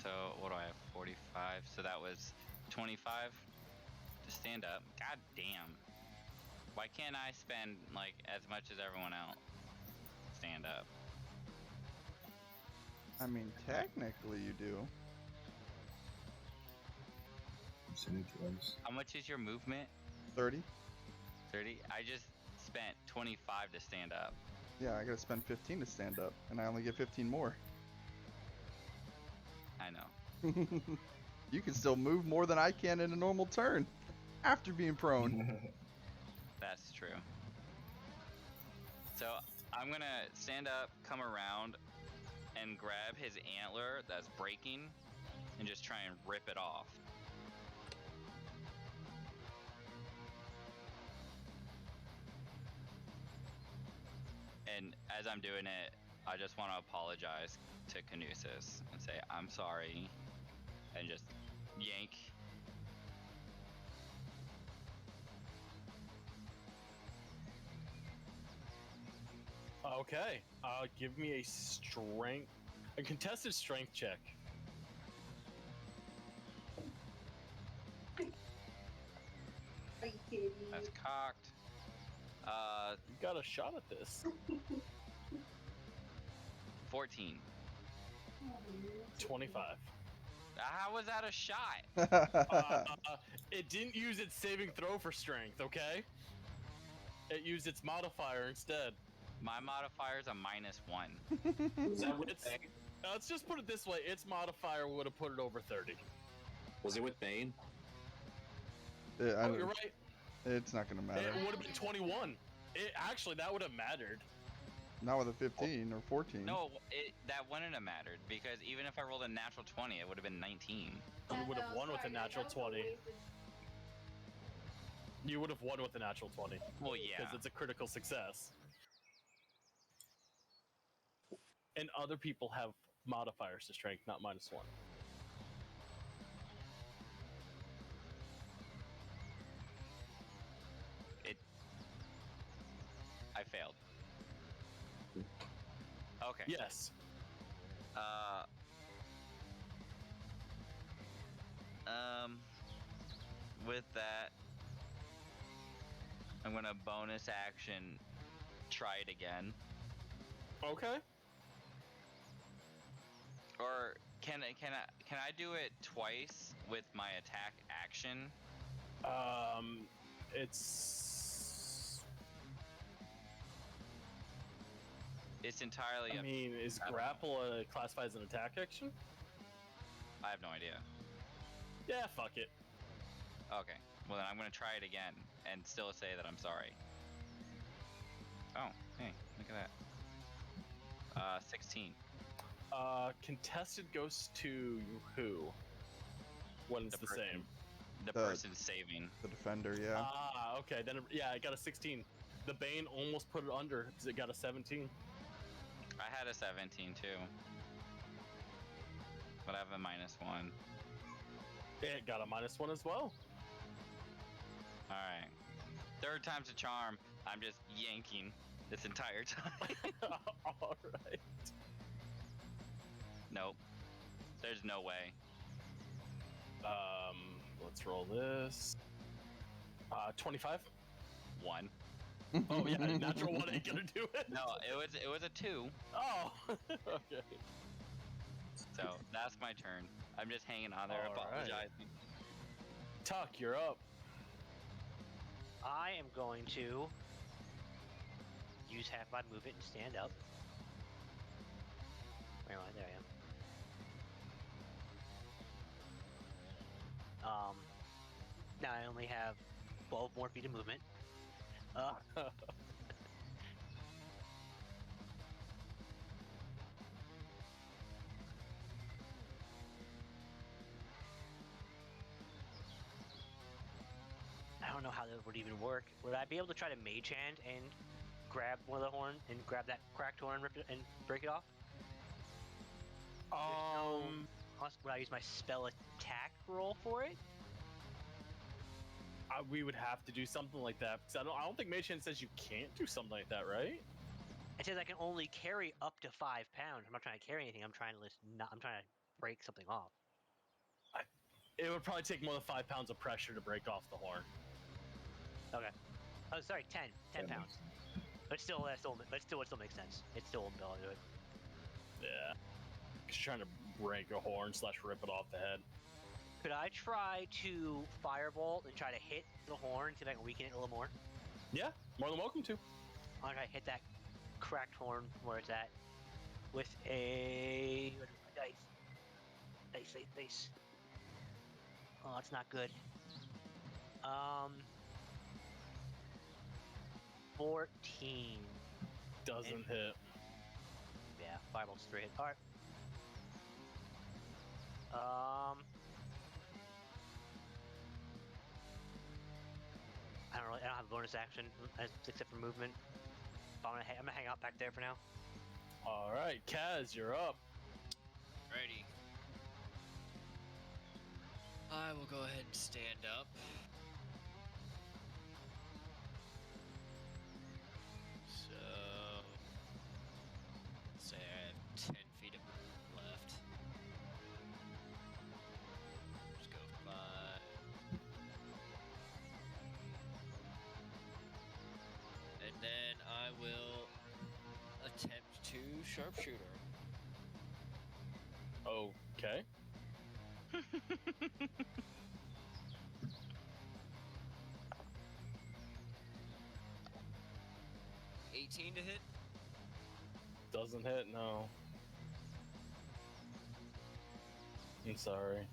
So what do I have? 45. So that was 25 to stand up. God damn. Why can't I spend like as much as everyone else? Stand up. I mean, technically you do. How much is your movement? 30. 30. I just spent 25 to stand up. Yeah, I gotta spend 15 to stand up, and I only get 15 more. I know. You can still move more than I can in a normal turn after being prone. That's true. So I'm gonna stand up, come around, and grab his antler that's breaking, and just try and rip it off. And as I'm doing it, I just want to apologize to Canusis and say I'm sorry, and just yank. Okay. Give me a contested strength check. Are you kidding me? That's cocked. You got a shot at this. 14. 25. How was that a shot? It didn't use its saving throw for strength, okay? It used its modifier instead. My modifier is a -1. Was that with It's, Bane? let's just put it this way: its modifier would have put it over 30. Was it with Bane? I Oh, don't- you're right. It's not gonna matter. It would have been 21. Actually, that would have mattered. Not with a 15 or 14. No, that wouldn't have mattered because even if I rolled a natural 20, it would have been 19. You would have no, won with a sorry, natural that was 20. wasted- You would have won with a natural 20 Well, yeah. because it's a critical success. And other people have modifiers to strength, not -1. I failed. Okay. Yes. With that, I'm gonna bonus action try it again. Okay. Or can I do it twice with my attack action? It's entirely I up. mean, is I don't know. grapple classified as an attack action? I have no idea. Yeah, fuck it. Okay. Well, then I'm gonna try it again and still say that I'm sorry. Oh, hey, look at that. 16. Contested goes to who? When it's The the person. same. The person's saving. The defender, yeah. Ah, okay. Then yeah, I got a 16. The Bane almost put it under because it got a 17. I had a 17 too. But I have a -1. It got a -1 as well. Alright. Third time's a charm. I'm just yanking this entire time. All right. Nope. There's no way. Let's roll this. 25. 1. Oh yeah, natural 1 ain't gonna do it. No, it was a 2. Oh, okay. So that's my turn. I'm just hanging on there, All right. apologizing. Tuck, you're up. I am going to use half my movement and stand up. Where am I? There I am. Now I only have 12 more feet of movement. I don't know how that would even work. Would I be able to try to mage hand and grab one of the horn and grab that cracked horn and rip it and break it off? Would I use my spell attack roll for it? We would have to do something like that because I don't think Mage Hand says you can't do something like that, right? It says I can only carry up to 5 pounds. I'm not trying to carry anything. I'm trying to break something off. It would probably take more than 5 pounds of pressure to break off the horn. Okay. Oh, sorry, 10 pounds. But still, that still would still make sense. It still won't be able to do it. Yeah. Just trying to break a horn / rip it off the head. Could I try to firebolt and try to hit the horn, see if I can weaken it a little more? Yeah, more than welcome to. I'm gonna try to hit that cracked horn where it's at with a dice. Oh, it's not good. 14. Doesn't hit. Yeah, firebolt's 3 hit. All right. I don't have a bonus action except for movement. But I'm gonna hang out back there for now. All right, Kaz, you're up. Righty. I will go ahead and stand up. So, let's say I have 10 feet of movement left. Just go 5. And then I will attempt to sharpshooter. Okay. 18 to hit. Doesn't hit, no. I'm sorry. In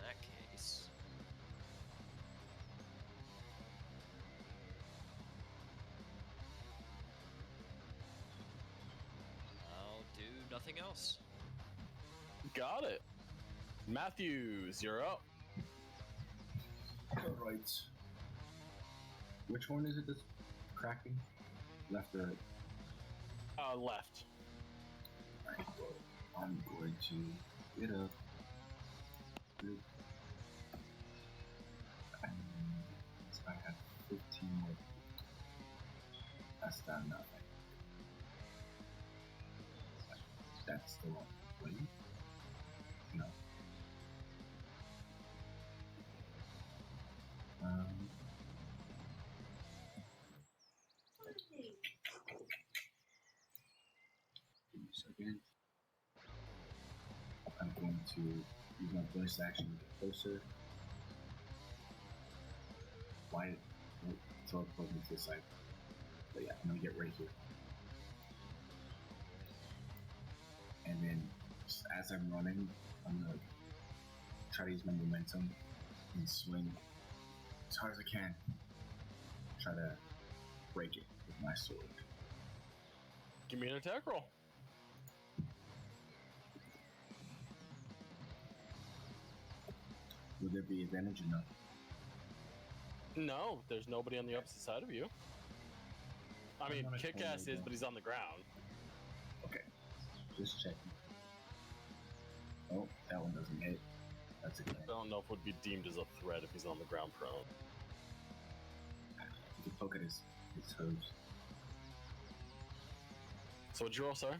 that case, I'll do nothing else. Got it. Matthews, you're up. Alright. Which one is it that's cracking? Left or right? Left. Alright, well, I'm going to get up. And I have 15 more. That's not enough. That's the one. Wait. No. Give me a second. I'm going to use my voice action to get closer. Why? Teleport me to the side. But yeah, I'm gonna get right here. And then, just as I'm running, I'm gonna try to use my momentum and swing as hard as I can. Try to break it with my sword. Give me an attack roll. Would there be advantage or no? No, there's nobody on the opposite side of you. I mean, Kick-Ass is, but he's on the ground. Okay, just checking. Oh, that one doesn't hit. That's a good I don't know if it would be deemed as a threat if he's on the ground prone. You can poke at his toes. So what'd you roll, sorry?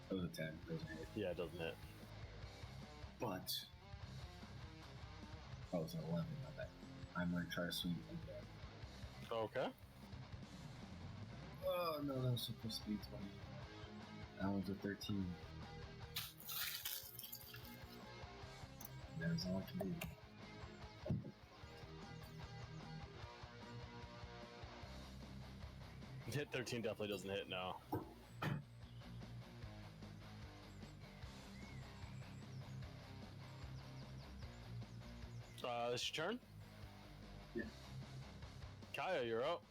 That was a 10. Doesn't hit. Yeah, it doesn't hit. But oh, it's an 11. Not bad. I'm gonna try to swing it like that. Okay. Oh no, that was supposed to be 20. That one's a 13. That is all I can do. Hit 13 definitely doesn't hit, no. This your turn? Yeah. Kaya, you're up.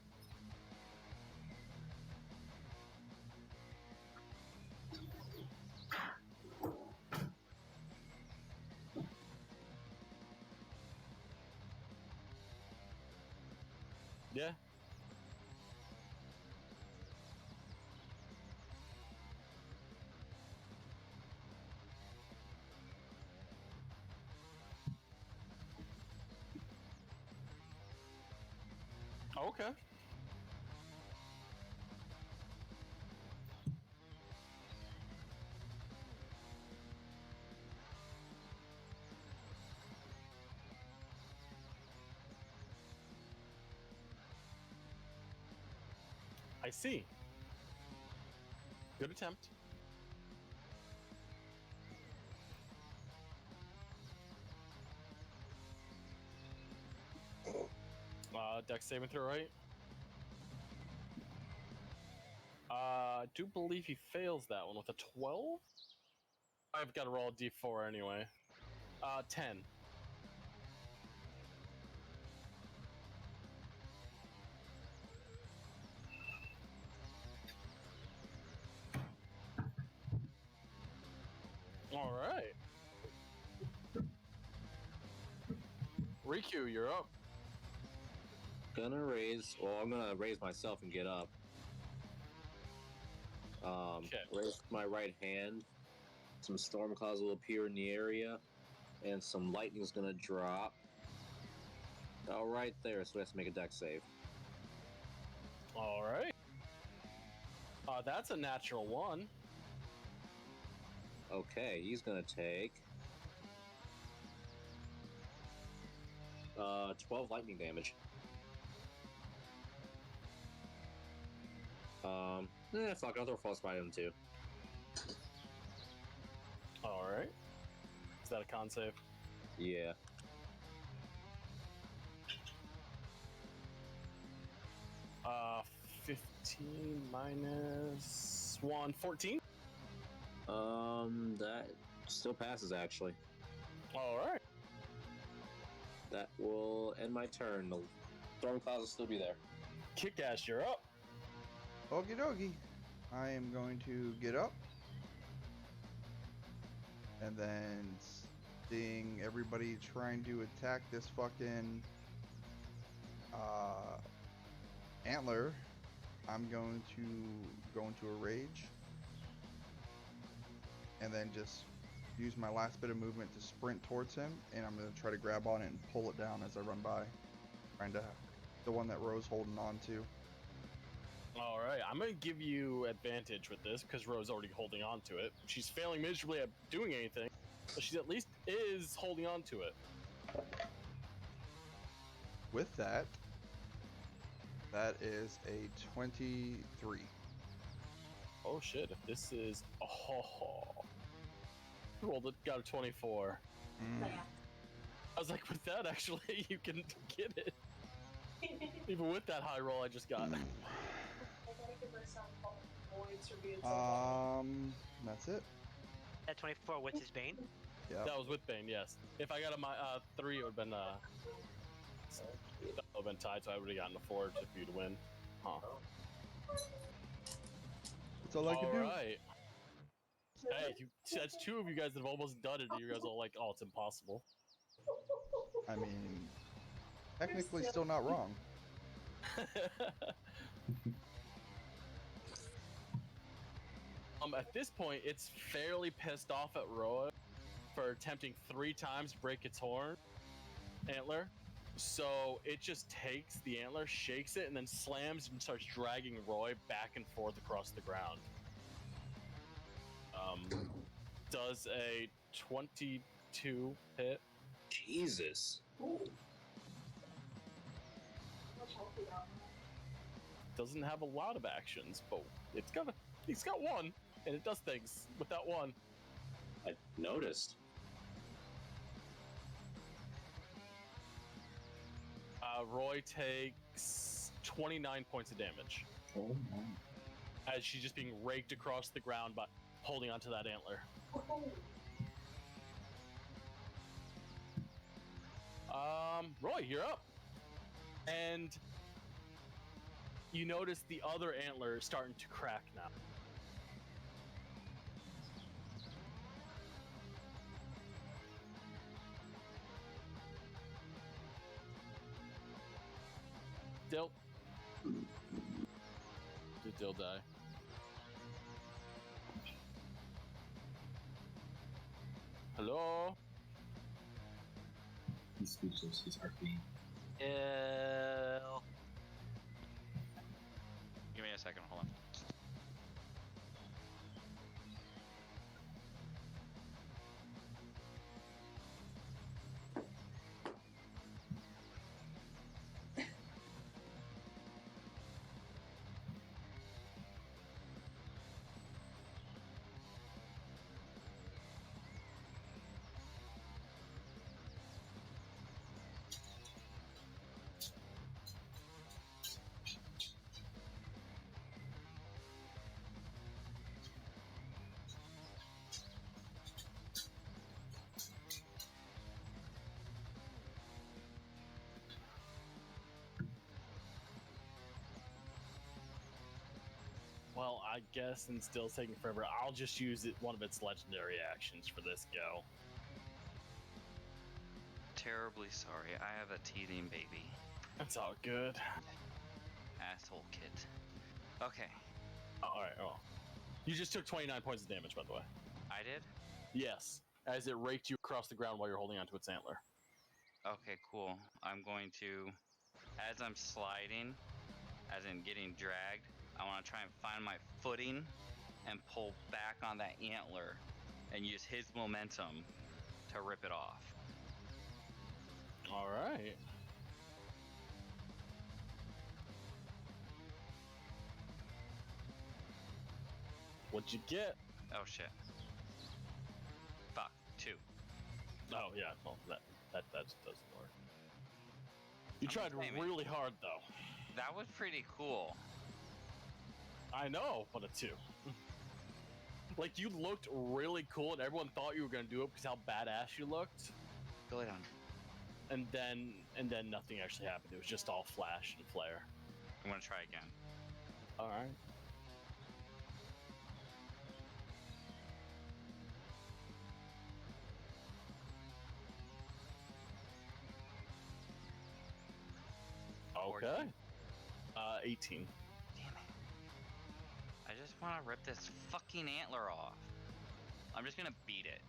Yeah. Okay. I see. Good attempt. Dex saving throw, right? I do believe he fails that one with a 12. I've got to roll a d4 anyway. 10. All right. Riku, you're up. Gonna raise. Well, I'm gonna raise myself and get up. Raise my right hand. Some storm clouds will appear in the area, and some lightning's gonna drop. Oh, right there. So we have to make a dex save. All right. That's a natural one. Okay, he's gonna take 12 lightning damage. Fuck, I'll throw frostbite at him too. All right. Is that a con save? Yeah. 15 minus 1, 14. That still passes actually. All right. That will end my turn. The storm clouds will still be there. Kick-Ass, you're up. Okie dokie. I am going to get up. And then seeing everybody trying to attack this fucking antler, I'm going to go into a rage. And then just use my last bit of movement to sprint towards him, and I'm going to try to grab on it and pull it down as I run by. Trying to the one that Rose holding on to. All right, I'm going to give you advantage with this because Rose is already holding on to it. She's failing miserably at doing anything, but she at least is holding on to it. With that, that is a 23. Oh shit, if this is... Oh, rolled it, got a 24. Mm. I was like, with that, actually, you can get it. Even with that high roll I just got. That's it. At 24, what's his bane? Yeah. That was with Bane, yes. If I got a 3, it would have been that would have been tied, so I would have gotten a 4 for you to win. Huh. That's all I can do. Alright. Hey, that's 2 of you guys that have almost done it, and you guys are all like, oh, it's impossible. I mean, technically still not wrong. At this point, it's fairly pissed off at Roa for attempting 3 times to break its horn antler. So it just takes the antler, shakes it, and then slams and starts dragging Roy back and forth across the ground. Does a 22 hit? Jesus. Doesn't have a lot of actions, but it's got one, and it does things with that one. I noticed. Roy takes 29 points of damage. Oh my. As she's just being raked across the ground by holding onto that antler. Roy, you're up. And you notice the other antler is starting to crack now. Dill. Did Dill die? Hello? He's speechless. He's RP. Give me a second, hold on. Well, I guess, and still taking forever, I'll just use one of its legendary actions for this go. Terribly sorry, I have a teething baby. That's all good. Asshole kid. Okay, Alright, you just took 29 points of damage, by the way. I did? Yes, as it raked you across the ground while you're holding onto its antler. Okay, cool. I'm going to, as I'm sliding, as in getting dragged, I want to try and find my footing and pull back on that antler and use his momentum to rip it off. Alright. What'd you get? Oh shit. Fuck, 2. Oh, yeah, well, that doesn't work. You I'm tried just aiming. really hard, though. That was pretty cool. I know, but a 2. Like, you looked really cool, and everyone thought you were gonna do it because how badass you looked. Go down. And then nothing actually happened. It was just all flash and flare. I'm gonna try again. All right. Okay. 18. Damn it. I just want to rip this fucking antler off. I'm just gonna beat it.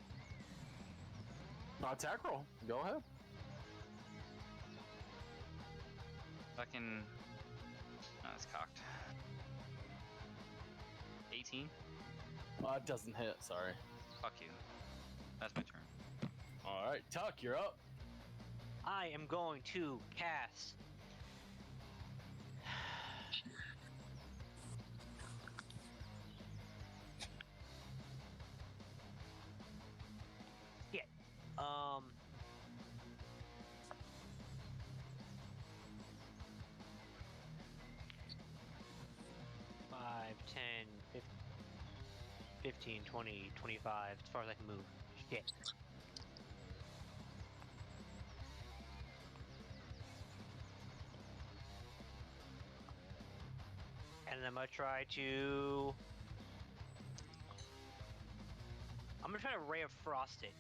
Attack roll. Go ahead. Fucking. Oh, it's cocked. 18? It doesn't hit. Sorry. Fuck you. That's my turn. All right, Tuck, you're up. I am going to cast. Yeah. 5, 10, 15, 20, 25, as far as I can move. Shit. And I'm gonna try to. I'm gonna try to Ray of Frost it.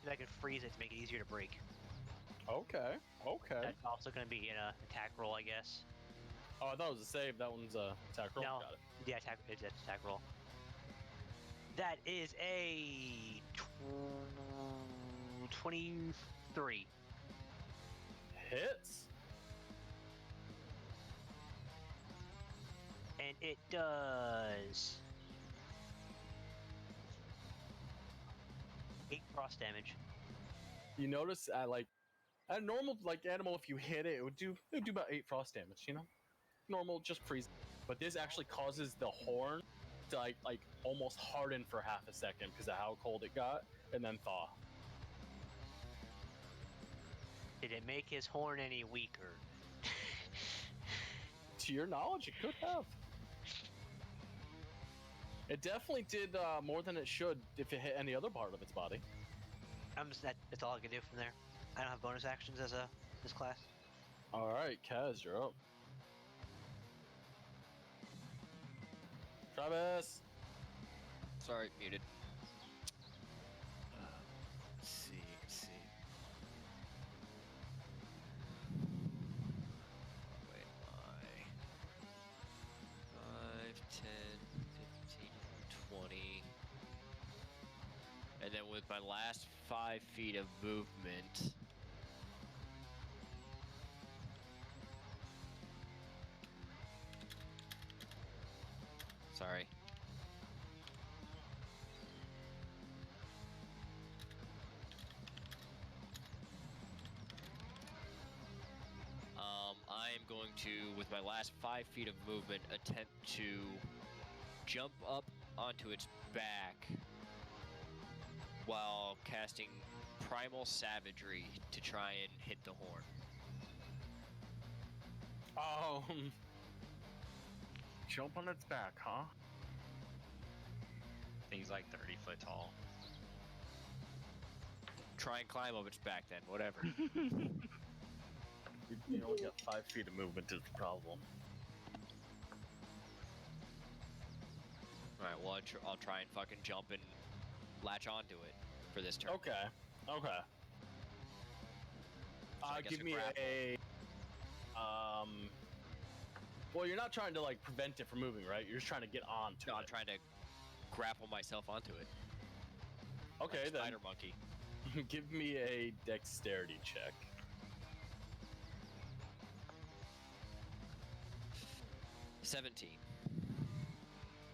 If I can freeze it to make it easier to break. Okay. Okay. That's also gonna be an attack roll, I guess. Oh, I thought it was a save. That one's a attack roll. No. Got it. Yeah, it's an attack roll. That is a 23. Hits. And it does 8 frost damage. You notice like a normal like animal, if you hit it, it would do about 8 frost damage. You know, normal just freeze. But this actually causes the horn to like almost harden for half a second because of how cold it got, and then thaw. Did it make his horn any weaker? To your knowledge, it could have. It definitely did more than it should if it hit any other part of its body. That's all I can do from there. I don't have bonus actions as this class. All right, Kaz, you're up. Travis. Sorry, muted. Let's see. Wait, my 5, 10, 15, 20. And then with my last 5 feet of movement. Sorry. I am going to, with my last 5 feet of movement, attempt to jump up onto its back while casting Primal Savagery to try and hit the horn. Jump on its back, huh? Thing's like 30 foot tall. Try and climb up its back then, whatever. You only got 5 feet of movement is the problem. Alright, well, I'll try and fucking jump and latch onto it for this turn. Okay. So I guess Give me grapple. a. Well, you're not trying to like prevent it from moving, right? You're just trying to get onto No, it. I'm trying to grapple myself onto it. Okay, Like then. Spider Monkey. Give me a dexterity check. 17.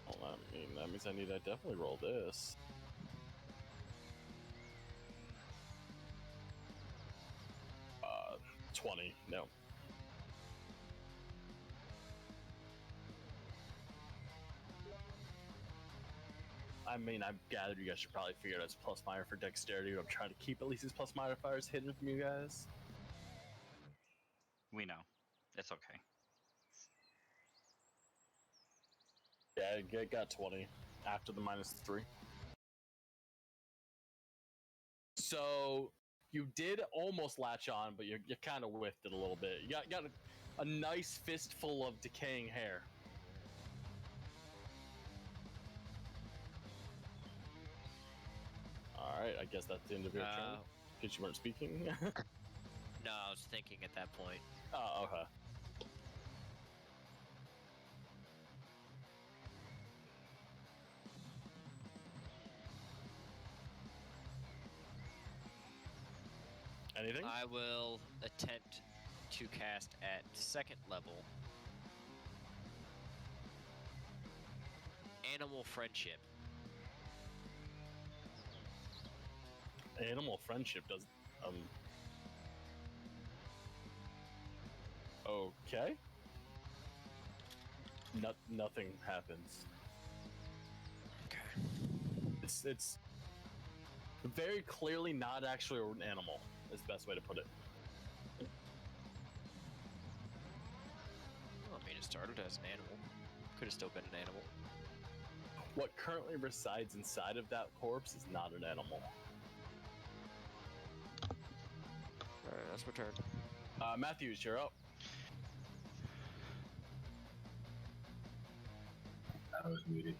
Well, that means I need to definitely roll this. Uh, 20. No. I mean, I gathered you guys should probably figure out it's plus minor for dexterity, but I'm trying to keep at least these plus modifiers hidden from you guys. We know. It's okay. Yeah, it got 20 after the -3. So you did almost latch on, but you kind of whiffed it a little bit. You got a nice fistful of decaying hair. All right, I guess that's the end of your turn because you weren't speaking. No, I was thinking at that point. Oh, okay. Anything? I will attempt to cast at 2nd level Animal Friendship. Animal friendship does. Okay. Nothing happens. Okay. It's very clearly not actually an animal. Is the best way to put it. Well, I mean, it started as an animal. Could have still been an animal. What currently resides inside of that corpse is not an animal. Alright, that's my turn. Matthews, you're up. I was muted.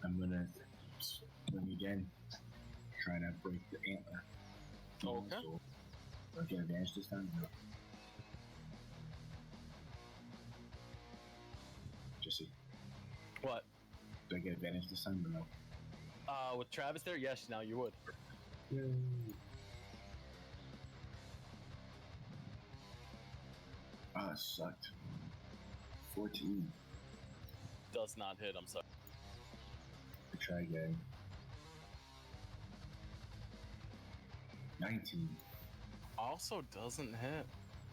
I'm gonna swing again. Try to break the antler. Okay. So, do I get advantage this time? No. Just see. What? Do I get advantage this time or no? With Travis there, yes, now you would. Ah, it sucked. 14. Does not hit, I'm sorry. I try again. 19. Also doesn't hit.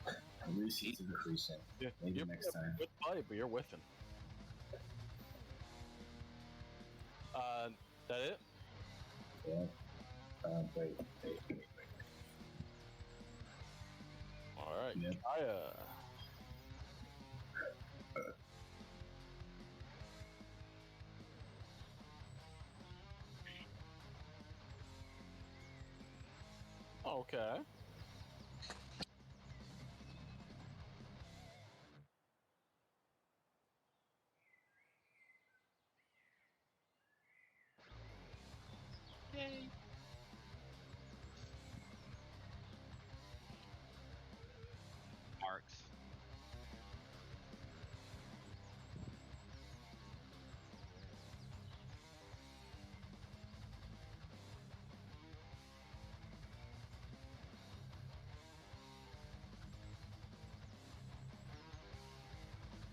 At least he's increasing. Yeah, Maybe you're next time. Good fight, but you're whiffing. That it? Yeah. Wait. All right. Yep. Okay. Yay. Marks.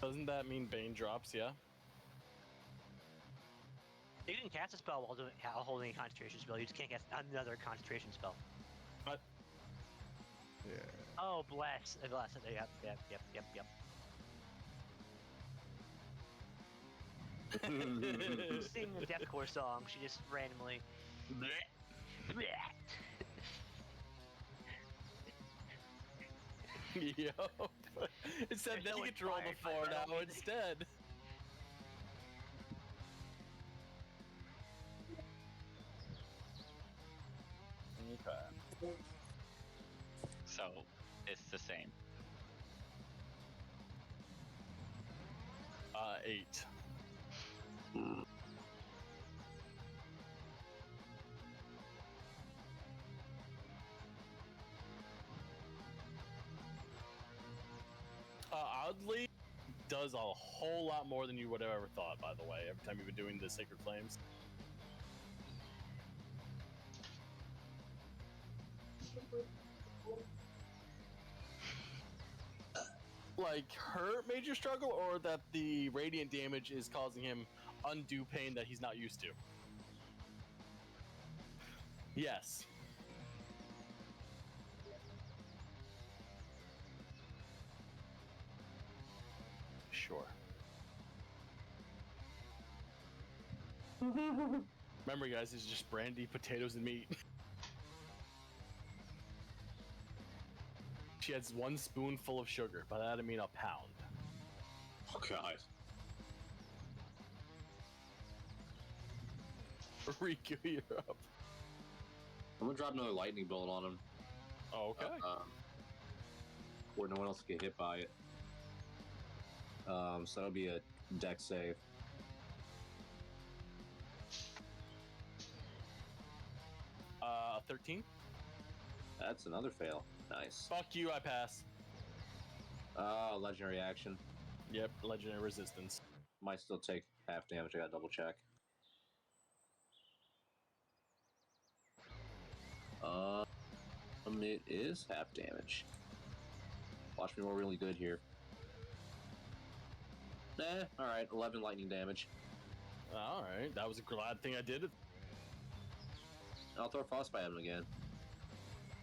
Doesn't that mean Bane drops? Yeah. You can cast a spell while holding a concentration spell. You just can't cast another concentration spell. But Yeah. Oh, bless. Bless. Yep. Sing the deathcore song. She just randomly. Yup. It said There's that no you get to roll the inspired by 4 metal now music. instead. Okay. So it's the same. 8. Oddly, does a whole lot more than you would have ever thought, by the way, every time you've been doing the Sacred Flames. Like, hurt major struggle, or that the radiant damage is causing him undue pain that he's not used to? Yes. Sure. Remember, guys, it's just brandy, potatoes, and meat. She adds 1 spoonful of sugar. By that I mean a pound. Oh god. Riku, you're up. I'm gonna drop another lightning bolt on him. Oh, okay. Where no one else can get hit by it. So that'll be a dex save. 13. That's another fail. Nice. Fuck you, I pass. Legendary action. Yep, legendary resistance. Might still take half damage. I gotta double check. It is half damage. Watch me roll really good here. Alright, 11 lightning damage. Alright, that was a glad thing I did. I'll throw frostbite at him again.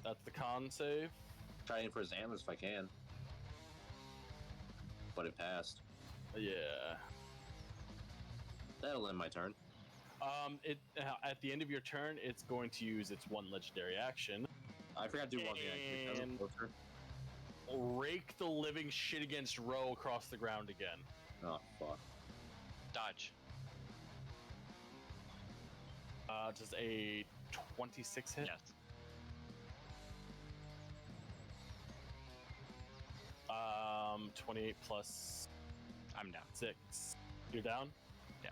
That's the con save. Try aim for his antlers if I can. But it passed. Yeah. That'll end my turn. At the end of your turn, it's going to use its one legendary action. I forgot to do one thing. And rake the living shit against Ro across the ground again. Oh, fuck. Dodge. Does a 26 hit? Yes. 28 plus I'm down. 6. You're down? Yeah.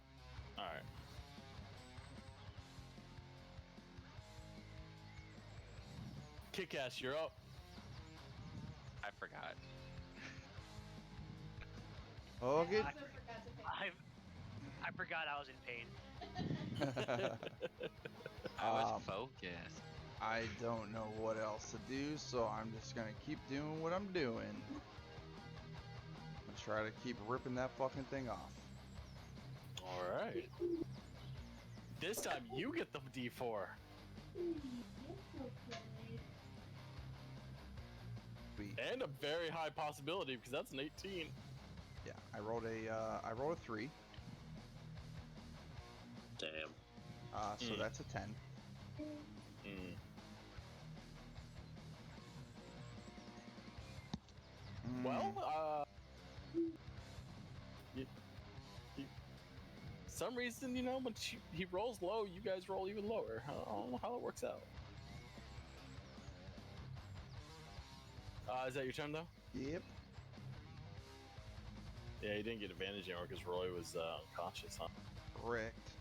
Alright. Kick-ass, you're up. I forgot. Okay. I also forgot to pay. I forgot I was in pain. I was Um, focused. I don't know what else to do, so I'm just gonna keep doing what I'm doing. And try to keep ripping that fucking thing off. Alright. This time you get the D4. Sweet. And a very high possibility because that's an 18. Yeah, I rolled a 3. Damn. So that's a 10. Well, some reason, when he rolls low, you guys roll even lower. I don't know how it works out. Is that your turn, though? Yep. Yeah, you didn't get advantage anymore because Roy was unconscious, huh? Correct.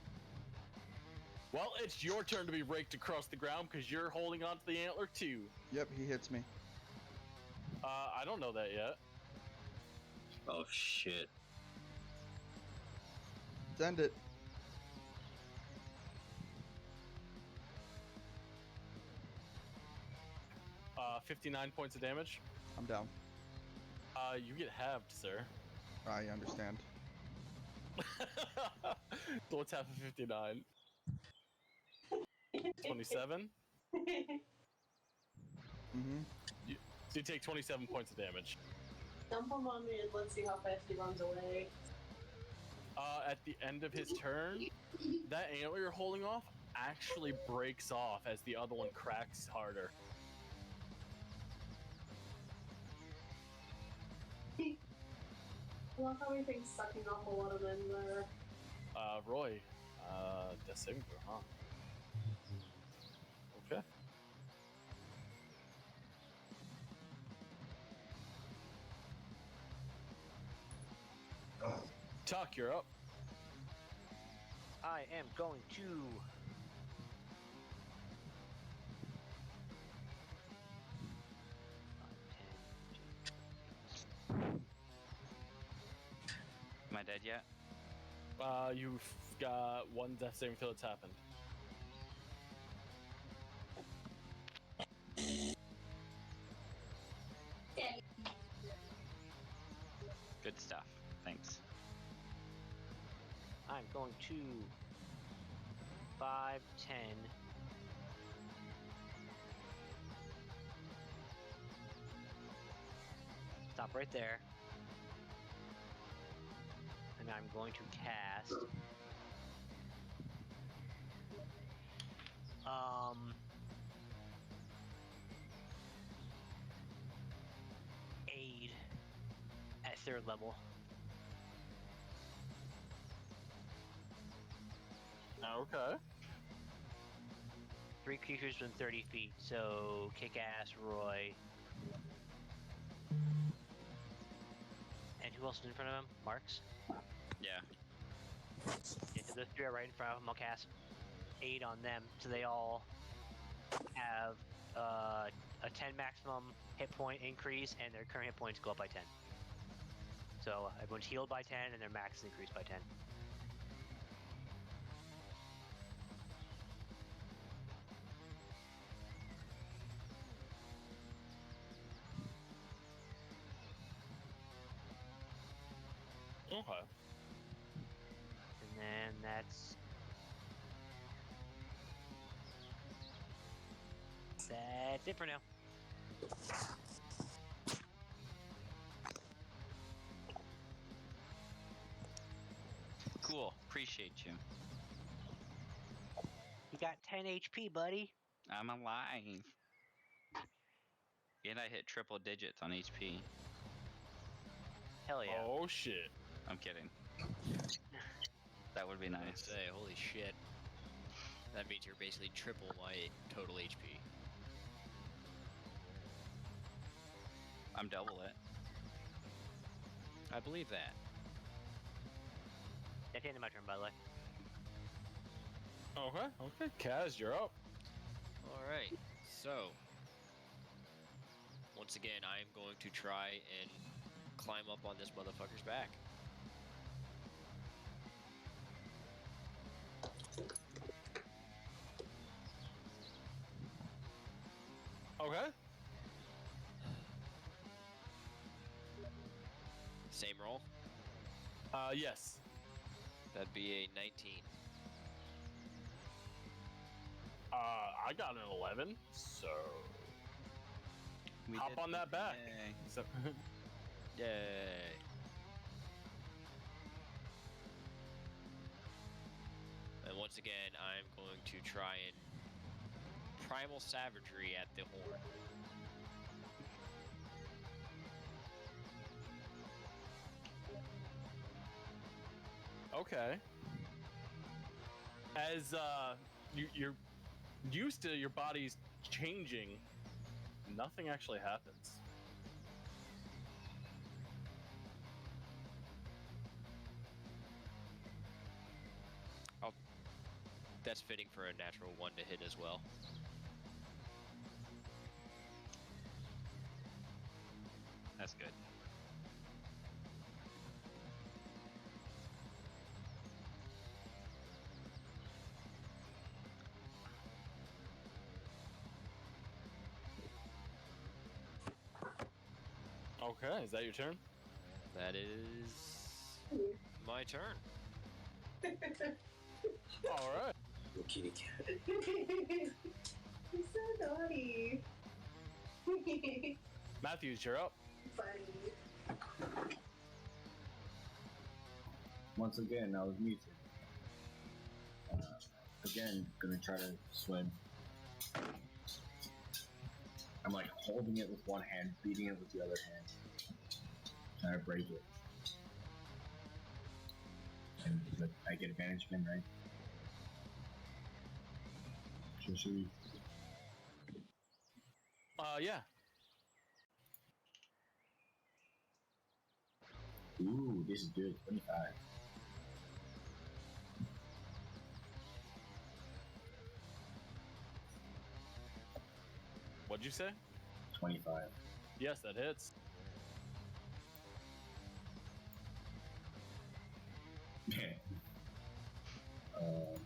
Well, it's your turn to be raked across the ground because you're holding on to the antler, too. Yep, he hits me. I don't know that yet. Oh, shit. Send it. Uh, 59 points of damage. I'm down. You get halved, sir. I understand. So what's half of 59? 27? Mm-hmm. So you take 27 points of damage. Dump him on me and let's see how fast he runs away. At the end of his turn, that antler you're holding off actually breaks off as the other one cracks harder. I love how everything's sucking off a lot of men there. Roy, death saving throw, huh? Okay. Tuck, you're up. I am going to Am I dead yet? You've got one death saving throw that's happened. Good stuff. Thanks. I'm going to 5, 10. Stop right there. And I'm going to cast aid at 3rd level. Okay. 3 creatures within 30 feet. So Kick-Ass, Roy, and who else is in front of him? Marks. Yeah. Yeah, so those 3 are right in front of him. I'll cast 8 on them, so they all have a 10 maximum hit point increase, and their current hit points go up by 10. So everyone's healed by 10, and their max is increased by 10. Okay. And then that's it for now. Cool. Appreciate you. You got 10 HP, buddy. I'm alive. And I hit triple digits on HP. Hell yeah. Oh shit. I'm kidding. That would be nice. Say, holy shit. That means you're basically triple my total HP. I'm double it. I believe that. That's the end of my turn, by the way. Okay. Kaz, you're up. Alright, so. Once again, I am going to try and climb up on this motherfucker's back. Okay. Same roll. Yes. That'd be a 19. I got an 11, so We hop did on that back. Yay. So, Yay. And once again, I'm going to try and primal savagery at the horn. okay. As you're used to your body's changing, nothing actually happens. That's fitting for a natural 1 to hit as well. That's good. Okay, is that your turn? That is my turn. All right. Little kitty cat. He's so naughty. Matthews, you're up. Funny. Once again, I was muted. Again, gonna try to swim. I'm like holding it with one hand, beating it with the other hand, trying to break it. And but I get advantage again, right? Should we? Yeah. Ooh, this is good. 25. What'd you say? 25. Yes, that hits. um,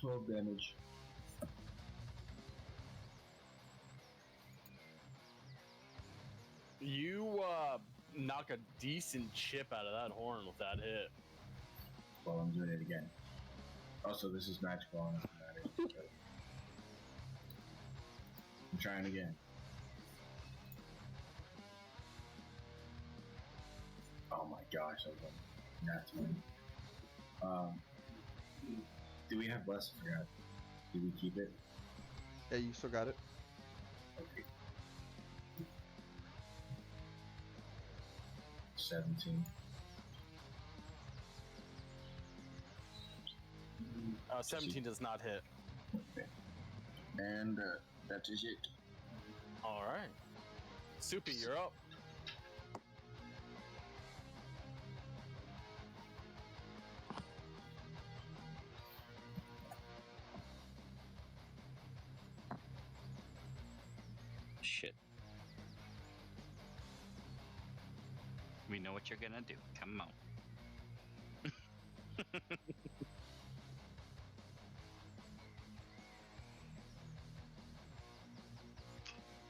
12 damage. You knock a decent chip out of that horn with that hit. Well, I'm doing it again. Also, this is magical. On matter. I'm trying again. Oh my gosh, I was on that one. Do we have less? I forgot. Did we keep it? Yeah, you still got it. Okay. 17. 17 does not hit. Okay. And that is it. All right. Soupy, you're up. Shit. We know what you're gonna do. Come on.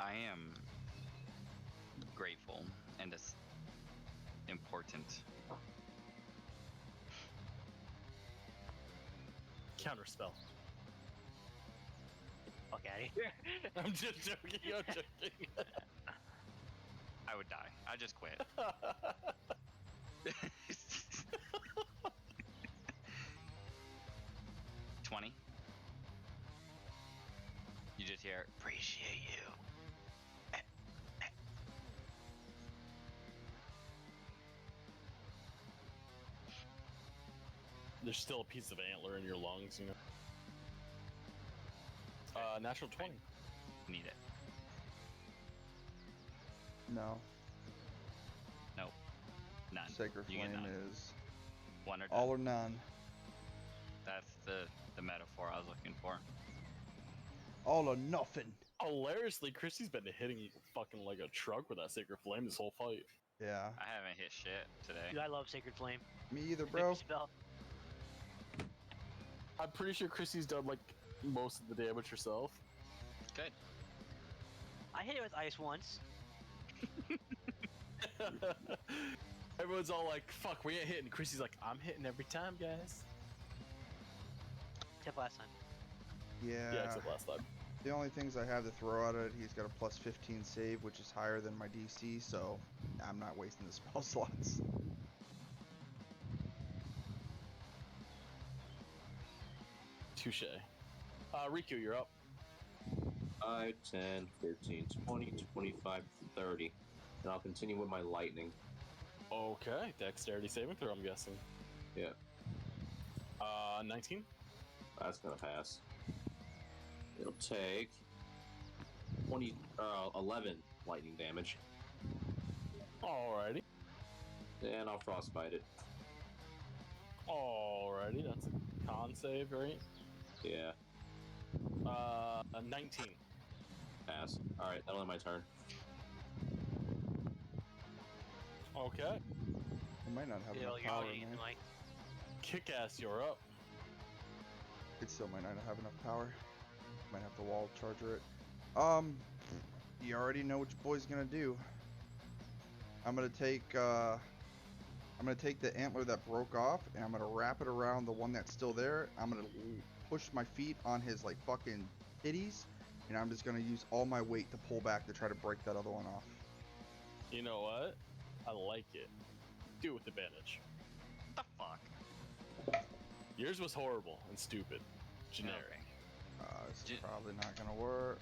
I am grateful and important. Counterspell. Fuck out of here. I'm just joking. I'm joking. I would die. I just quit. 20. You just hear, appreciate you. There's still a piece of antler in your lungs, you know. Natural 20. Need it. No. Nope. None. Sacred You get Flame none. is One or all done. or none. That's the metaphor I was looking for. All or nothing. Hilariously, Christy's been hitting fucking like a truck with that Sacred Flame this whole fight. Yeah. I haven't hit shit today. Dude, I love Sacred Flame. Me either, It's a bro. good spell. I'm pretty sure Christy's done like most of the damage herself. Good. I hit it with ice once. Everyone's all like, fuck, we ain't hitting. Christy's like, I'm hitting every time, guys. Except last time. Yeah. Except last time. The only things I have to throw at it, he's got a plus 15 save, which is higher than my DC, so I'm not wasting the spell slots. Touche. Riku, you're up. 5, 10, 15, 20, 25, 30. And I'll continue with my lightning. Okay, dexterity saving throw, I'm guessing. Yeah, 19. that's gonna pass. It'll take 11 lightning damage. Alrighty. And I'll frostbite it. Alrighty, that's a con save, right? Yeah, 19. pass. Alright, that'll end my turn. Okay. I might not have You enough know, you're power, doing man. like Kick-ass, you're up. It still might not have enough power. Might have to wall charger it. You already know what your boy's gonna do. I'm gonna take the antler that broke off, and I'm gonna wrap it around the one that's still there. I'm gonna push my feet on his like fucking titties, and I'm just gonna use all my weight to pull back to try to break that other one off. You know what? I like it. Do it with advantage. What the fuck? Yours was horrible and stupid. Generic. This is J- probably not gonna work.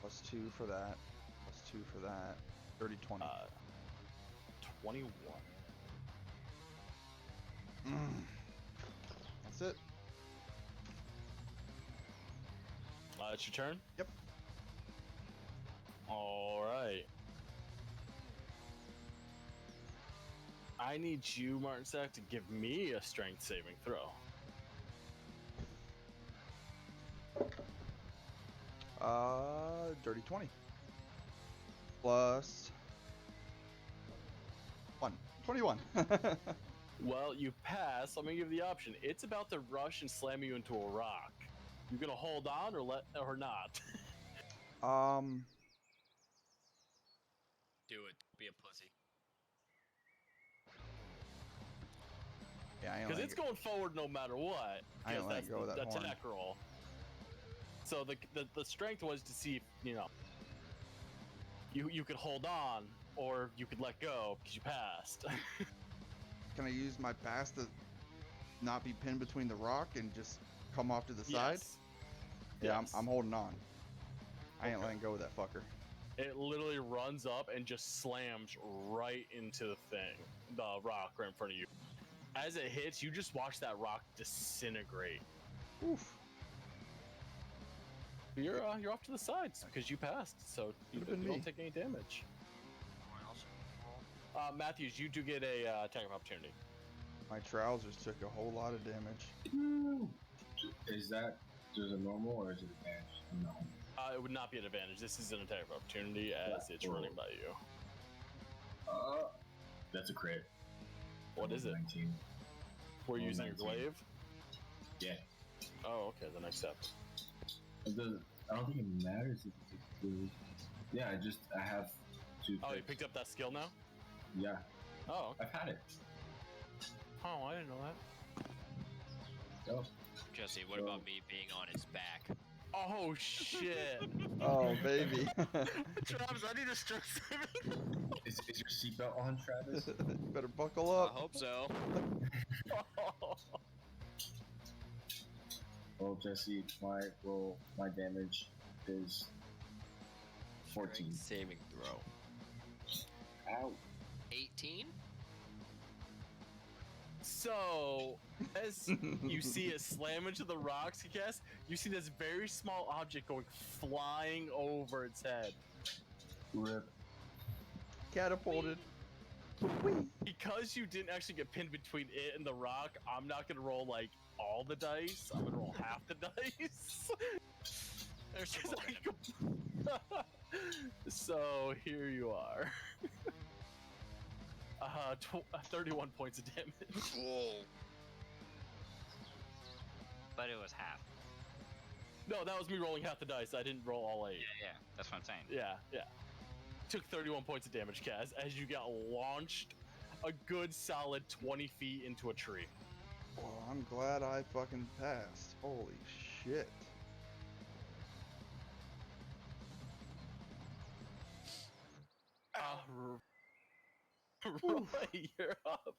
Plus 2 for that. Plus 2 for that. 30, 20. 21. That's it. It's your turn? Yep. Alright. I need you, Martin Sack, to give me a strength saving throw. Dirty 20. Plus 1. 21. Well, you pass. I'm gonna give you the option. It's about to rush and slam you into a rock. You gonna hold on or not? Do it. Be a pussy. Yeah, I ain't Because letting it's go. going forward no matter what. I ain't Because letting that's go of the that horn. attack roll. So the strength was to see if, you could hold on or you could let go because you passed. Can I use my pass to not be pinned between the rock and just come off to the side? Yes. Yeah, Yes. I'm holding on. I ain't Okay. letting go of that fucker. It literally runs up and just slams right into the rock right in front of you. As it hits, you just watch that rock disintegrate. Oof. You're off to the sides because you passed, so you Could've been don't me. take any damage. Someone else roll. Matthews, you do get a attack of opportunity. My trousers took a whole lot of damage. Is that just a normal or is it advantage? No. It would not be an advantage. This is an attack of opportunity as it's running by you. That's a crit. What is it? 19. We're using your 19. glaive? Yeah. Oh, okay, then accept. It doesn't. I don't think it matters if it's a glaive. Yeah, I have 2. Oh, you crits. picked up that skill now? Yeah, Oh, okay. I've had it. Oh, I didn't know that. Oh. Jesse, what about me being on its back? Oh, shit. Oh, baby. Travis, I need a strength saving. Is your seatbelt on, Travis? You better buckle I up. hope so. Well, Jesse, my damage is 14. Saving throw. Ow. 18? So, as you see it slam into the rocks, I guess, you see this very small object going flying over its head. Rip. Catapulted. Because you didn't actually get pinned between it and the rock, I'm not going to roll, like, all the dice. I'm going to roll half the dice. There's some 'Cause I So, here you are. 31 points of damage. But it was half. No, that was me rolling half the dice. I didn't roll all 8. Yeah, that's what I'm saying. Yeah. Took 31 points of damage, Kaz, as you got launched a good solid 20 feet into a tree. Well, I'm glad I fucking passed. Holy shit. Roy, you're up.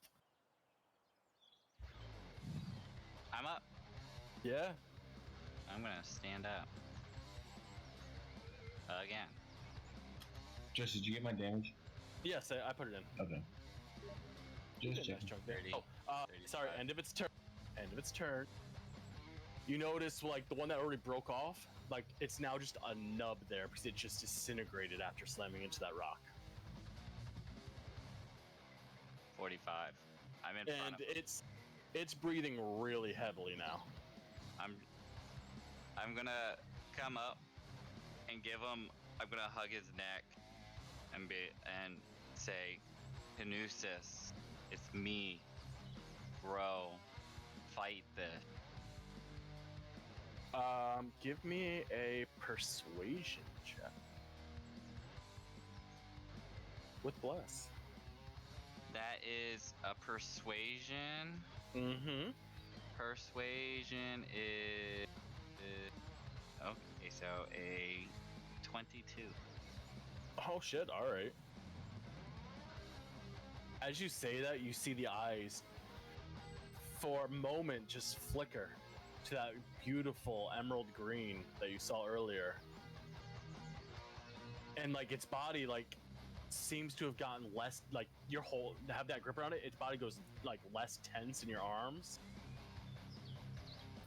I'm up. Yeah. I'm gonna stand up. Again. Jesse, did you get my damage? Yes, I put it in. Okay. You Just did a nice checking. chunk there. 30, Sorry, 35. end of its turn. End of its turn. You notice, like, the one that already broke off, like, it's now just a nub there because it just disintegrated after slamming into that rock. 45. I'm in front And of him. it's breathing really heavily now. I'm gonna come up and give him. I'm gonna hug his neck and say, Canusis, it's me, bro. Fight this. Give me a persuasion check. With bless. That is a persuasion. Mm-hmm. Persuasion is okay. So a 22. Oh shit, alright. As you say that, you see the eyes for a moment just flicker to that beautiful emerald green that you saw earlier. And like its body like seems to have gotten less, like your whole have that grip around it, its body goes like less tense in your arms.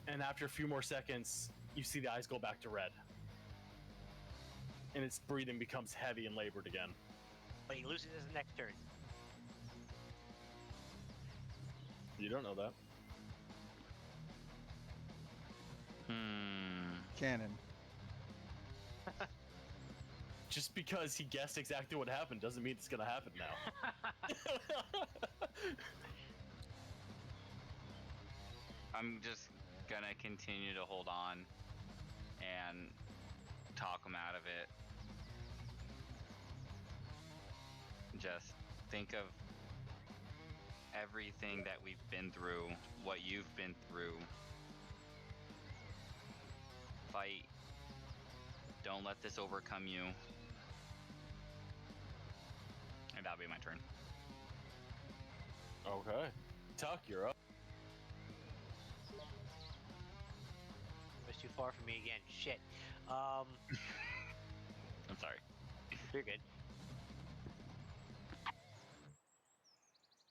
And after a few more seconds, you see the eyes go back to red. And its breathing becomes heavy and labored again. But he loses his next turn. You don't know that. Cannon. Just because he guessed exactly what happened doesn't mean it's gonna happen now. I'm just gonna continue to hold on and talk him out of it. Just think of everything that we've been through, what you've been through. Fight. Don't let this overcome you. And that'll be my turn. Okay. Tuck, you're up. Was too far from me again. Shit. I'm sorry. You're good.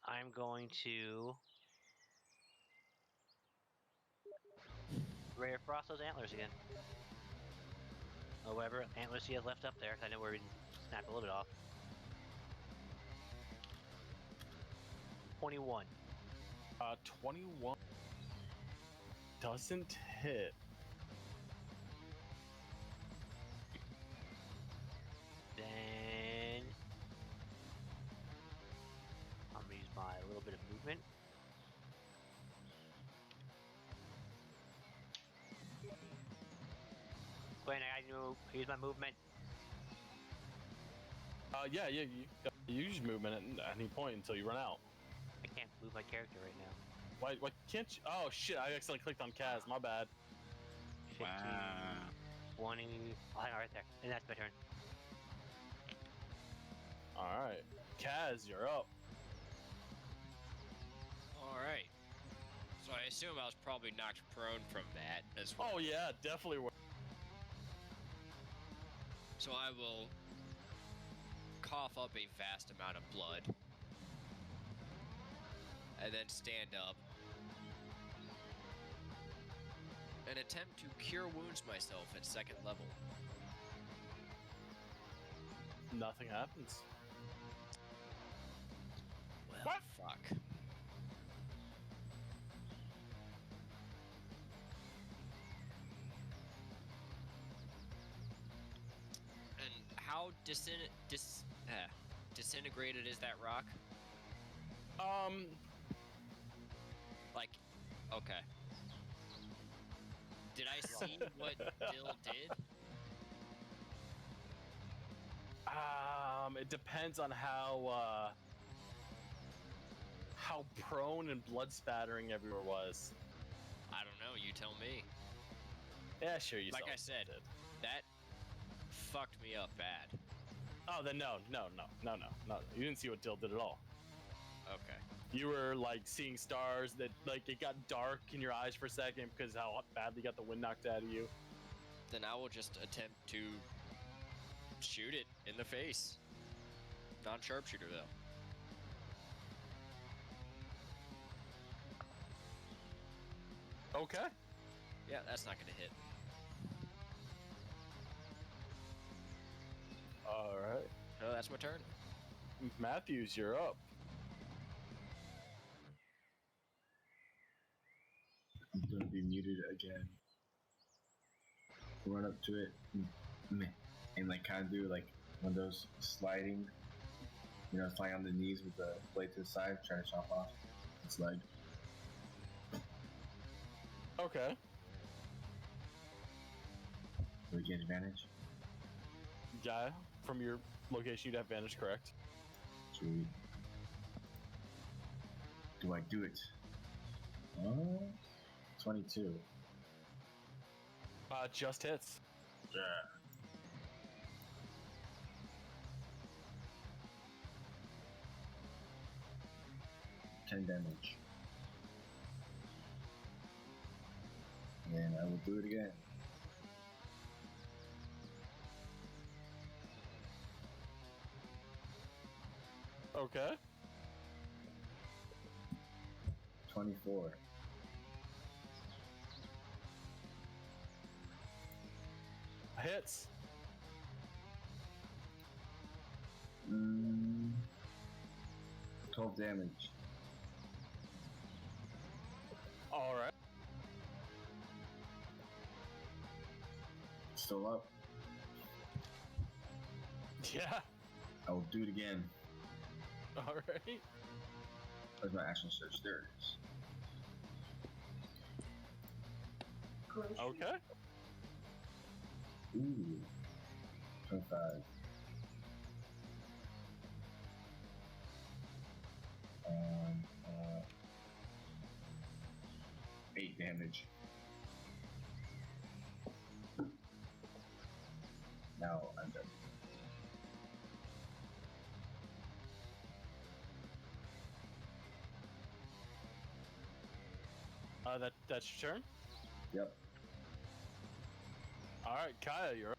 I'm going to ready to frost those antlers again. Or whatever antlers he has left up there, 'cause I know where we can snap a little bit off. 21. 21 doesn't hit. Then I'm gonna use my little bit of movement. Gwen, I use my movement. Yeah, you use movement at any point until you run out. I can't move my character right now. Why can't you? Oh shit! I accidentally clicked on Kaz. My bad. 15, Wow. 20. Oh, hang on right there. And that's my turn. All right, Kaz, you're up. All right. So I assume I was probably knocked prone from that as well. Oh yeah, definitely. So I will cough up a vast amount of blood. And then stand up. And attempt to cure wounds myself at 2nd level. Nothing happens. Well, What? fuck. And how disintegrated is that rock? Like, okay. Did I see what Dill did? It depends on how prone and blood spattering everywhere was. I don't know. You tell me. Yeah, sure. You Like saw I it. said, that fucked me up bad. Oh, then no. You didn't see what Dill did at all. Okay. You were like seeing stars that like it got dark in your eyes for a second because how badly you got the wind knocked out of you. Then I will just attempt to shoot it in the face. Non-sharpshooter though. Okay. Yeah, that's not gonna hit. All right. No, that's my turn. Matthews, you're up. I'm gonna be muted again. Run up to it and like kind of do like one of those sliding, sliding on the knees with the blade to the side, try to chop off its leg. Okay. Do we get advantage? Yeah, from your location, you'd have advantage, correct? Sweet. Do I do it? 22. Just hits. Yeah. Ten damage. And I will do it again. Okay. 24. Hits. 12 damage. All right. Still up. Yeah. I will do it again. All right. Where's my action search? There it is. Okay. Ooh. 25. And 8 damage. Now I'm done. That's your turn. Yep. All right, Kaya, you're up.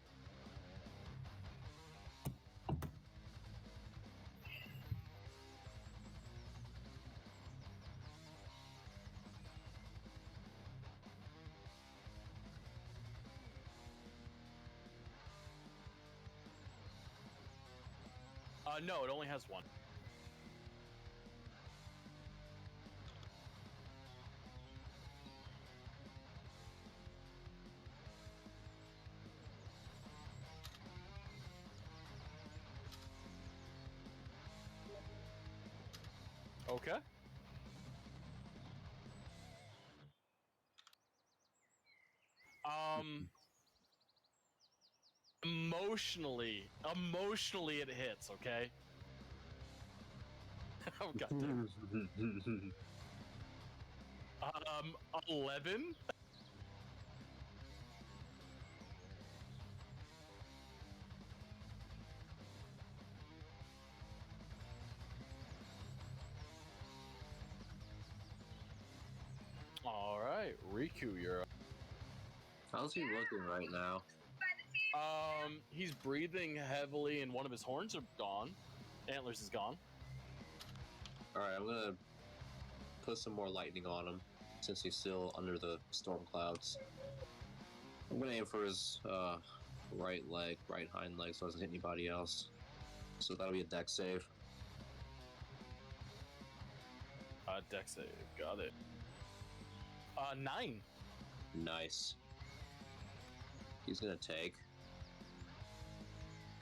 No, it only has one. Okay. Emotionally it hits, okay? Oh god damn. 11? Alright, Riku, you're up. How's he looking right now? He's breathing heavily and one of his horns are gone. Antlers is gone. Alright, I'm gonna put some more lightning on him since he's still under the storm clouds. I'm gonna aim for his right hind leg, so it doesn't hit anybody else. So that'll be a dex save. Dex save, got it. 9. Nice. He's gonna take.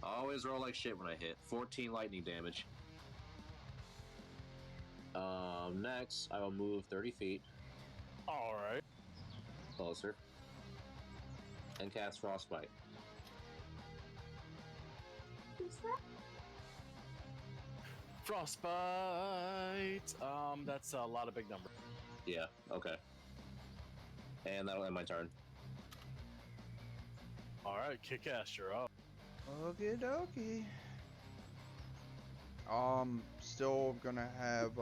I always roll like shit when I hit. 14 lightning damage. Next, I will move 30 feet. Alright. Closer. And cast Frostbite. Who's that? Frostbite. That's a lot of big numbers. Yeah, okay. And that'll end my turn. Alright, kick ass, you're up. Okie dokie. Still gonna have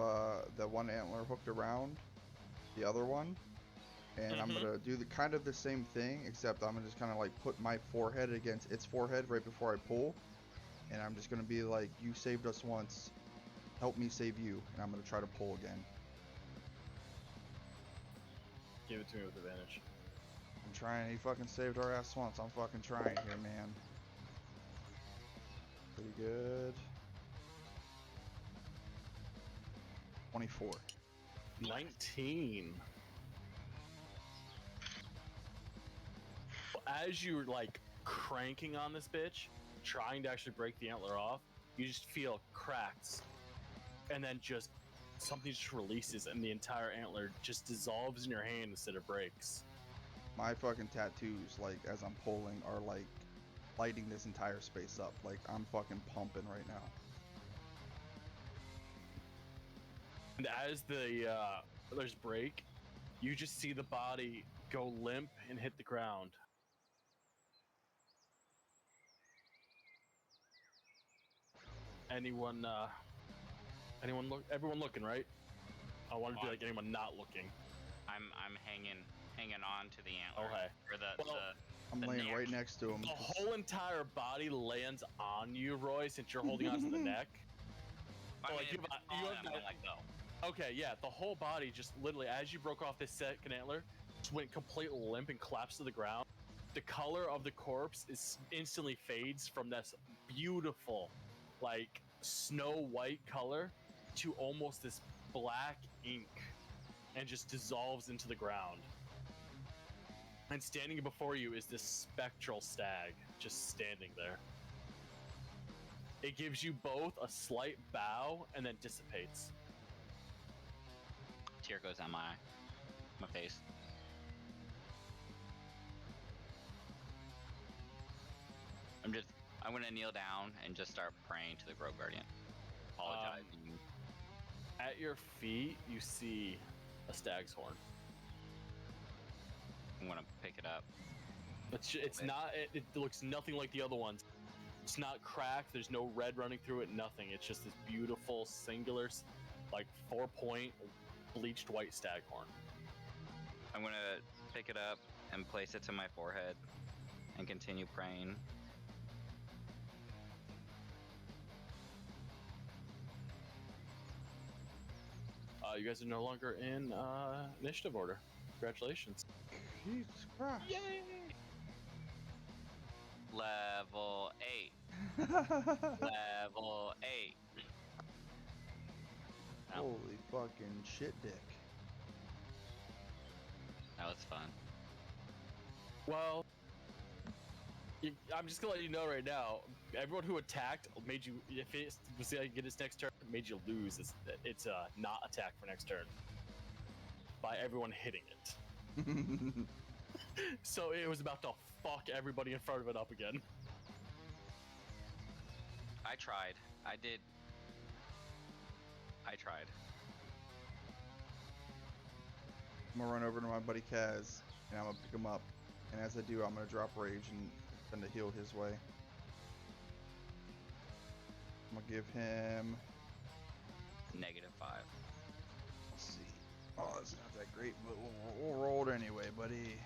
the one antler hooked around the other one, and I'm gonna do the kind of the same thing, except I'm gonna just kind of like put my forehead against its forehead right before I pull, and I'm just gonna be like, "You saved us once, help me save you," and I'm gonna try to pull again. Give it to me with advantage. I'm trying. He fucking saved our ass once. I'm fucking trying here, man. Pretty good. 24. 19. As you're like cranking on this bitch, trying to actually break the antler off, you just feel cracks, and then just something just releases, and the entire antler just dissolves in your hand instead of breaks. My fucking tattoos, like, as I'm pulling, are like lighting this entire space up. Like, I'm fucking pumping right now. And as the others break, you just see the body go limp and hit the ground. Anyone everyone looking, right? I wanted to be like anyone not looking. I'm hanging on to the antler. Okay. Or I'm the laying neck. right next to him. The whole entire body lands on you, Roy, since you're holding onto the neck. I mean, like, if you it's have falling, that- I'm gonna let go. Okay, yeah, the whole body just literally, as you broke off this second antler, just went complete limp and collapsed to the ground. The color of the corpse is instantly fades from this beautiful, like, snow white color to almost this black ink, and just dissolves into the ground. And standing before you is this spectral stag, just standing there. It gives you both a slight bow and then dissipates. Tear goes down my face. I'm gonna kneel down and just start praying to the Grove Guardian. Apologizing. At your feet, you see a stag's horn. I'm gonna pick it up. It's not. It looks nothing like the other ones. It's not cracked. There's no red running through it. Nothing. It's just this beautiful singular, like 4-point bleached white staghorn. I'm gonna pick it up and place it to my forehead and continue praying. You guys are no longer in initiative order. Congratulations. Jesus Christ. Yay! Level 8. Level 8. Ow. Holy fucking shit dick. That was fun. Well, I'm just gonna let you know right now. Everyone who attacked made you. If it was to get its next turn, made you lose. It's not attack for next turn by everyone hitting it. So it was about to fuck everybody in front of it up again. I tried. I tried. I'm gonna run over to my buddy Kaz and I'm gonna pick him up. And as I do, I'm gonna drop rage and send a heal his way. I'm gonna give him. -5. Let's see. Oh, that's not that great, but we'll roll it anyway, buddy.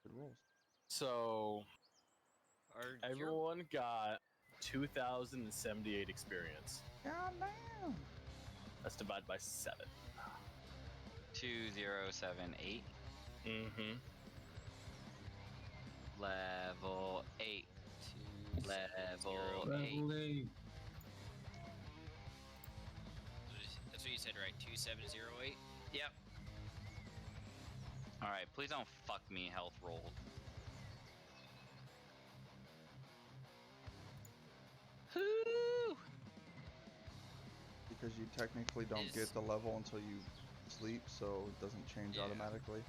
Good rolls. So Are your everyone got 2,078 experience. God damn. That's divided by 7. 2078. Mm-hmm. Level 8. Level 8. Level 8. That's what you said, right? 2708. Yep. Alright, please don't fuck me health roll. Whoo! Because you technically don't get the level until you sleep, so it doesn't change Yeah. automatically.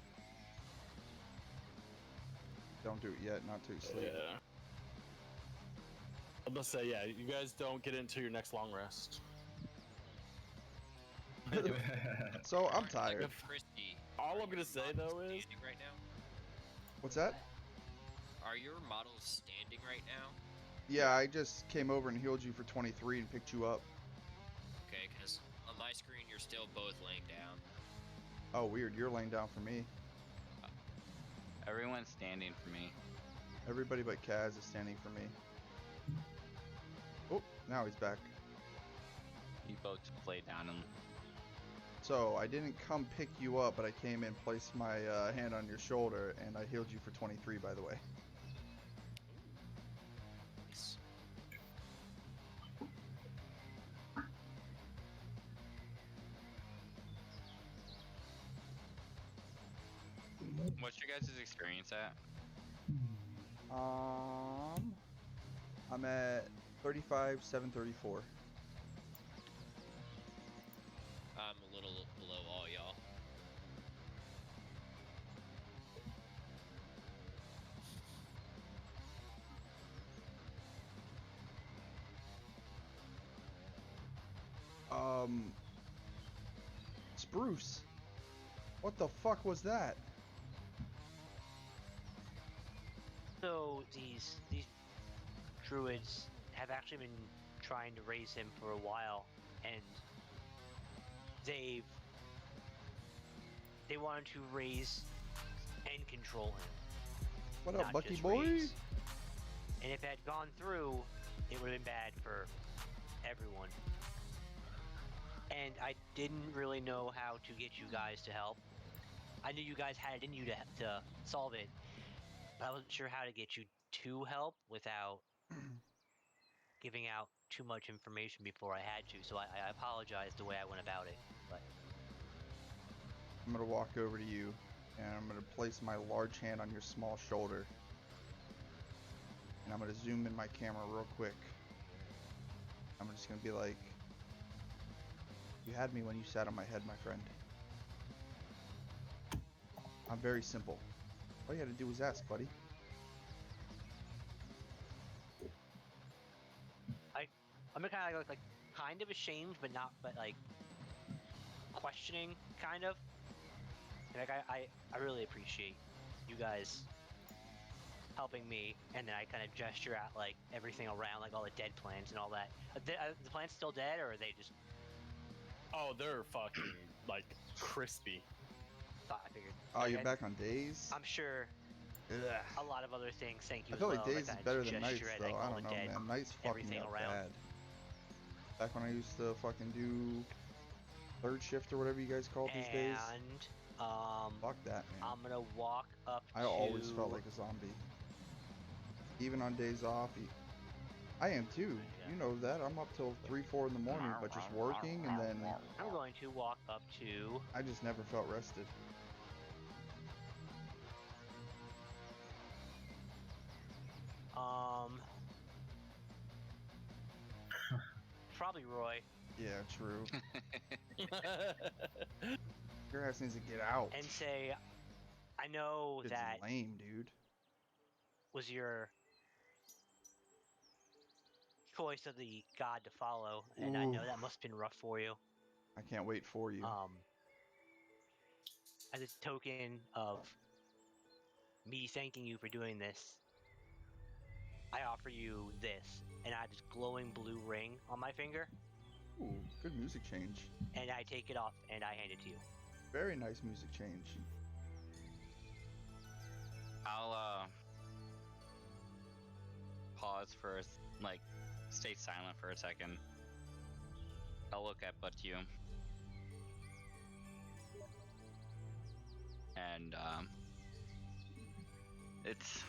Don't do it yet, not till you sleep. Yeah. I'm gonna say, yeah, you guys don't get into your next long rest. So I'm Like tired. Christy, All are I'm gonna your say models though is, standing right now? What's that? Are your models standing right now? Yeah, I just came over and healed you for 23 and picked you up. Okay, because on my screen you're still both laying down. Oh, weird. You're laying down for me. Everyone's standing for me. Everybody but Kaz is standing for me. Oh, now he's back. You both played down and So I didn't come pick you up, but I came and placed my hand on your shoulder, and I healed you for 23, by the way. Nice. what's your guys' experience at? I'm at 35,734. I'm a little below all y'all. Spruce. What the fuck was that? So these druids have actually been trying to raise him for a while, and they wanted to raise and control him. What up, not Bucky just boy? raise. And if it had gone through, it would have been bad for everyone. And I didn't really know how to get you guys to help. I knew you guys had it in you to solve it, but I wasn't sure how to get you to help without giving out too much information before I had to. So I apologize the way I went about it. But I'm gonna walk over to you, and I'm gonna place my large hand on your small shoulder. And I'm gonna zoom in my camera real quick. I'm just gonna be like, you had me when you sat on my head, my friend. I'm very simple. All you had to do was ask, buddy. I'm kind of like kind of ashamed, but not, but like questioning, kind of. Like I really appreciate you guys helping me, and then I kind of gesture at like everything around, like all the dead plants and all that. Are the plants still dead, or are they just? oh, they're fucking like crispy. Thought I figured. Oh, you're Okay. back on days? I'm sure Ugh. a lot of other things. Thank you. I feel as like well. days is kinda better than nights, gesture at, though. like, I all don't the know, dead, man. Nights fuck me everything up around. bad. Back when I used to fucking do third shift or whatever you guys call it these days. And Fuck that, man. I'm gonna walk up I to. always felt like a zombie. Even on days off. I am too. Yeah. You know that. I'm up till 3, 4 in the morning, but just working, and then I'm going to walk up to. I just never felt rested. Probably Roy, Yeah, true. Your ass needs to get out. and say, I know It's that lame, dude. was your choice of the god to follow, and I know Ooh. that must have been rough for you. I can't wait for you. As a token of me thanking you for doing this, I offer you this, and I have this glowing blue ring on my finger, Ooh, good music change. and I take it off and I hand it to you. Very nice music change. I'll pause for stay silent for a second. I'll look at but you. And it's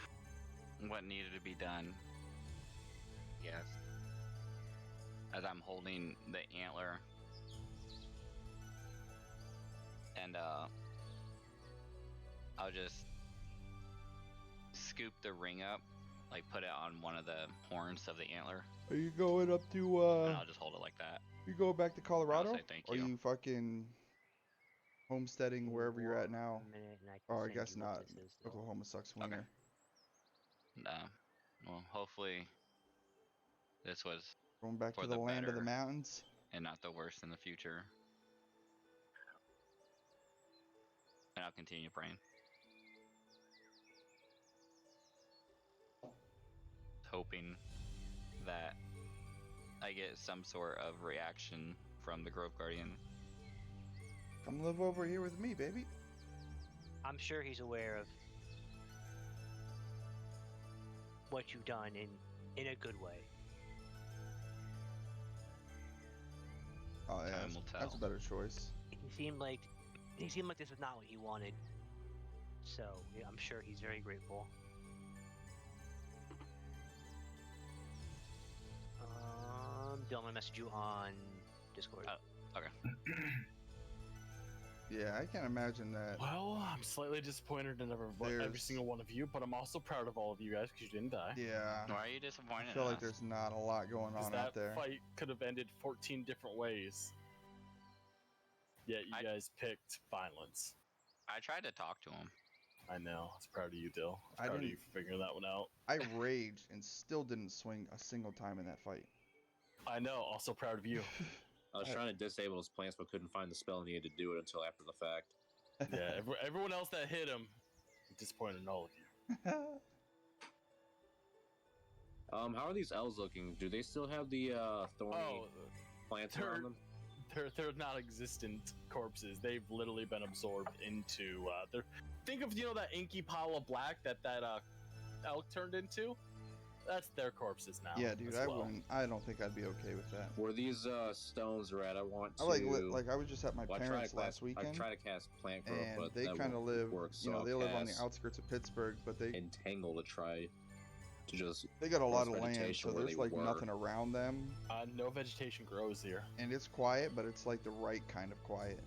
what needed to be done. Yes. As I'm holding the antler. And I'll just scoop the ring up, like put it on one of the horns of the antler. Are you going up to And I'll just hold it like that. you going back to Colorado? I'll say thank Or you. you fucking homesteading wherever you're at now? 1 minute and I can Or I send guess you what not. this is, though. Oklahoma sucks winter. Well, hopefully this was Going back for to the land of the better mountains. and not the worst in the future. And I'll continue praying. Hoping that I get some sort of reaction from the Grove Guardian. Come live over here with me, baby. I'm sure he's aware of what you've done in a good way. Oh yeah, Time will that's a tell. better choice. He seemed like this was not what you wanted. So yeah, I'm sure he's very grateful. Do I'm gonna message you on Discord. Okay. Yeah, I can't imagine that. Well, I'm slightly disappointed in every There's- single one of you, but I'm also proud of all of you guys because you didn't die. Yeah. Why are you disappointed? I feel in like us? there's not a lot going Because on that out there. fight could have ended 14 different ways. Yet you guys picked violence. I tried to talk to him. I know. I was proud of you, Dill. I Proud of you didn't- for figuring that one out. I raged and still didn't swing a single time in that fight. I know. Also proud of you. I was trying to disable his plants, but couldn't find the spell and needed to do it until after the fact. Yeah, everyone else that hit him, I'm disappointed in all of you. How are these elves looking? Do they still have the thorny plants around them? They're not existent corpses. They've literally been absorbed into. Think of that inky pile of black that elk turned into. That's their corpses now. Yeah, dude, as I well. wouldn't. I don't think I'd be okay with that. Where these stones red, I want to. I like I was just at my parents last weekend. I try to cast plant growth, and but they that kind of won't live. work, so They I'll live on the cast outskirts of Pittsburgh, but they entangle to try to just. they got a lot of growth land, vegetation so where there's they like were. nothing around them, No vegetation grows here. and it's quiet, but it's like the right kind of quiet.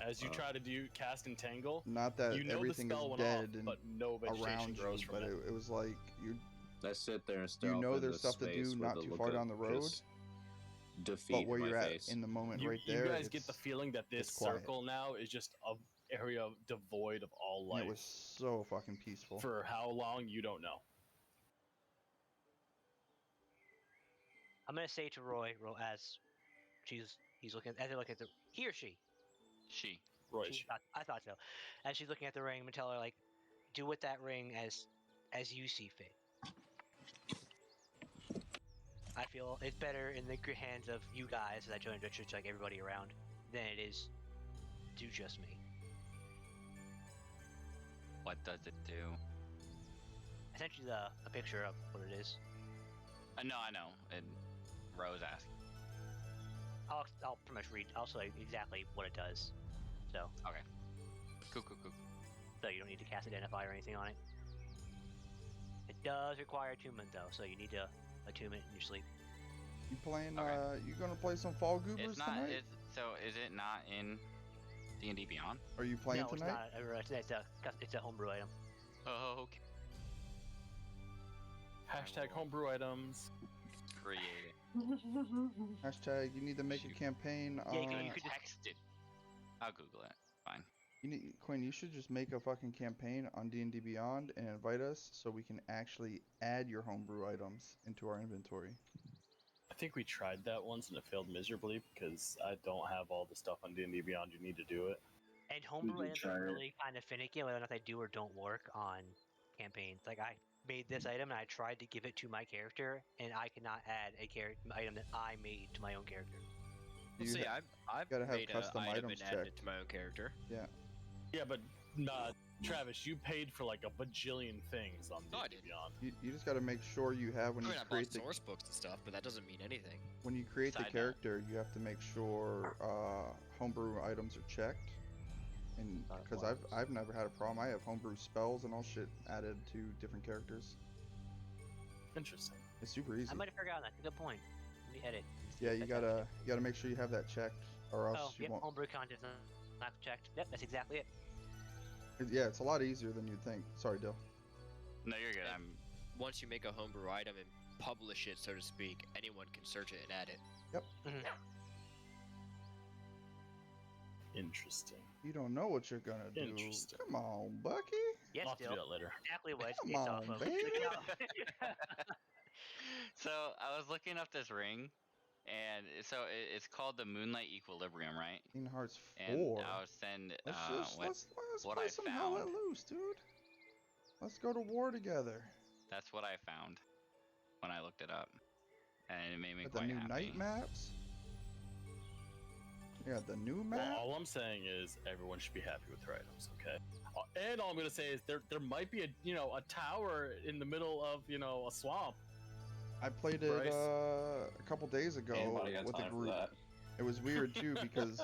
As you try to cast entangle, Not that you know everything the spell is went dead off, and but no vegetation around grows you, from but it. it was like you I sit there and stare off know into there's stuff to space do with not a too look far of down the road, just defeat but where in you're my at face. in the moment You, right you there. guys get the it's- feeling that this it's quiet. circle now is just an area devoid of all and life. it was so fucking peaceful. For how long, you don't know. I'm gonna say to Roy as he's looking as they look at the he or she. She. Roy, I thought so. As she's looking at the ring, I'm gonna tell her like, do with that ring as you see fit. I feel it's better in the good hands of you guys, as I joined the church like everybody around, than it is to just me. What does it do? I sent you a picture of what it is. No, I know. And Rose asked. I'll pretty much read also exactly what it does. So Okay. Cool. so you don't need to cast Identify or anything on it. does require attunement though, so you need to attune it in your sleep. You playing? Okay. You gonna play some Fall Goobers It's not. tonight? Is it not in D&D Beyond? Are you playing No, tonight? it's not. It's a homebrew item. Oh, okay. Hashtag homebrew items. Create it. Hashtag. You need to make a campaign. Yeah, you could just Text it. I'll Google it. Fine. You need, Quinn, you should just make a fucking campaign on D&D Beyond and invite us so we can actually add your homebrew items into our inventory. I think we tried that once and it failed miserably because I don't have all the stuff on D&D Beyond you need to do it. And homebrew did items try are it. really kind of finicky whether or not they do or don't work on campaigns. Like I made this item and I tried to give it to my character, and I cannot add a item that I made to my own character. You See, ha- I've gotta have made custom an item items and added checked. it to my own character. Yeah, but Travis, you paid for like a bajillion things on No, I D&D didn't. Beyond. you just got to make sure you have when I you mean, I bought create the source books and stuff, but that doesn't mean anything. when you create the Side note. character, you have to make sure homebrew items are checked. And because I've never had a problem, I have homebrew spells and all shit added to different characters. Interesting. It's super easy. I might have forgotten that. Good point. Let me edit. Yeah, you gotta make sure you have that checked, or else Oh, you yep, won't. homebrew content's not checked. Yep, that's exactly it. Yeah, it's a lot easier than you'd think. Sorry, Dill. No, you're good. And once you make a homebrew item and publish it, so to speak, anyone can search it and add it. Interesting. You don't know what you're gonna do. Interesting. Come on, Bucky. Yes, I'll have to do still. that later. Exactly what it's Come based on, off of. baby. Check it out. So I was looking up this ring, and it's called the Moonlight Equilibrium, right? Kingdom Hearts And 4. I was send Let's what play I some Hell Let found. Loose, dude. Let's go to war together. That's what I found when I looked it up, and it made me Got the quite new happy. night maps. Yeah, the new Well, map. all I'm saying is everyone should be happy with their items, okay? And all I'm gonna say is there might be a tower in the middle of a swamp. I played it Bryce. a couple days ago Anybody got with a time for group. that? It was weird too because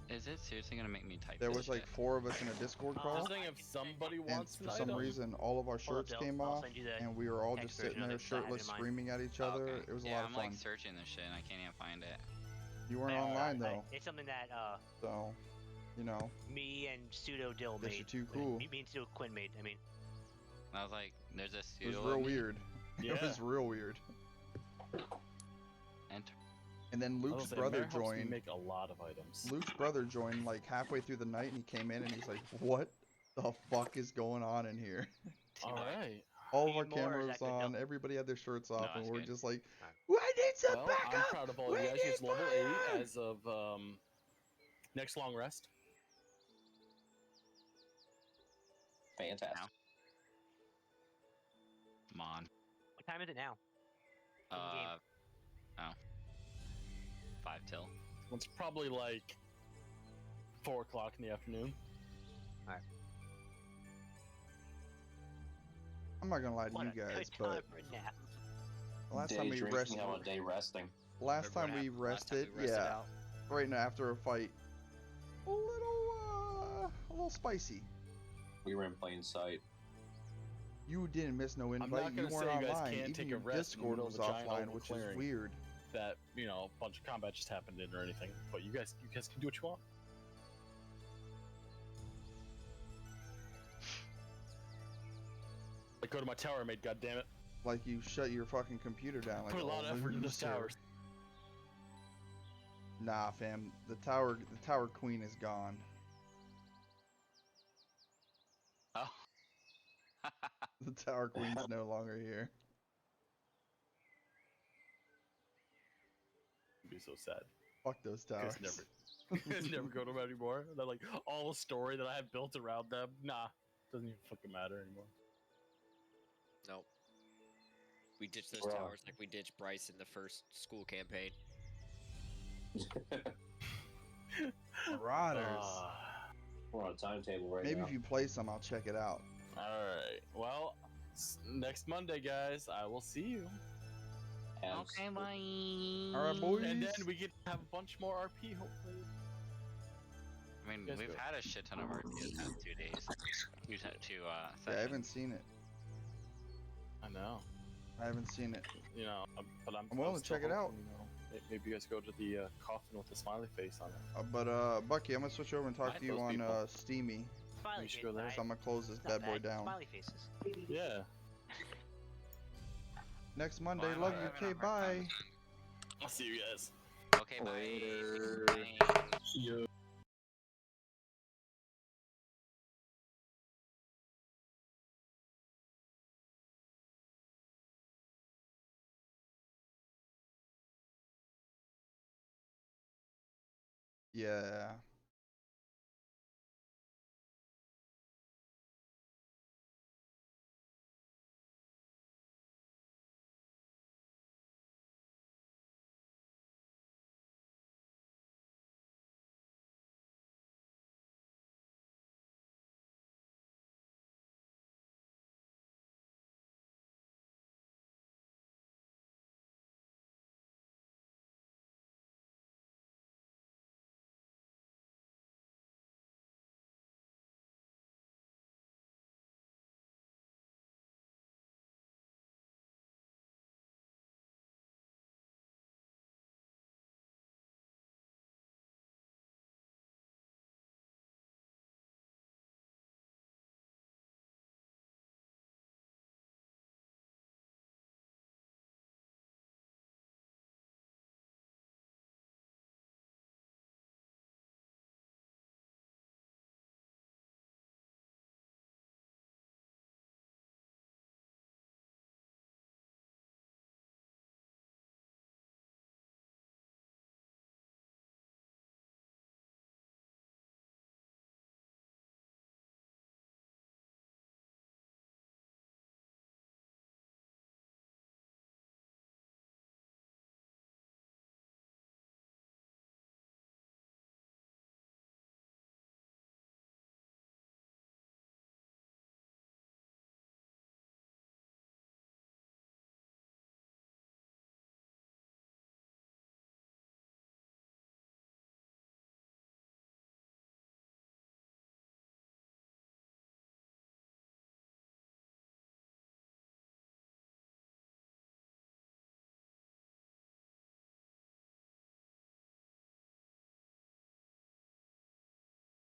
Is it seriously gonna make me type there this was like shit? 4 of us in a Discord Oh, call, Just saying, if somebody and wants for an some item, reason all of our Hold up, shirts Dill. came I'll off, send you the and we were all just text sitting version of there it, 'cause I have it shirtless, in mine. screaming at each other. Okay. It was a Yeah, lot I'm of fun. like searching this shit and I can't even find it. You weren't Yeah, online though, It's something that so you know. me and Pseudo Dill Guess made. you're too cool. Me and Pseudo Quinn made. I mean, I was like, there's a It was pseudo. real of me. weird. It Yeah. was real weird. Enter. And then I will Luke's say, brother Mare helps me joined. make a lot of items. Luke's brother joined like halfway through the night, and he came in and he's like, "What the fuck is going on in here?" All right. All of our Need more, or is cameras that good, on, Dill? everybody had their shirts off, and that's we're good. just like, Alright. "We need some Well, backup. I'm proud of all We you guys. need It's level fire!" 8 as of next long rest. Fantastic. Ow. Come on. what time is it now? In-game. Oh. 5 till. It's probably like 4 o'clock in the afternoon. I'm not gonna lie to What you a good guys, time but for a nap. last Day time we drinking, rested, how about day resting? last Remember what time we happened last time rested, we rested yeah, out? right now after a fight, a little spicy. We were in plain sight. You didn't miss no not invite. You gonna weren't say you guys online. can't Even take a your rest in the Discord middle was of a giant offline, open which is clearing. weird. That a bunch of combat just happened in or anything. But you guys can do what you want. Like go to my tower, mate. God damn it! Like you shut your fucking computer down. Like Put a lot of effort in those loser. towers. Nah, fam. The tower queen is gone. Oh. The tower queen's no longer here. It'd be so sad. Fuck those towers. You guys never go to them anymore. They're like all the story that I have built around them. Nah, doesn't even fucking matter anymore. Nope. We ditched those Bruh. towers like we ditched Bryce in the first school campaign. Marauders. We're on a timetable right Maybe now. if you play some, I'll check it out. All right. Well, next Monday, guys, I will see you. Okay, bye. All right, boys. And then we get to have a bunch more RP, hopefully. I mean, Yes, we've go. had a shit ton of RPs in 2 days. Yeah, I sessions. haven't seen it. I know. I haven't seen it. You know, but I'm willing was to still check it out. hoping, you know, maybe you guys go to the coffin with the smiley face on it. But Bucky, I'm gonna switch over and talk Find to you those on people. Steamy. Smiley We should face. go there. So I'm gonna close this It's not bad boy bad. down. Smiley faces. Yeah. Next Monday, Well, love I'm you. having a Okay, hard time bye. I'll see you guys. Okay, bye. Later. Bye. See you. Yeah.